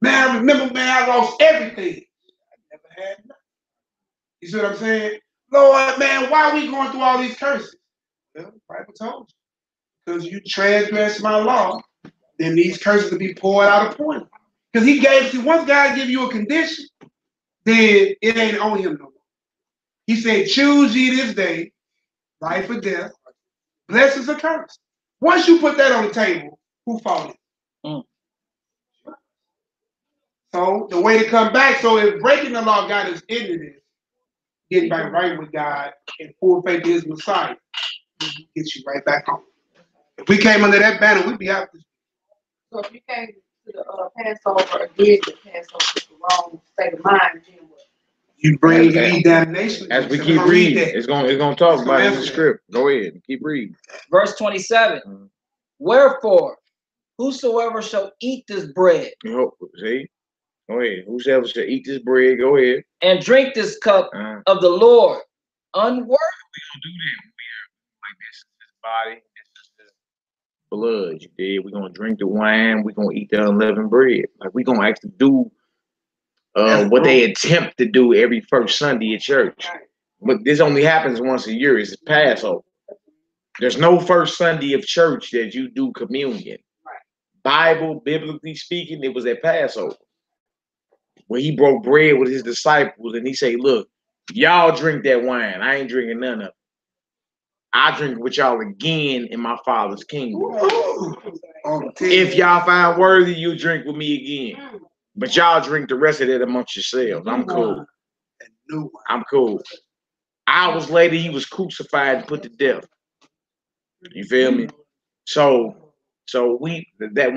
Man, I remember, man, I lost everything. I never had nothing. You see what I'm saying? Lord, man, why are we going through all these curses? Well, the Bible told you. Because you transgressed my law, then these curses will be poured out upon him. Because he gave, see, once God give you a condition, then it ain't on him no more. He said, choose ye this day, life or death, blessings or curse. Once you put that on the table, who fought it? So the way to come back, so if breaking the law got us into this, getting back right with God and full faith in his Messiah, gets you right back home. If we came under that banner, we'd be out this. So if you came to the Passover or did the Passover with the wrong state of mind, then what? You bring me damnation. As we keep reading, it's gonna talk about it in the script. Go ahead, keep reading. Verse 27. Wherefore, whosoever shall eat this bread, see, go ahead. Whosoever shall eat this bread, go ahead, and drink this cup of the Lord unworthy. We don't do that. Like this is his body, this is his blood. You did. We're gonna drink the wine. We're gonna eat the unleavened bread. Like we're gonna actually do what they attempt to do every first Sunday at church. But this only happens once a year. It's Passover. There's no first Sunday of church that you do communion. Bible, biblically speaking, it was at Passover, where he broke bread with his disciples and he said, look, y'all drink that wine. I ain't drinking none of it. I drink with y'all again in my Father's kingdom. If y'all find worthy, you drink with me again. But y'all drink the rest of it amongst yourselves. I'm cool. I'm cool. Hours later, he was crucified and put to death. You feel me? So when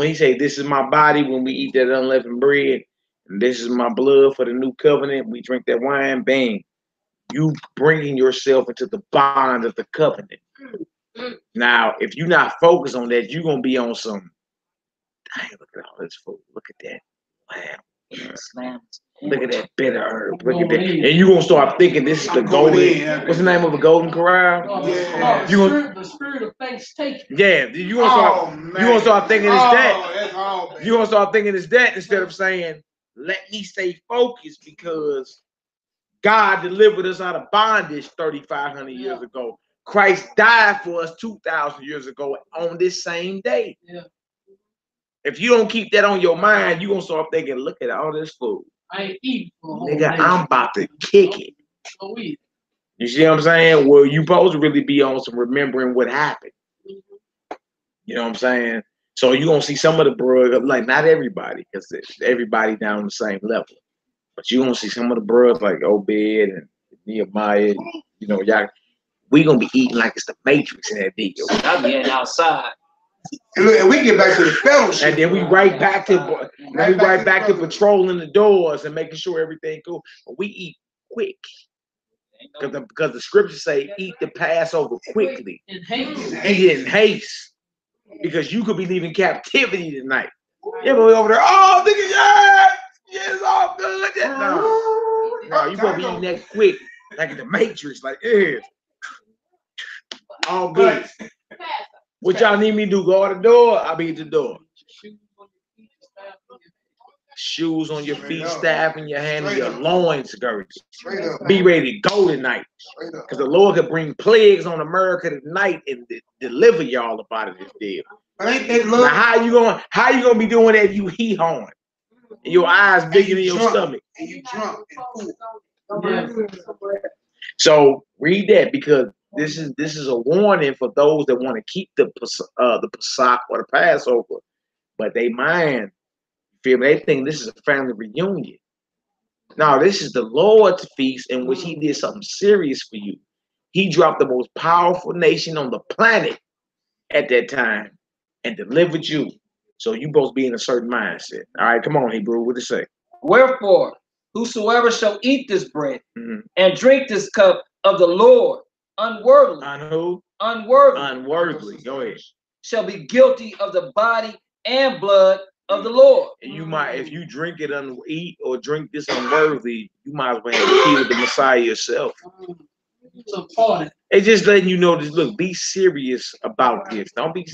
he say this is my body, when we eat that unleavened bread, and this is my blood for the new covenant, we drink that wine, bang. You bringing yourself into the bond of the covenant. Now, if you're not focused on that, you're gonna be on some. Dang, look at all this food. Look at that. Wow. Look at that bitter herb. Look at that. And you're gonna start thinking this is the golden. What's the name of a golden corral? Yeah. The spirit of thanksgiving. Yeah, you're gonna start thinking it's that. You're gonna start thinking it's that instead of saying, let me stay focused because God delivered us out of bondage 3,500 years ago. Christ died for us 2,000 years ago on this same day. Yeah. If you don't keep that on your mind, you're gonna start thinking, look at all this food. I ain't eating for a whole Nigga, day. I'm about to kick it. So eat. You see what I'm saying? Well, you supposed to really be on some remembering what happened. You know what I'm saying? So you're gonna see some of the brothers, like not everybody, because everybody down on the same level. But you're gonna see some of the brothers like Obed and Nehemiah, you know, y'all, we gonna be eating like it's the Matrix in that video. I'll be outside. And we get back to the fellowship. And then we right back to patrolling the doors and making sure everything cool. But we eat quick. Because the scriptures say eat the Passover quickly. In haste. Eat it in haste. Because you could be leaving captivity tonight. Yeah, but we over there, oh, nigga, yeah, it's all good. No, you gonna be eating that quick, like in the Matrix, like, yeah. All good. What y'all need me to do? Go out the door? I'll be at the door. Shoes on your feet, staff in your hand, and your loins girded. Be ready to go tonight. Because the Lord could bring plagues on America tonight and deliver y'all up out of this deal. Now, how you gonna be doing that if you heat on? And your eyes bigger than your stomach. And you drunk So read that, because this is a warning for those that want to keep the Pesach or the Passover, but they mind, feel me? They think this is a family reunion. No, this is the Lord's feast in which He did something serious for you. He dropped the most powerful nation on the planet at that time and delivered you. So you both be in a certain mindset. All right, come on, Hebrew. What it say? Wherefore, whosoever shall eat this bread and drink this cup of the Lord unworthily. On who? Unworthily. Unworthily. Go ahead. Shall be guilty of the body and blood of the Lord. And you might, if you drink it eat or drink this unworthy, you might as well have killed the Messiah yourself. It's just letting you know this. Look, be serious about this. Don't be,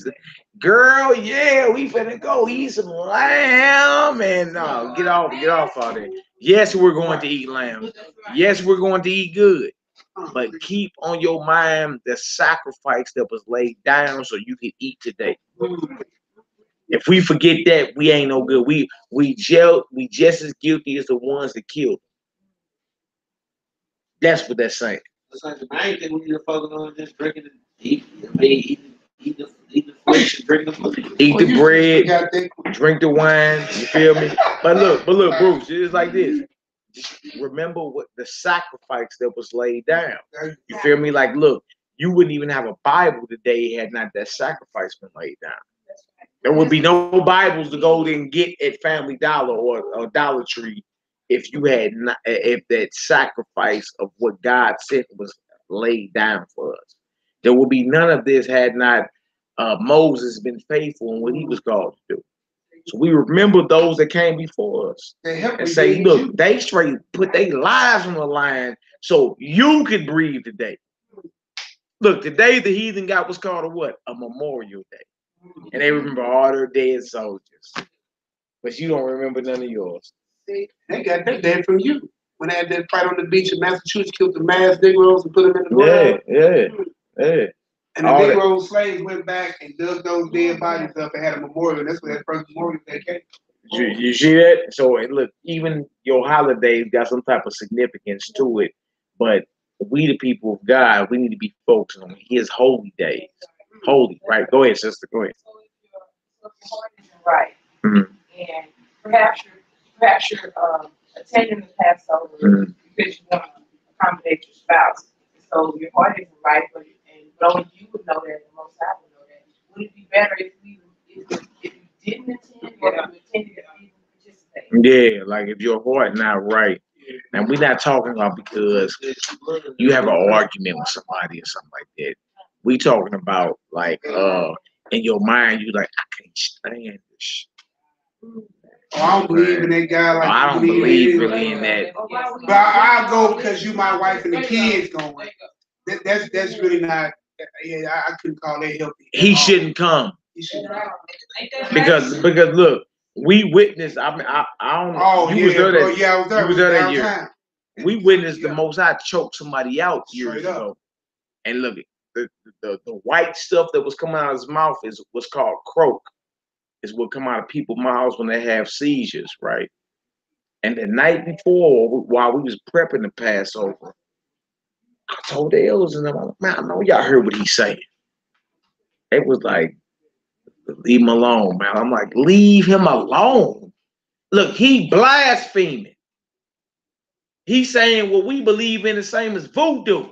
girl. Yeah, we finna go eat some lamb and get off all that. Yes, we're going to eat lamb. Yes, we're going to eat good. But keep on your mind the sacrifice that was laid down so you can eat today. If we forget that, we ain't no good. We just as guilty as the ones that killed. That's what that's saying. It's like the main thing we need to focus on just drinking and eat the flesh and drink the food. Eat the bread, drink the wine. You feel me? But look, Bruce, it's like this. Just remember what the sacrifice that was laid down. You feel me? Like, look, you wouldn't even have a Bible today had not that sacrifice been laid down. There would be no Bibles to go and get at Family Dollar or Dollar Tree if you had not, if that sacrifice of what God sent was laid down for us. There would be none of this had not Moses been faithful in what he was called to do. So we remember those that came before us and say, look, they straight put their lives on the line so you could breathe today. Look, today the heathen got what's called a what? A Memorial Day. And they remember all their dead soldiers. But you don't remember none of yours. See, they got that dead from you. When they had that fight on the beach in Massachusetts, killed the mass Negroes and put them in the ground. Yeah. And the Negro slaves went back and dug those dead bodies up and had a memorial. That's where that first Memorial Day came. You see that? So look, even your holidays got some type of significance to it. But we, the people of God, we need to be focused on His holy days. Holy, right? Go ahead, sister. Go ahead. So if your heart isn't right, and perhaps you're attending the Passover because you want to accommodate your spouse. So your heart isn't right, but only you would know that, the Most High would know that. Would it be better if you didn't attend, or if you attended and didn't participate? Yeah, like if your heart not right. Now we're not talking about because you have an argument with somebody or something like that. We talking about like in your mind you like, I can't stand this. I don't believe in that guy like I don't believe really in that. But I'll go because you my wife and the kids going. That's really not. Yeah, I couldn't call that healthy. He shouldn't come. He shouldn't. Because look, we witnessed. I mean, I don't. Oh, you was there that. Yeah, I was there. You was there that year. We witnessed the Most High choke somebody out years ago. And look, the white stuff that was coming out of his mouth is what's called croak. Is what come out of people's mouths when they have seizures, right? And the night before, while we was prepping the Passover, I told the elders and them, man, I know y'all heard what he's saying. It was like, leave him alone, man. I'm like, leave him alone. Look, he blaspheming. He's saying what we believe in the same as voodoo.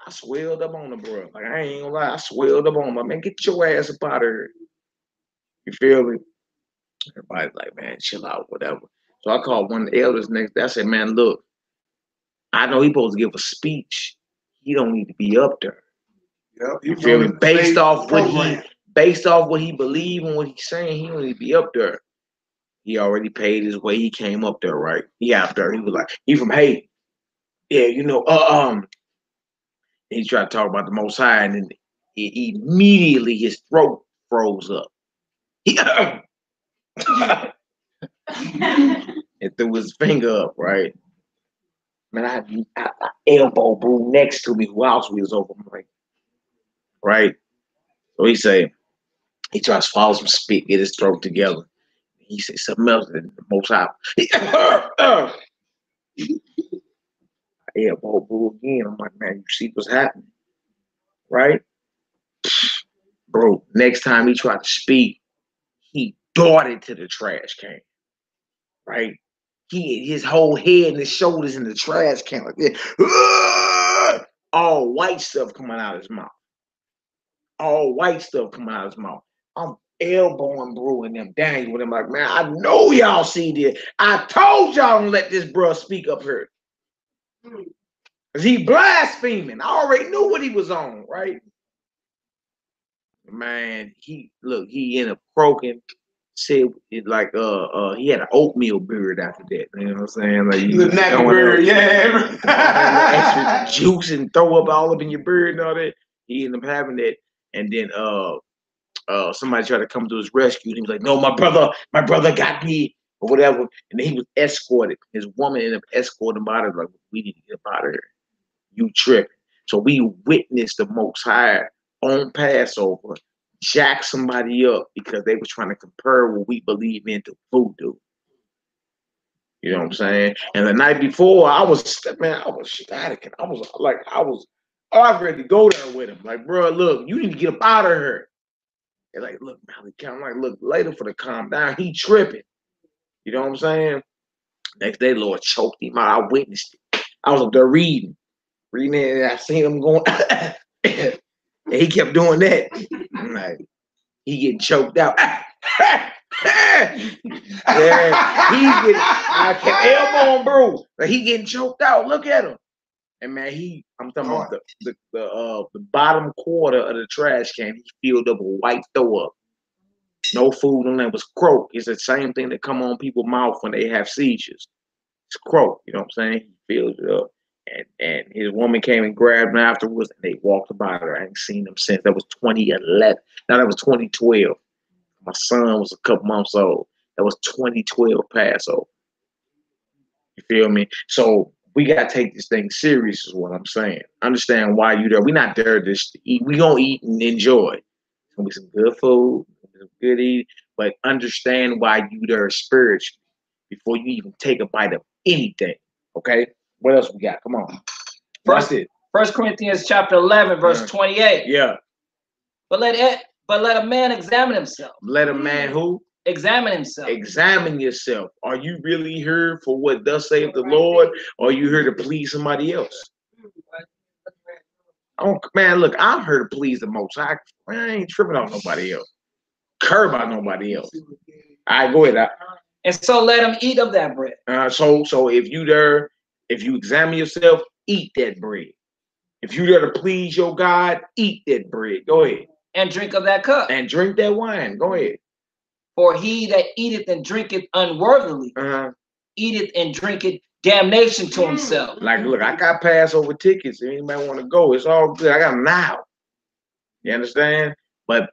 I swelled up on the bro. Like, I ain't gonna lie, I swelled up on him. Like, man, get your ass up out of here. You feel me? Everybody's like, man, chill out, whatever. So I called one of the elders next day. I said, man, look, I know he's supposed to give a speech. He don't need to be up there. Yep, you feel me? Based off what he believe and what he's saying, he don't need to be up there. He already paid his way. He came up there, right? He out there. He was like, he from Haiti. Yeah, you know, he tried to talk about the Most High, and then immediately his throat froze up. And threw his finger up, right? Man, I elbow bro next to me who else we was over, right? So he tried to swallow some spit, get his throat together. He said something else that the Most High. Elbow bro again. I'm like, man, you see what's happening, right? Bro, next time he tried to speak, he darted to the trash can, right? His whole head and his shoulders in the trash can like that. All white stuff coming out of his mouth. All white stuff coming out of his mouth. I'm elbowing bro and them down with him like, man, I know y'all see this. I told y'all to let this bro speak up here. Cause he blaspheming. I already knew what he was on, right? Man, he ended up croaking. Said it like he had an oatmeal beard after that. You know what I'm saying? Like the nappy beard, yeah. Extra juice and throw up all up in your beard and all that. He ended up having that, and then somebody tried to come to his rescue, and he was like, "No, my brother got me," or whatever. And then he was escorted. His woman ended up escorting him out of like, we need to get him out of here. You tripping? So we witnessed the Most High on Passover jack somebody up because they were trying to compare what we believe in to voodoo. You know what I'm saying? And the night before, I was static. I was ready to go there with him. Like, bro, look, you need to get up out of here. They're like, look, Malik, I'm like, look, later for the calm down. He tripping. You know what I'm saying? Next day, Lord choked him out. I witnessed it. I was up there reading it, and I seen him going, and he kept doing that. I'm like, he getting choked out. Yeah, I kept elbow on bro. Like, he getting choked out. Look at him. And man, I'm talking about the bottom quarter of the trash can. He filled up with white throw up. No food on that, was croak. It's the same thing that come on people's mouth when they have seizures. It's croak. You know what I'm saying? He fills it up. And his woman came and grabbed him afterwards, and they walked about her. I ain't seen him since. That was 2011. Now that was 2012. My son was a couple months old. That was 2012 Passover. You feel me? So we gotta take this thing serious, is what I'm saying. Understand why you there. We're not there just to eat. We gonna eat and enjoy. It's gonna be some good food, some good eating, but understand why you there spiritually before you even take a bite of anything. Okay? What else we got? Come on. First 1 Corinthians chapter 11, verse 28. Yeah. But let a man examine himself. Let a man who? Examine himself. Examine yourself. Are you really here for what thus saith the Lord, or are you here to please somebody else? Oh man, look, I'm here to please the Most High. I ain't tripping on nobody else. Care about nobody else. All right, go ahead. And so let him eat of that bread. So if you examine yourself, eat that bread. If you there to please your God, eat that bread. Go ahead. And drink of that cup. And drink that wine. Go ahead. For he that eateth and drinketh unworthily, eateth and drinketh damnation to himself. Like, look, I got Passover tickets. If anybody want to go, it's all good. I got them now. You understand? But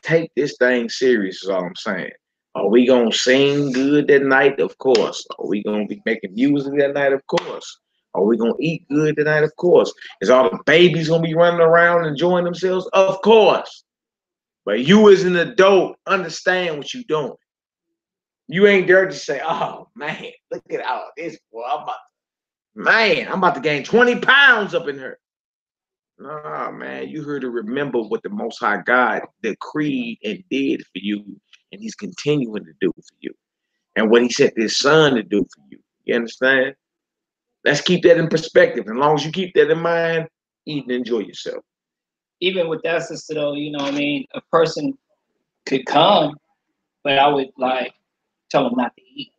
take this thing serious is all I'm saying. Are we gonna sing good that night? Of course. Are we gonna be making music that night? Of course. Are we gonna eat good tonight? Of course. Is all the babies gonna be running around enjoying themselves? Of course. But you as an adult, understand what you're doing. You ain't there to say, oh man, look at all this, boy. I'm about to gain 20 pounds up in here. Nah, man, you here to remember what the Most High God decreed and did for you, and he's continuing to do for you. And what he set his son to do for you. You understand? Let's keep that in perspective. As long as you keep that in mind, eat and enjoy yourself. Even with that, sister, though, you know what I mean? A person could come, but I would like tell them not to eat.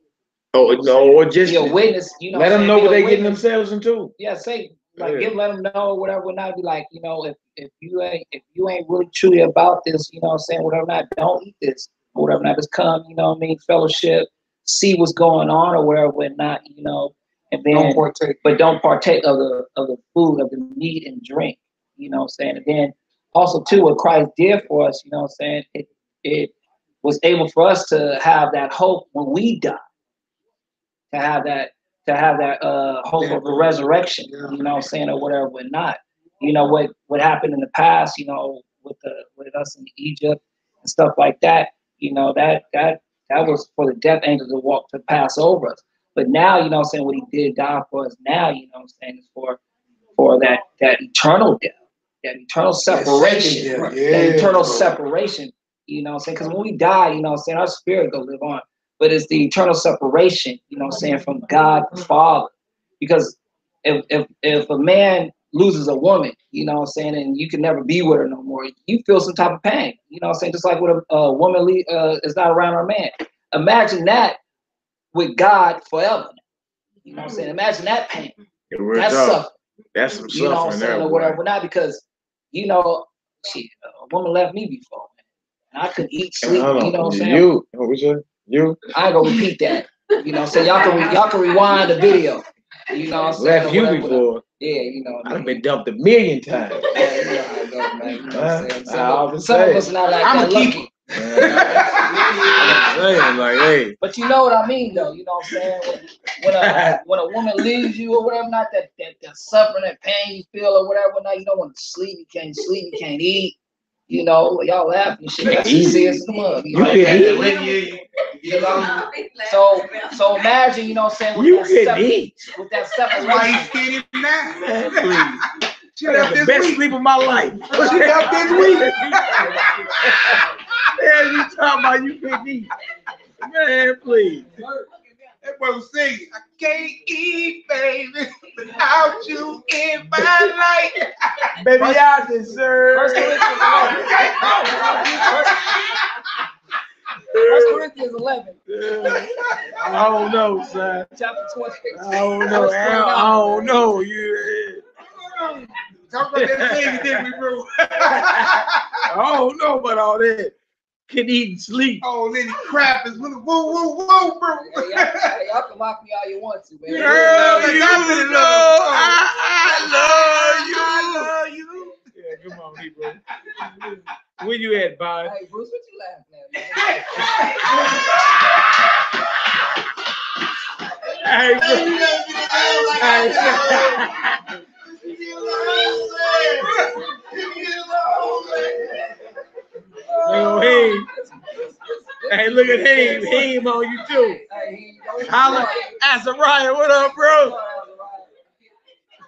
Oh, no, or just be a witness, you know. Let them know what they're getting themselves into. Yeah, say like let them know whatever. Not be like, you know, if you ain't really truly about this, you know what I'm saying, whatever not, don't eat this, or whatever not, just come, you know what I mean, fellowship, see what's going on or whatever not, you know, and then don't partake of the food, of the meat and drink, you know what I'm saying. And then also too, what Christ did for us, you know what I'm saying, it was able for us to have that hope when we die. To have that hope of a resurrection, you know what I'm saying, or whatever, but not. You know what happened in the past, you know, with us in Egypt and stuff like that, you know, that was for the death angel to pass over us. But now, you know what I'm saying, what he did die for us now, you know what I'm saying, is for that eternal death, that eternal separation, that eternal separation, you know what I'm saying, because when we die, you know what I'm saying, our spirit go live on. But it's the eternal separation, you know what I'm saying, from God the Father. Because if a man loses a woman, you know what I'm saying, and you can never be with her no more, you feel some type of pain, you know what I'm saying, just like when a woman is not around her man. Imagine that with God forever. You know what I'm saying? Imagine that pain. That's suffering. That's some suffering, you know what I'm saying, or whatever. Not because, you know, a woman left me before, man. And I couldn't eat, sleep, you know what I'm saying? I ain't gonna repeat that. You know what I'm saying? Y'all can rewind the video. You know what I'm saying? Left you before. Yeah, you know. I've been dumped 1,000,000 times. Yeah, you know how it goes, man. You know what I'm saying? Some of us not like that lucky. Like, hey. But you know what I mean, though. You know what I'm saying? When a woman leaves you or whatever, not that suffering, that pain you feel or whatever, now you don't want to sleep, you can't eat. You know, y'all laughing and shit. That's serious as a mug. You know? So imagine, you know what I'm saying, with You that can eat. with that That's why he's separation. skinny now. Man, please. She I got left the this best week. sleep of my life. She left this week. Man, you talking about you can eat. Man, please. That boy was singing, I can't eat, baby, without you in my life. Baby, I deserve. First Corinthians 11. I don't know, son. Chapter 20. I don't know. I don't know. You. Talk about that thing, didn't we, bro? I don't know about all that. Can eat and sleep. Oh, then he crap is woo, woo, woo, bro. Hey, y'all can mock me all you want to, man. Girl, you know I love you. Yeah, come on, bro. Where you at, Bob? Hey, Bruce, what you laughing at, Hey, hey, look at him. Him on you too. Holla, Azariah, what up, bro?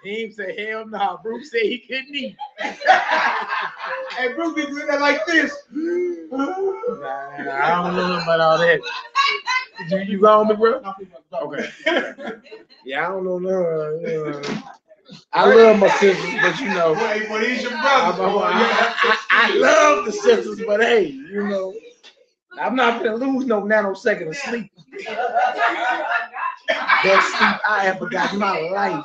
He said, hell no. Nah. Bruce said he couldn't eat. Hey, Bruce be doing that like this. Nah, I don't know about all that. You on me, bro? Okay. Yeah, I don't know. I love my sisters, but you know. Hey, but he's your brother. I love the sisters, but hey, you know. I'm not gonna lose no nanosecond of sleep. Best sleep I ever got in my life.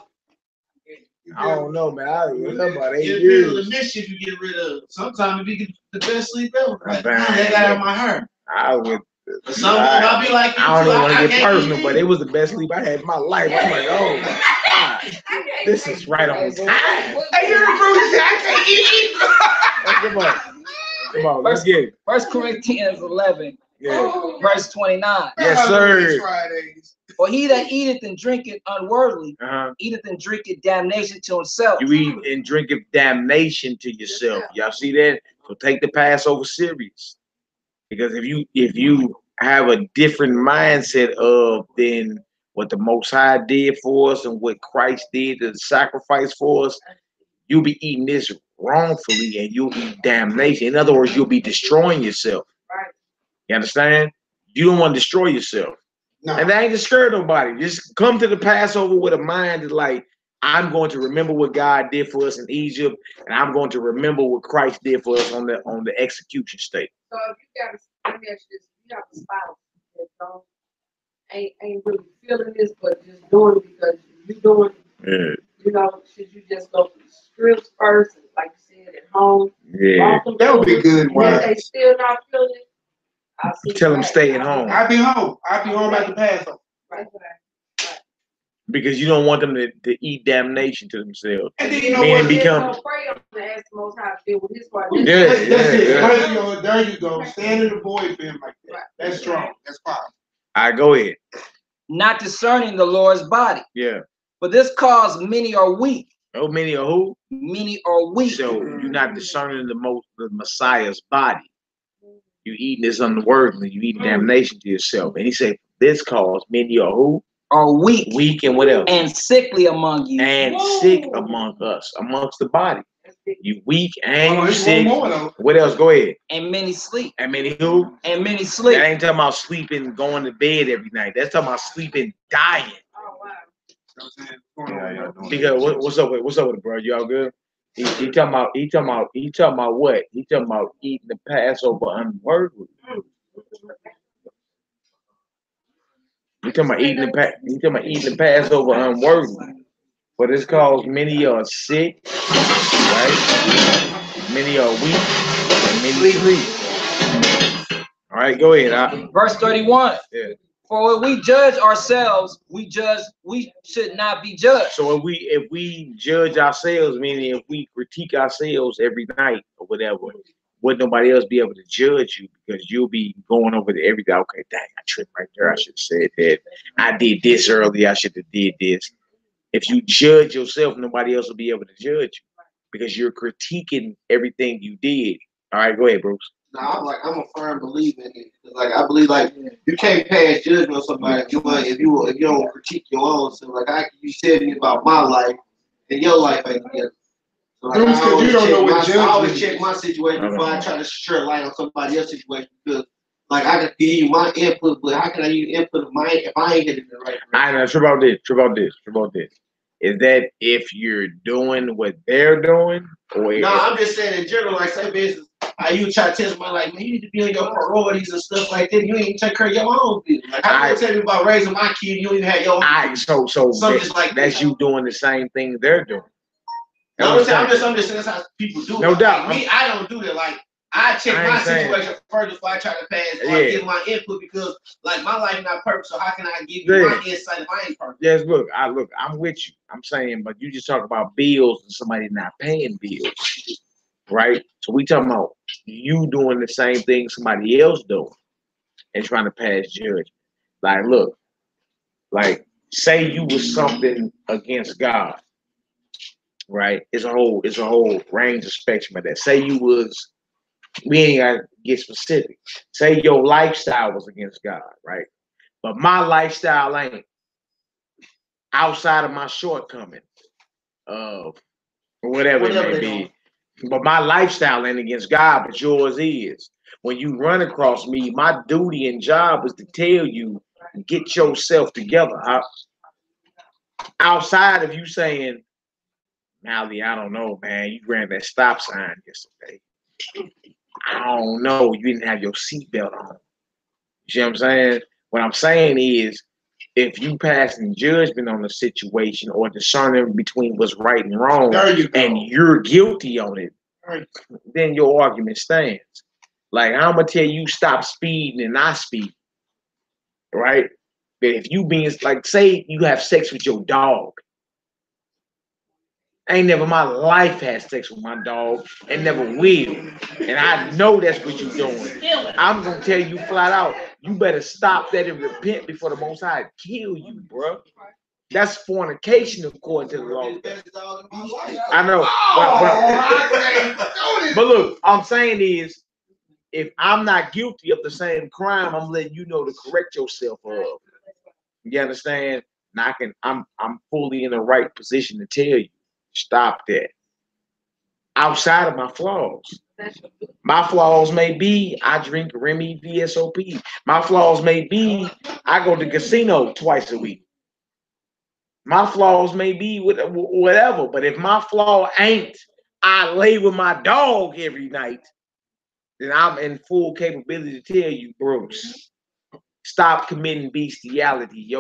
I don't know, man. I was about 8 years. The mischief you get rid of. Sometimes you get the best sleep ever. Like, that got out of my hair. I would. But sometimes I'll be like, I don't even want to get personal, but it was the best sleep I had in my life. I'm like, oh my God, this is right on time. Hey, you're Bruce. I can't eat. Come on, let's get it. 1 Corinthians 11, verse 29. Yes, sir. For he that eateth and drinketh unworthily, eateth and drinketh damnation to himself. You eat and drink of damnation to yourself. Y'all see that? So take the Passover serious. Because if you have a different mindset of than what the Most High did for us and what Christ did to sacrifice for us, you'll be eating this wrongfully and you'll eat damnation. In other words, you'll be destroying yourself. You understand? You don't want to destroy yourself. No. And that ain't to scare nobody. Just come to the Passover with a mind that like, I'm going to remember what God did for us in Egypt, and I'm going to remember what Christ did for us on the execution stake. So if you got, let me ask you this: you have a spouse that ain't really feeling this, but just doing it because you doing it. You know, should you just go through strips first, like you said at home? Yeah, that would be good. If they still not feeling it, I'll see. Tell them stay at home. I'll be home. I'll be home after Passover. Right. Because you don't want them to eat damnation to themselves. And then you know what? Become. There you go. Stand in the void for him like that. That's strong. That's powerful. All right, go ahead. Not discerning the Lord's body. Yeah. But this cause many are weak. Oh, many are who? Many are weak. So you're not discerning the Messiah's body. You eating this unworthily. You eating damnation to yourself. And he said, this cause many are who? Are weak. Weak and what else? And sickly among you. And sick among us, amongst the body. You weak and you sick. What else? Go ahead. And many sleep. And many who? And many sleep. That ain't talking about sleeping, going to bed every night. That's talking about sleeping, dying. Oh wow. Because what's up with it, bro? You all good? He talking about what? He talking about eating the Passover unworthily. He talking about eating the Passover unworthily. But it's cause many are sick, right? Many are weak, and many sleep. All right, go ahead. Verse 31. Yeah. For when we judge ourselves, we should not be judged. So if we judge ourselves, meaning if we critique ourselves every night or whatever, would nobody else be able to judge you because you'll be going over to every day. Okay, dang, I tripped right there. I should have said that. I did this earlier. I should have did this. If you judge yourself, nobody else will be able to judge you because you're critiquing everything you did. All right, go ahead, Bruce. No, I'm a firm believer in it. Like I believe like you can't pass judgment on somebody if you don't critique your own. So like you said me about my life and your life ain't together. So like Bruce, because you don't know what judgment. I always check my situation before I try to share light on somebody else's situation because like I can give you my input, but how can I use input of mine if I ain't hitting the right? I know. True about this. Is that if you're doing what they're doing, or no? I'm just saying in general. Like say business. You try to tell somebody like, man, you need to be on your priorities and stuff like that. You ain't even take care of your own business. Like, how you tell me about raising my kid? You don't even have your own. That's you doing the same thing they're doing. No, I'm just saying that's how people do it. No doubt. Like, me, I don't do that. Like I check my situation first before I try to pass or give my input because like my life not perfect. So how can I give you my insight if I ain't perfect? Yes, look, I'm with you. I'm saying, but you just talk about bills and somebody not paying bills. Right? So we talking about you doing the same thing somebody else doing and trying to pass judgment. Like, look, like say you was something against God, right? It's a whole range of spectrum of that. Say you was, we ain't gotta get specific. Say your lifestyle was against God, right? But my lifestyle ain't outside of my shortcoming of whatever it may be. But my lifestyle ain't against God, but yours is. When you run across me, my duty and job is to tell you, get yourself together. Outside of you saying, Mally, I don't know, man, you ran that stop sign yesterday. I don't know, you didn't have your seatbelt on. You see what I'm saying? What I'm saying is, if you passing judgment on the situation or discerning between what's right and wrong, and you're guilty on it, then your argument stands. Like I'm gonna tell you, stop speeding and not speed, right? But if you being like, say you have sex with your dog, I ain't never in my life had sex with my dog and never will, and I know that's what you're doing. I'm gonna tell you flat out, you better stop that and repent before the Most High kill you, bro. That's fornication according to the law. I know. But look, I'm saying is, if I'm not guilty of the same crime, I'm letting you know to correct yourself of. You understand? And I'm fully in the right position to tell you, stop that. Outside of my flaws. My flaws may be I drink Remy VSOP. My flaws may be I go to the casino twice a week. My flaws may be whatever, but if my flaw ain't I lay with my dog every night, then I'm in full capability to tell you, Bruce, stop committing bestiality.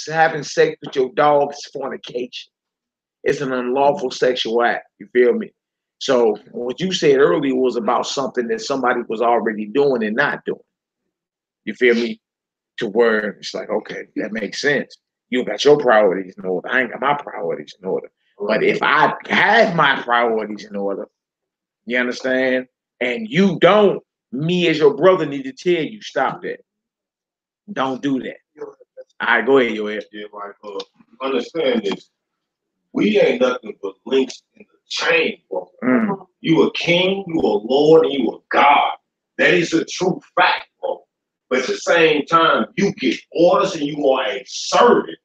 Having sex with your dog is fornication. It's an unlawful sexual act. You feel me? So what you said earlier was about something that somebody was already doing and not doing. You feel me? To where it's like, okay, that makes sense. You got your priorities in order. I ain't got my priorities in order. But if I have my priorities in order, you understand? And you don't, me as your brother need to tell you, stop that. Don't do that. All right, go ahead, Yoel. Yeah, like, understand this. We ain't nothing but links in the chain, bro. You a king, you a lord, and you a god. That is a true fact, bro. But at the same time, you get orders and you are a servant.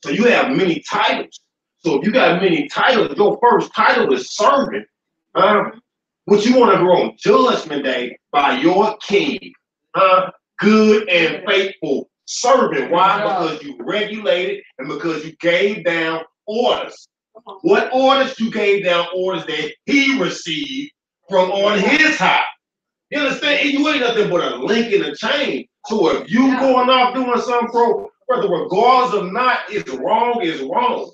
So you have many titles. So if you got many titles, your first title is servant. What you want to grow on Judgment Day by your king. Good and faithful servant. Why? Because you regulated and because you gave down orders. What orders? You gave down orders that he received from on his high. You understand? You ain't nothing but a link in a chain. So if you going off doing something, brother, regardless of not, it's wrong, is wrong.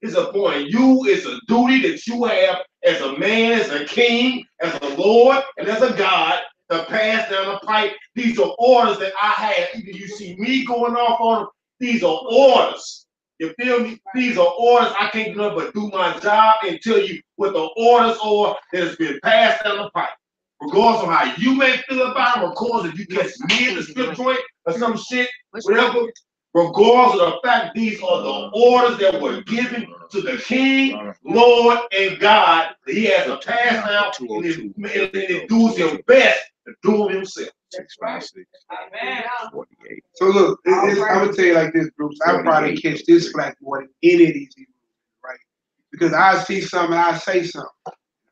It's upon you, it's a duty that you have as a man, as a king, as a lord, and as a God to pass down the pipe. These are orders that I have. Either you see me going off on them, these are orders. You feel me? These are orders. I can't do nothing but do my job and tell you what the orders are that has been passed down the pipe. Regardless of how you may feel about them, regardless if you catch me in the strip joint or some shit, whatever, Regardless of the fact, these are the orders that were given to the King, Lord, and God. That he has to pass down, and it does his best to do them himself. 656. Amen. 48. So look, I'm gonna tell you like this, Bruce. I probably catch this flack more than any of these people, right? Because I see something, and I say something.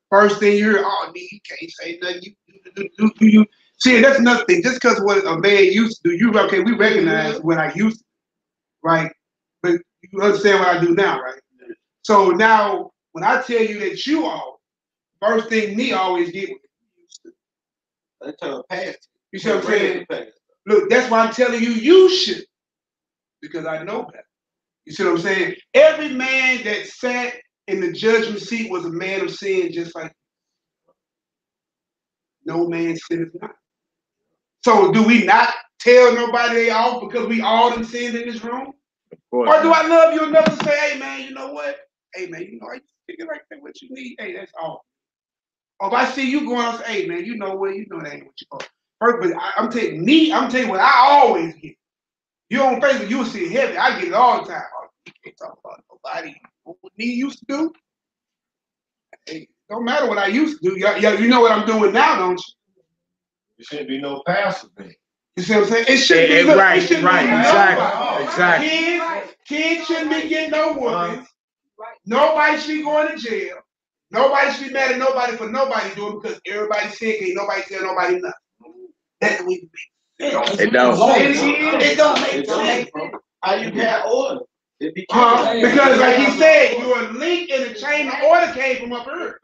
First thing you hear, oh, you can't say nothing. You. See, that's nothing. Just because what a man used to do, we recognize what I used to do, right? But you understand what I do now, right? So now, when I tell you that you all, first thing me always get was used to. That's a past. You see what I'm saying? Look, that's why I'm telling you, you should. Because I know better. You see what I'm saying? Every man that sat in the judgment seat was a man of sin, just like no man sinneth not. So do we not tell nobody they off because we all done sinned in this room? Or do I love you enough to say, hey man, you know what? Hey man, you know, I figure like that what you need. Hey, that's all. Or if I see you going, I say, hey man, you know what? You know that ain't what you want. But I'm telling you what I always get. You on Facebook, you'll see it heavy. I get it all the time. Oh, you can't talk about nobody. What me used to do? Hey, don't matter what I used to do. You know what I'm doing now, don't you? There shouldn't be no pastor thing. You see what I'm saying? It shouldn't be right, it shouldn't right, be exactly. Kids shouldn't be getting no whoopings. Nobody should be going to jail. Nobody should be mad at nobody for nobody doing it because everybody's sick. Ain't nobody tell nobody nothing. That's the way to be. It don't. It don't make sense. How you got order? Because like he said, you're a link in the chain. The order came from up earth.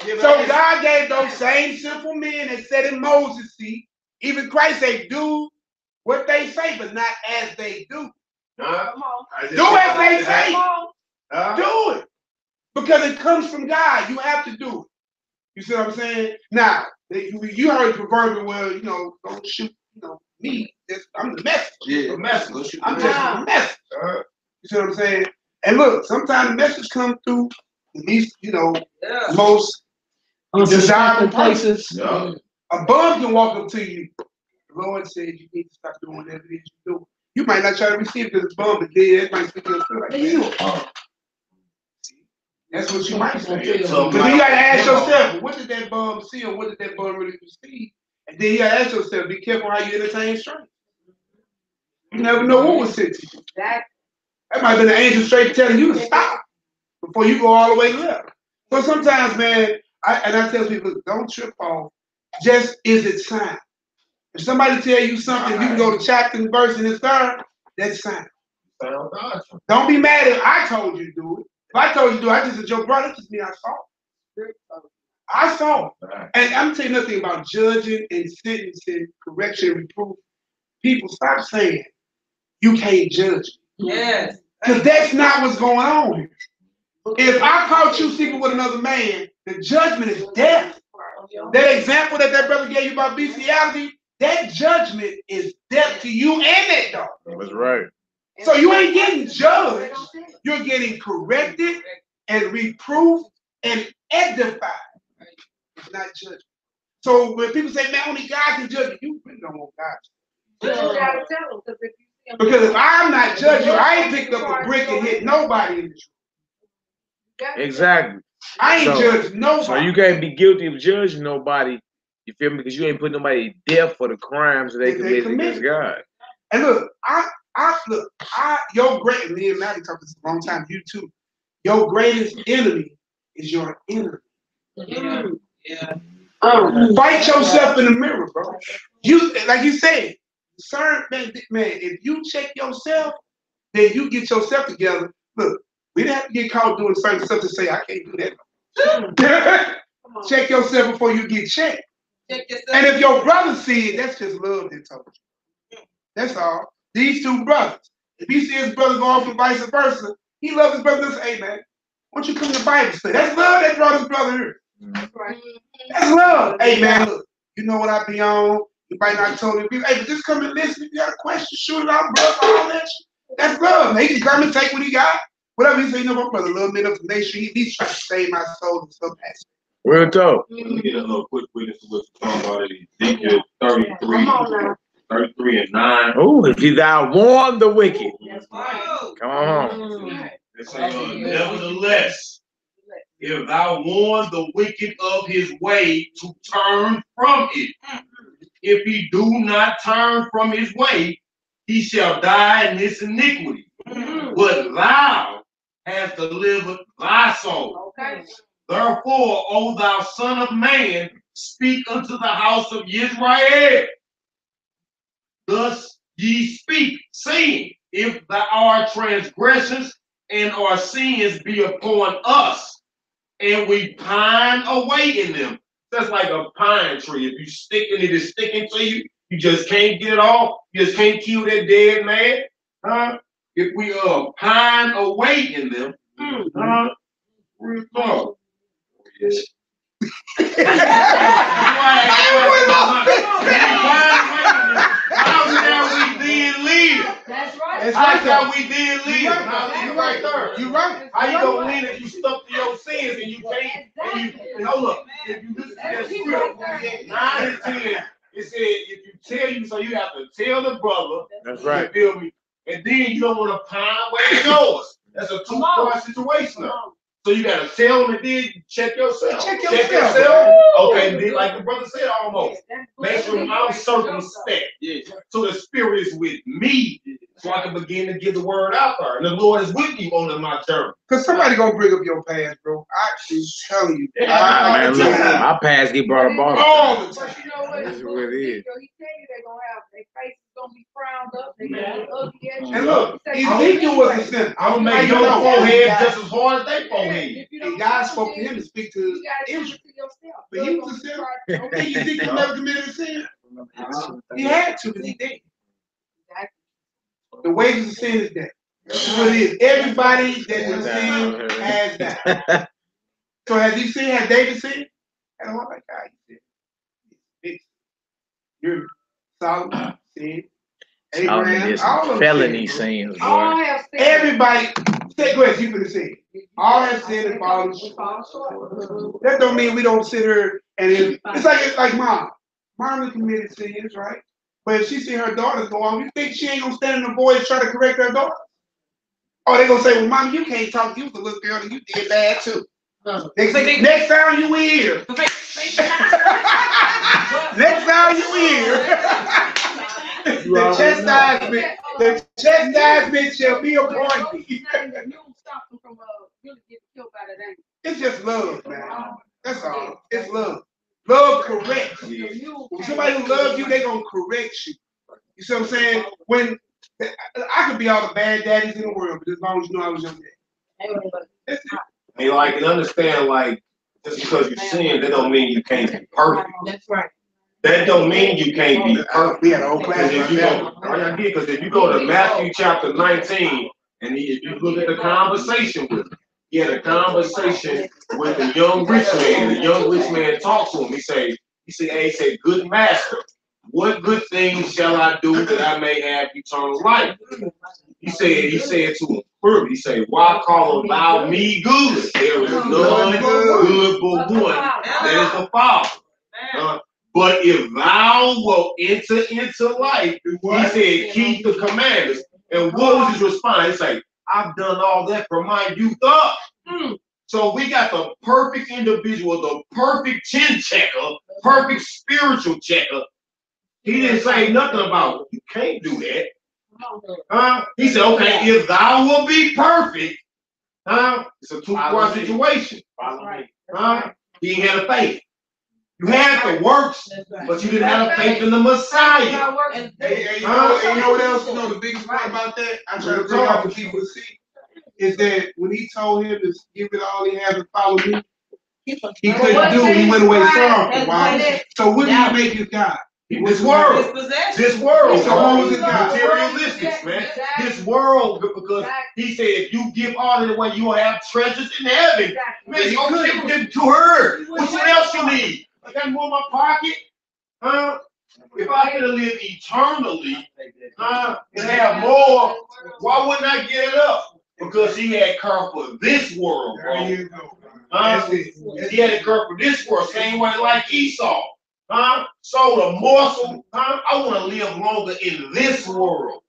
So God gave those same simple men that sat in Moses' seat. Even Christ said, do what they say, but not as they do. Do as they say. Do it. Because it comes from God. You have to do it. You see what I'm saying? Now, you heard the proverbial, well, you know, don't shoot, you know, me. I'm the messenger. Yeah, the messenger. I'm just the messenger. You see what I'm saying? And look, sometimes the message comes through at least, you know, most desirable places. Yeah. A bum can walk up to you. The Lord said you need to stop doing whatever it is you do. You might not try to receive it because it's bum, but then it might speak to your spirit like, you a bum. That's what you might say. But then you gotta ask yourself, what did that bum see or what did that bum really receive? And then you gotta ask yourself, be careful how you entertain strangers. You never know what was said to you. That might have been an angel straight telling you to stop before you go all the way left. So sometimes, man, I tell people, don't trip off. Just is it sign? If somebody tell you something, you can go to chapter and verse and it's there, that's sign. Don't be mad if I told you to do it. If I told you to do it, I just said, your brother, just me, I saw it. I saw it. And I'm telling you nothing about judging and sentencing, correction, and reproof. People, stop saying you can't judge. Yes. Because that's not what's going on here. If I caught you sleeping with another man, the judgment is death. That example that brother gave you about bestiality, that judgment is death to you and that dog. That's right. So you ain't getting judged. You're getting corrected and reproved and edified. It's not judgment. So when people say, man, only God can judge you, you really don't want God to. You gotta tell them, because if I'm not judging, I ain't picked up a brick and hit nobody in this room. Exactly. I ain't judged nobody. So you can't be guilty of judging nobody, you feel me? Because you ain't put nobody to death for the crimes that they committed against God. And look, your great, me and Maddie talked this a long time, you too. Your greatest enemy is your enemy. Yeah. Fight yourself in the mirror, bro. You, like you said, sir, man, if you check yourself, then you get yourself together. Look, we didn't have to get caught doing certain stuff to say, I can't do that. Check yourself before you get checked. And if your brother see it, that's just love they told you. That's all. These two brothers. If he see his brother go off and vice versa, he loves his brother and say, hey man, why don't you come to Bible study? That's love that brought his brother here. That's love. Hey man, look, you know what I be on. You might not totally agree. Hey, but just come and listen. If you got a question, shoot it out, brother, all that shit. That's love. Man, he can come and take what he got. Whatever he say, you know, my brother, love me enough to make sure he's trying to save my soul and stuff. Real talk. Let me get a quick witness to what's talking about Ezekiel 33 and 9. Oh, if thou warn the wicked. Come on. They say, nevertheless, if thou warn the wicked of his way to turn from it, if he do not turn from his way, he shall die in his iniquity. But thou hast delivered thy soul. Therefore, O thou son of man, speak unto the house of Israel. Thus ye speak, saying, if our transgressions and our sins be upon us, and we pine away in them. That's like a pine tree. If you stick and it is sticking to you, you just can't get it off. You just can't kill that dead man. If we pine away in them, real talk. Yes. How shall we then live? That's right. How shall we then live? You right there. You right. How you gonna win if you stuck to your sins and you can't? And hold up. If you listen to that script, 9 and 10, it said if you tell you, so you have to tell the brother. That's right. You feel me? And then you don't want to pine away yours. That's a two-part situation. So you gotta tell them and then check yourself. Check yourself. Okay, then, like the brother said, almost. Make sure I'm circumspect. So the spirit is with me, so I can begin to get the word out there. And the Lord is with you on my journey. Cause somebody gonna bring up your past, bro. I keep telling you. Man, look, my past get brought up all the time. But you know what? This is what it is. He tell you they're gonna have their faces gonna be frowned up. They're gonna be ugly at you. And look, Ezekiel was a sinner. I'm gonna make your forehead just as hard as they forehead. And God spoke to him to speak to Israel. But he was a sinner. Okay, Ezekiel never committed a sin. He had to, because he did. The wages of sin is death. That's what it is. Everybody that has sinned has died. So has he sinned? Has David sinned? And I'm like, God, he sinned. You're Solomon sinned. Abraham, all of felony sins. All have sinned. Everybody, say, go ahead, you finna say. All have sinned and fallen short. That don't mean we don't sit here and it's like mom. Mom committed sins, right? But if she see her daughters go on, you think she ain't gonna stand in the voice try to correct her daughter? Oh, they gonna say, well, mom, you can't talk. You was a little girl and you did bad too. Next time you hear. Next time you hear. The chastisement shall be upon thee. It's just love, man. That's all. It's love. Love corrects. When somebody who loves you, they gonna correct you. You see what I'm saying? When I could be all the bad daddies in the world, but as long as you know I was your dad. That's it. And like, and understand, like, just because you sin, that don't mean you can't be perfect. That's right. That don't mean you can't be perfect. We had a whole class Because if you go to Matthew chapter 19, and if you look at the conversation with him, he had a conversation with the young rich man. The young rich man talks to him. He said, good master, what good things shall I do that I may have eternal life? He said to him, he said, why callest thou me good? There is none good but one, that is the Father. But if thou wilt enter into life, he said, keep the commandments. And what was his response? He said, I've done all that from my youth up. So we got the perfect individual, the perfect chin checker, perfect spiritual checker. He didn't say nothing about, you can't do that. He said, okay, if thou will be perfect, it's a two-part situation. He ain't had a faith. You had the works, but you didn't have faith in the Messiah. And you know what else? You know the biggest part about that? I try to bring out for people to see is that when he told him to give it all he had and follow me, he couldn't do it. He went away sorrowful. Why? So what did he make his God? This world. This world. So what was his God? Materialistic, man. This world, because he said, if you give all of it away, you will have treasures in heaven. Man, you don't give it to her. What else you need? I got more in my pocket. If I could live eternally, and have more, why wouldn't I get it up? Because he had care for this world, bro. He had a care for this world, same way like Esau. huh? Sold a morsel, huh? I want to live longer in this world,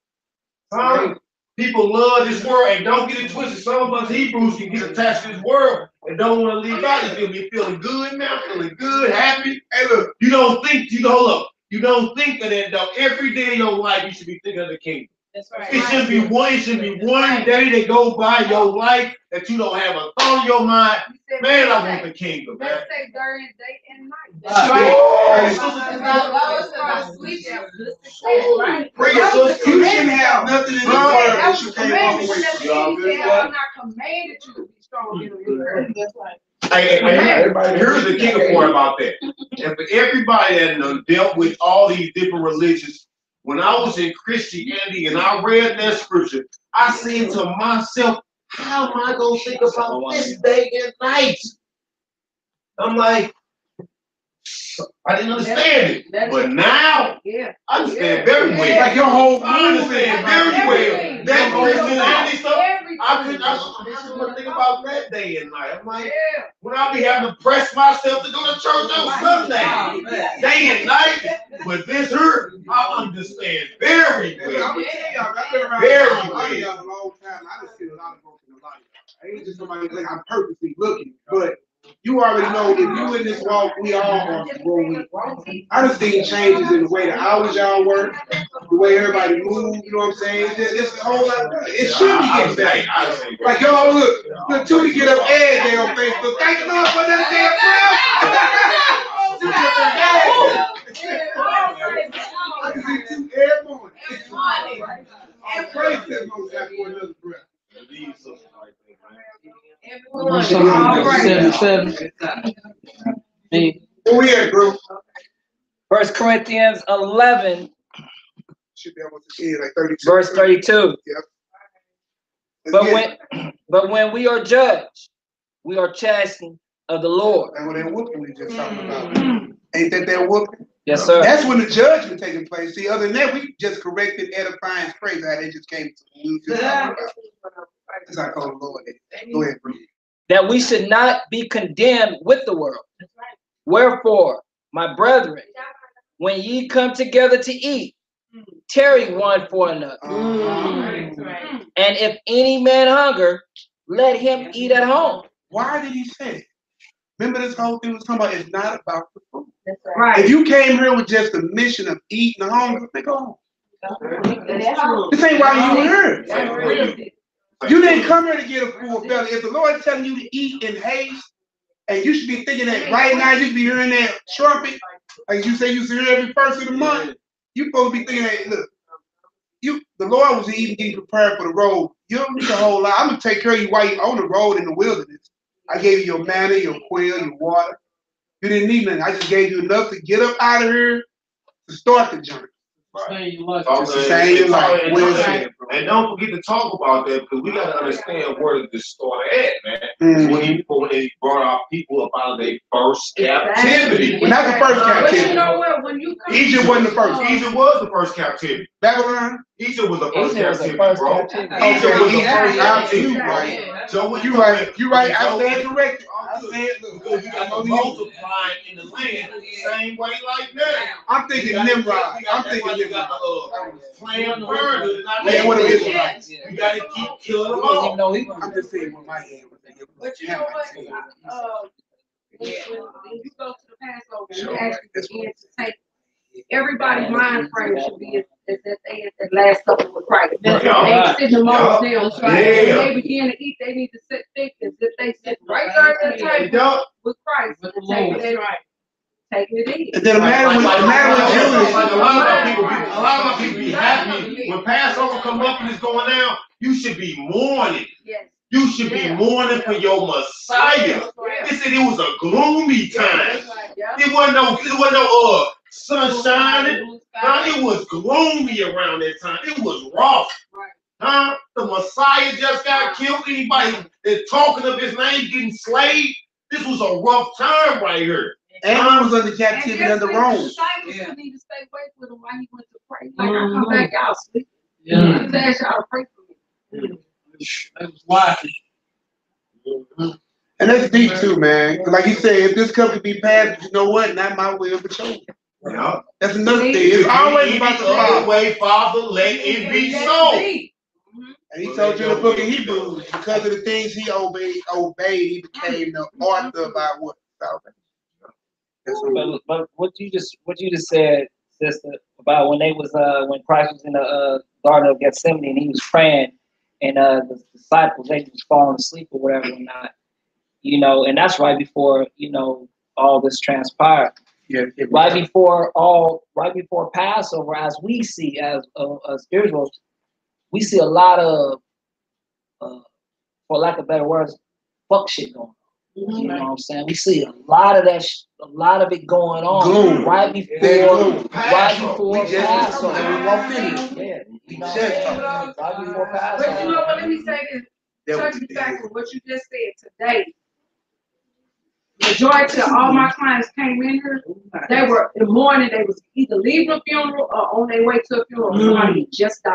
huh? People love this world, and don't get it twisted. Some of us Hebrews can get attached to this world and don't want to leave out. You feel me? Feeling good now, feeling good, happy. Hey, look, you don't think, hold up. You don't think of that though. Every day of your life, you should be thinking of the kingdom. That's right. It should be one day that go by your life that you don't have a thought in your mind. Man, I want the kingdom, man. Let's say during day and night. That's right. You shouldn't have nothing in the world that you can't walk away from. I'm not commanded you to be strong in the word. That's right. Hey, here's the kicker part about that. And for everybody that dealt with all these different religions, when I was in Christianity and I read that scripture, I said to myself, how am I going to think about this day and night? I'm like, I didn't understand it. But now, I understand very well. Like your whole I understand very well. That Christianity stuff, I couldn't think about that day and night. I'm like, when I be having to press myself to go to church on Sunday, day and night, but this here, I understand very well. I'm gonna tell y'all, I've been around Very a long time. I done seen a lot of folks in the life. I ain't just somebody like I'm purposely looking, but you already know if you in this walk, we all are growing. I done seen changes in the way the hours y'all work, the way everybody move, you know what I'm saying? It's a whole lot better. It should be getting better. Like, y'all look, Tootie get up every day on Facebook. Thank you, Lord, for another day of prayer. I can see two every morning. I praise that most high for another breath. Where we at, bro? 1 Corinthians 11, Should be able to see it like 32. verse 32. Yep. But when we are judged, we are chastened of the Lord. That's what that whooping we just talking about. Ain't that whooping? Yes, sir. That's when the judgment taking place. See, other than that, we just corrected, edifying, praise how they just came to we just talking about. That's how I call the Lord. Go ahead, bro. That we should not be condemned with the world. Wherefore, my brethren, when ye come together to eat, tarry one for another. And if any man hunger, let him eat at home. Why did he say it? Remember this whole thing was talking about it's not about the food. Right. If you came here with just the mission of eating and hunger, then go home. This ain't why you here. You didn't come here to get a full belly. If the Lord is telling you to eat in haste, and you should be thinking that right now, you should be hearing that trumpet, like you say you should hear every first of the month, you supposed to be thinking that, look, the Lord was even getting prepared for the road. You don't need a whole lot. I'm going to take care of you while you're on the road in the wilderness. I gave you your manna, your quail, your water. You didn't need nothing. I just gave you enough to get up out of here to start the journey. Right. And don't forget to talk about that because we got to understand where this started at, man. When he brought our people up out of their first captivity. Well, not the first captivity. You know what? When you come Egypt wasn't the first. Egypt was the first captivity. Babylon? Egypt was the first captivity, bro. Egypt was the first captivity, right? So when you right. I stand corrected. I said, look, because you got to multiply in the land same way like that. I'm thinking Nimrod. I'm thinking you got the Planned Parenthood. Yeah, what it is. You got to keep killing them all. I'm just saying what my head was thinking. But you know what? When you go to the Passover, you actually begin to take everybody's mind frame should be is that they at the last supper with Christ. They sitting amongst them. When they begin to eat, they need to sit thick as if they sit right there at the table with Christ and taking it in. And then the matter with Judas, like a lot of our people be happy when Passover come up and it's going down. You should be mourning. Yes. You should be mourning for your Messiah. They said it was a gloomy time. It wasn't no sun shining. It was gloomy around that time. It was rough. Huh? The Messiah just got killed. Anybody that's talking of his name getting slayed. This was a rough time right here. And he was under captivity under Rome. The disciples need to stay away with him while he went to pray. Like, I come back, y'all sleep. Just ask y'all to pray for me. It was watching. And that's deep too, man. Like you said, if this cup could be passed, you know what? Not my will, but your will. Yeah. That's another thing. It's always about the Father. Way, Father, let it be so. And he told you in the book of Hebrews, because of the things he obeyed, he became the author of our what? Salvation. But what you just said, sister, about when Christ was in the Garden of Gethsemane and he was praying, and the disciples, they was falling asleep or whatever or not, you know, and that's right before, you know, all this transpired. Yeah, right before Passover, as we see as spirituals, we see a lot of, for lack of better words, fuck shit going on. You know what I'm saying? We see a lot of that, a lot of it going on gloom. right before Passover. Passover. We walked in it. Yeah, you know, right before Passover. But you know what? Let me say this. Touching back with what you just said today. Majority of all my clients came in here. They were in the morning. They was either leaving a funeral or on their way to a funeral. Somebody just died.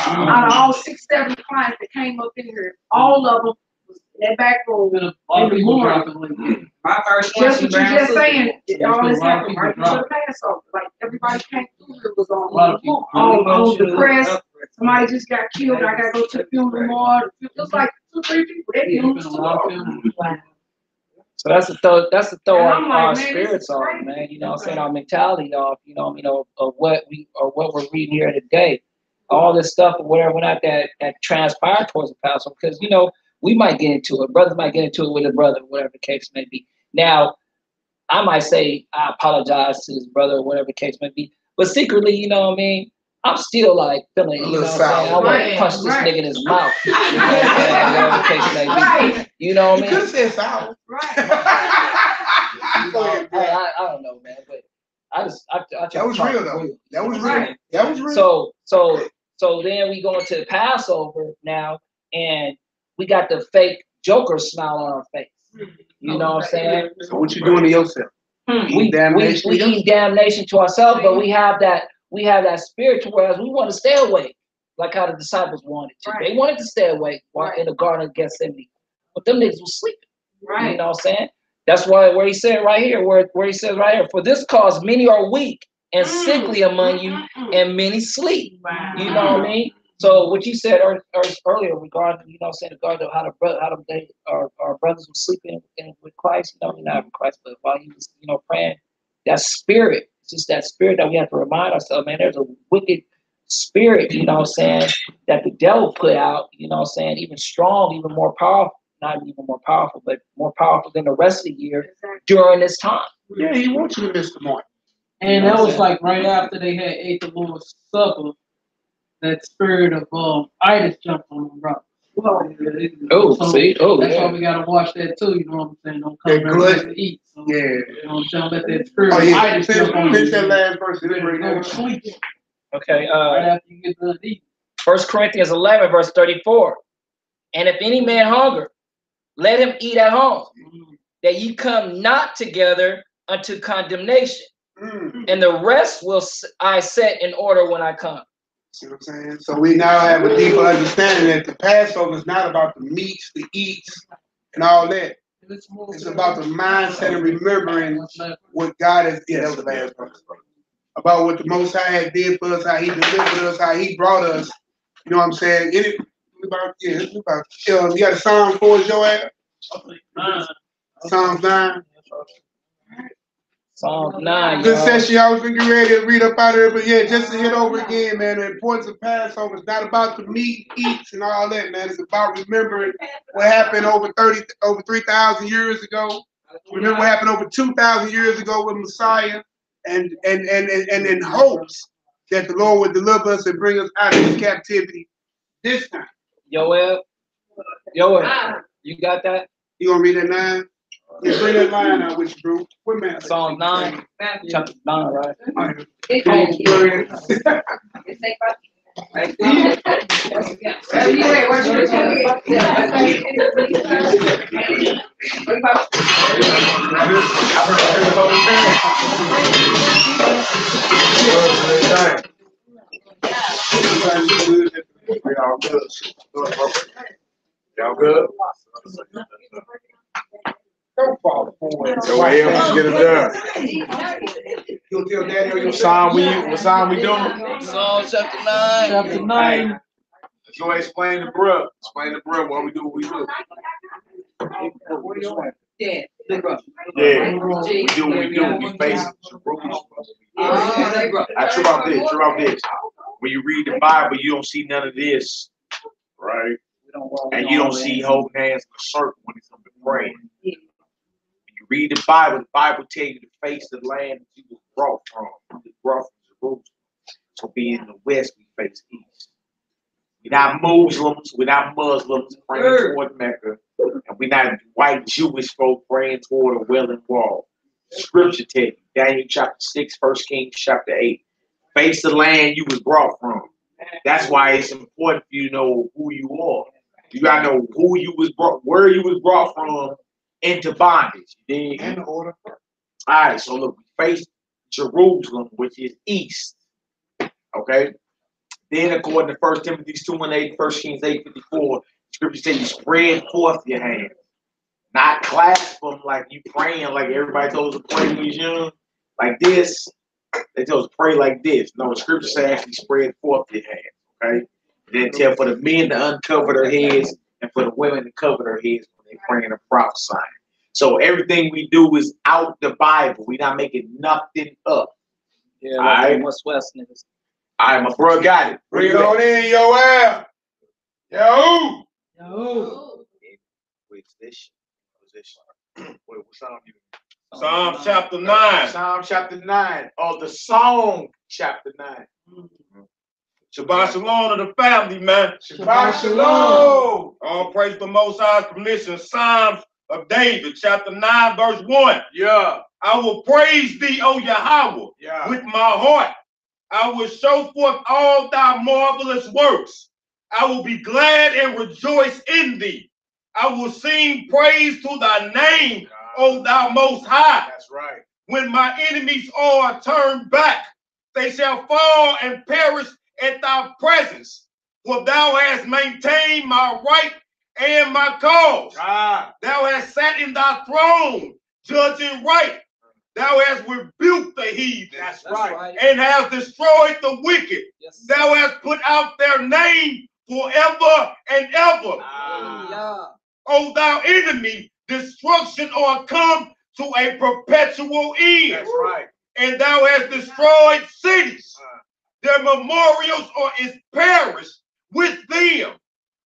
Out of all 6-7 clients that came up in here, all of them was in that back room in the morning. My first Just what you just saying. All this happened right before the Passover. Like everybody came through here was on depressed. Somebody just got killed. I gotta go to the funeral more. It was like 2-3 people. That funeral. So that's to throw our like, spirits off, man. You know what I'm saying? Our mentality off, you know, of what we're reading here today. All this stuff or whatever, not that transpired towards the Passover, because, you know, we might get into it. Brothers might get into it with a brother, whatever the case may be. Now, I might say I apologize to his brother or whatever the case may be. But secretly, you know what I mean? I'm still like feeling, you know what I'm saying? I want to punch this nigga in his mouth. You know what I'm saying? Whatever the case may be. You know what I mean? You could say sour. I don't know, man, but I that was real though. That was real. That was real. So then we go into Passover now, and we got the fake Joker smile on our face. You know what I'm saying? So what you doing to yourself? We eat damnation to ourselves, but we have that spirit to whereas we want to stay awake, like how the disciples wanted to. They wanted to stay awake in the Garden of Gethsemane, but them niggas was sleeping. You know what I'm saying? That's why where he said right here, where he says right here, for this cause many are weak and sickly among you, and many sleep. You know what I mean? So what you said earlier regarding, you know, saying regarding how our brothers were sleeping with Christ, you know, not with Christ, but while he was, you know, praying, that spirit, it's just that spirit that we have to remind ourselves, man, there's a wicked spirit, you know what I'm saying, that the devil put out, you know what I'm saying, even strong, even more powerful, not even more powerful, but more powerful than the rest of the year during this time. Yeah, he wants you to miss the morning. And that was like right after they had ate the Lord's Supper, that spirit of itis jumped on them, bro. That's why we gotta watch that too. You know what I'm saying? Don't come back to eat. So, you know what I'm saying? Let that spirit of itis jump on you. That last verse. Okay. Right after you get done eating. 1 Corinthians 11, verse 34. And if any man hunger, let him eat at home, that ye come not together unto condemnation. And the rest will I set in order when I come. See what I'm saying? So we now have a deeper understanding that the Passover is not about the meats, the eats, and all that. It's about the mindset and remembering what God has did. That was the last verse. About what the Most High has did for us, how He delivered us, how He brought us. You know what I'm saying? It's about you got a Psalm for us, Joel? Psalms 9. Psalm 9. Good session. I was getting ready to read up out of there, but yeah, just to hit over again, man. The importance of Passover is not about the meat, eats, and all that, man. It's about remembering what happened over 3,000 years ago. Remember what happened over 2,000 years ago with Messiah, and in hopes that the Lord would deliver us and bring us out of this captivity this time. Joel, you got that? You gonna read that 9? Yeah, bring that line out with you, bro. What man? Psalm 9, chapter 9, right? Y'all good? Go ahead, let's get it done. You'll tell Daddy What song we doing? Psalm chapter 9. Chapter 9. Let's go explain the bruh. Explain the bruh what we do, what we do. Yeah. Yeah, we do what we do. We face Jerusalem. True about this. When you read the Bible, you don't see none of this, right? And you don't see holding hands in a circle when it's something praying. When you read the Bible tells you to face the land that you was brought from. You was brought from Jerusalem. So being in the west, we face east. We're not Muslims, we're not Muslims praying toward Mecca, and we're not white Jewish folk praying toward a Wailing Wall. Scripture tells you, Daniel chapter 6, 1 Kings chapter 8, face the land you was brought from. That's why it's important for you to know who you are. You gotta know who you was brought, where you was brought from into bondage. And order. All right, so look, we face Jerusalem, which is east. Okay. Then according to 1 Timothy 2:8, 1 Kings 8:54, scripture says you spread forth your hands. Not clasp them like you praying like everybody told us to pray when you was young. Like this. They told us to pray like this. No, the scripture says actually spread forth your hands. Okay? Then tell for the men to uncover their heads and for the women to cover their heads when they're praying and prophesying. So everything we do is out the Bible. We're not making nothing up. Yeah, all right? West niggas. All right, my bro got it. Bring it on in, yo ass. Yo. What's this? What Psalm you? Psalm chapter 9. Psalm chapter 9. Oh, the song chapter 9. Shabbat shalom to the family, man. Shabbat shalom. All praise the Most High's permission. Psalms of David, chapter 9, verse 1. Yeah. I will praise thee, O Yahweh, with my heart. I will show forth all thy marvelous works. I will be glad and rejoice in thee. I will sing praise to thy name, O thou Most High. That's right. When my enemies are turned back, they shall fall and perish at thy presence. For thou hast maintained my right and my cause. Thou hast sat in thy throne, judging right. Thou hast rebuked the heathen. That's right. And hast destroyed the wicked. Yes. Thou hast put out their name forever and ever. O thou enemy, destruction are come to a perpetual end. That's right. And thou hast destroyed cities. Their memorials is perished with them.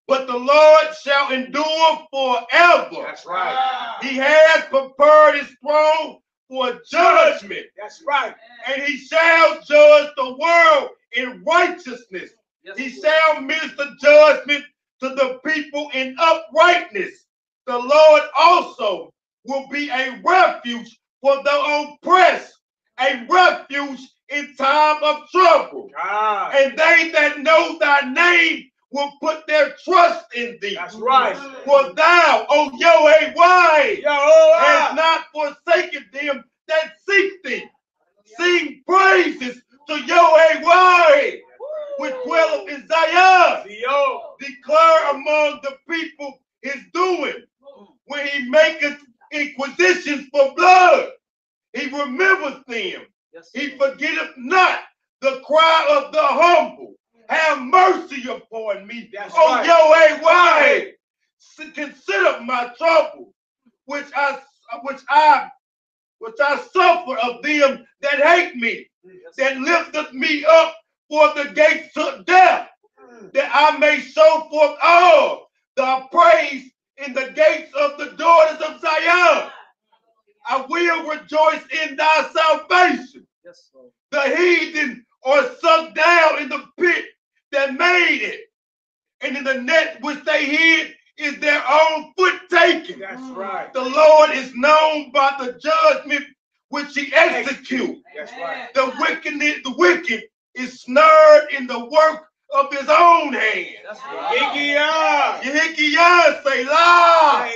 But the Lord shall endure forever. That's right. He has prepared his throne for judgment. That's right. And he shall judge the world in righteousness. Yes. He shall minister judgment to the people in uprightness. The Lord also will be a refuge for the oppressed, a refuge in time of trouble. And they that know thy name will put their trust in thee. That's right. For thou, O Yahweh, has not forsaken them that seek thee. Sing praises to Yahweh, which dwelleth in Zion. Declare among the people his doing. When he maketh inquisitions for blood, he remembereth them. He forgetteth not the cry of the humble. Have mercy upon me, O Yahweh. Consider my trouble, which I suffer of them that hate me, that lifteth me up for the gates of death, that I may show forth all the praise in the gates of the daughters of Zion. I will rejoice in thy salvation. The heathen are sunk down in the pit that made it, and in the net which they hid is their own foot taken. That's right. The Lord is known by the judgment which he executes. That's right. The wicked is snared in the work of his own hand. That's right. Yehikiah, Selah.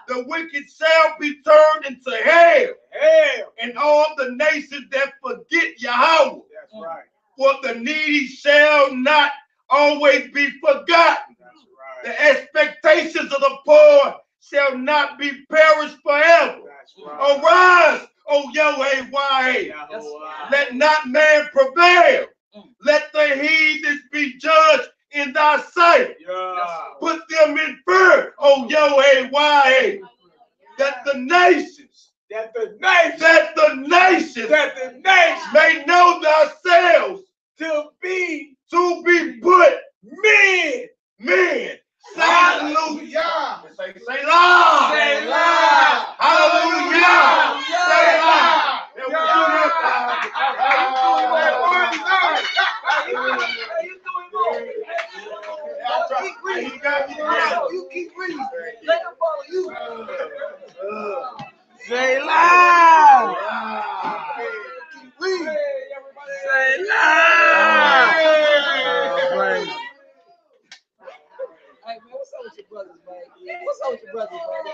The wicked shall be turned into hell. And all the nations that forget Yahweh. That's right. For the needy shall not always be forgotten. The expectations of the poor shall not be perished forever. Arise, O Yahweh, let not man prevail. Let the heathens be judged in thy sight. Put them in fear, O Yahweh, that the nations may know thyself to be put men. Hallelujah. Selah. Hallelujah. Selah. You keep reading. Let them follow you. Selah. Keep reading. Selah. Hey, man, what's up with your brothers, man? What's up with your brothers, man?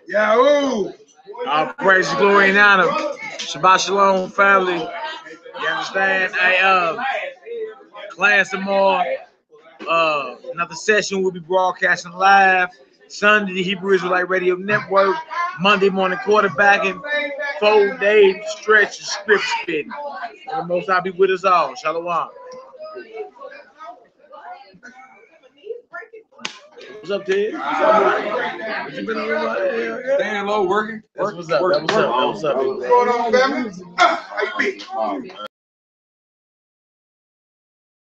Yahoo. All praise, glory, and honor. Shabbat Shalom, family. You understand? Hey, class some more. Another session will be broadcasting live Sunday, the Hebrew Israelite Radio Network. Monday morning quarterbacking. 4-day stretch of script spitting. And the Most High be with us all. Shalom. What's up, Ted? What you been on? Staying low, working. What's up? What's up? What's up? What's going on, family? How you be?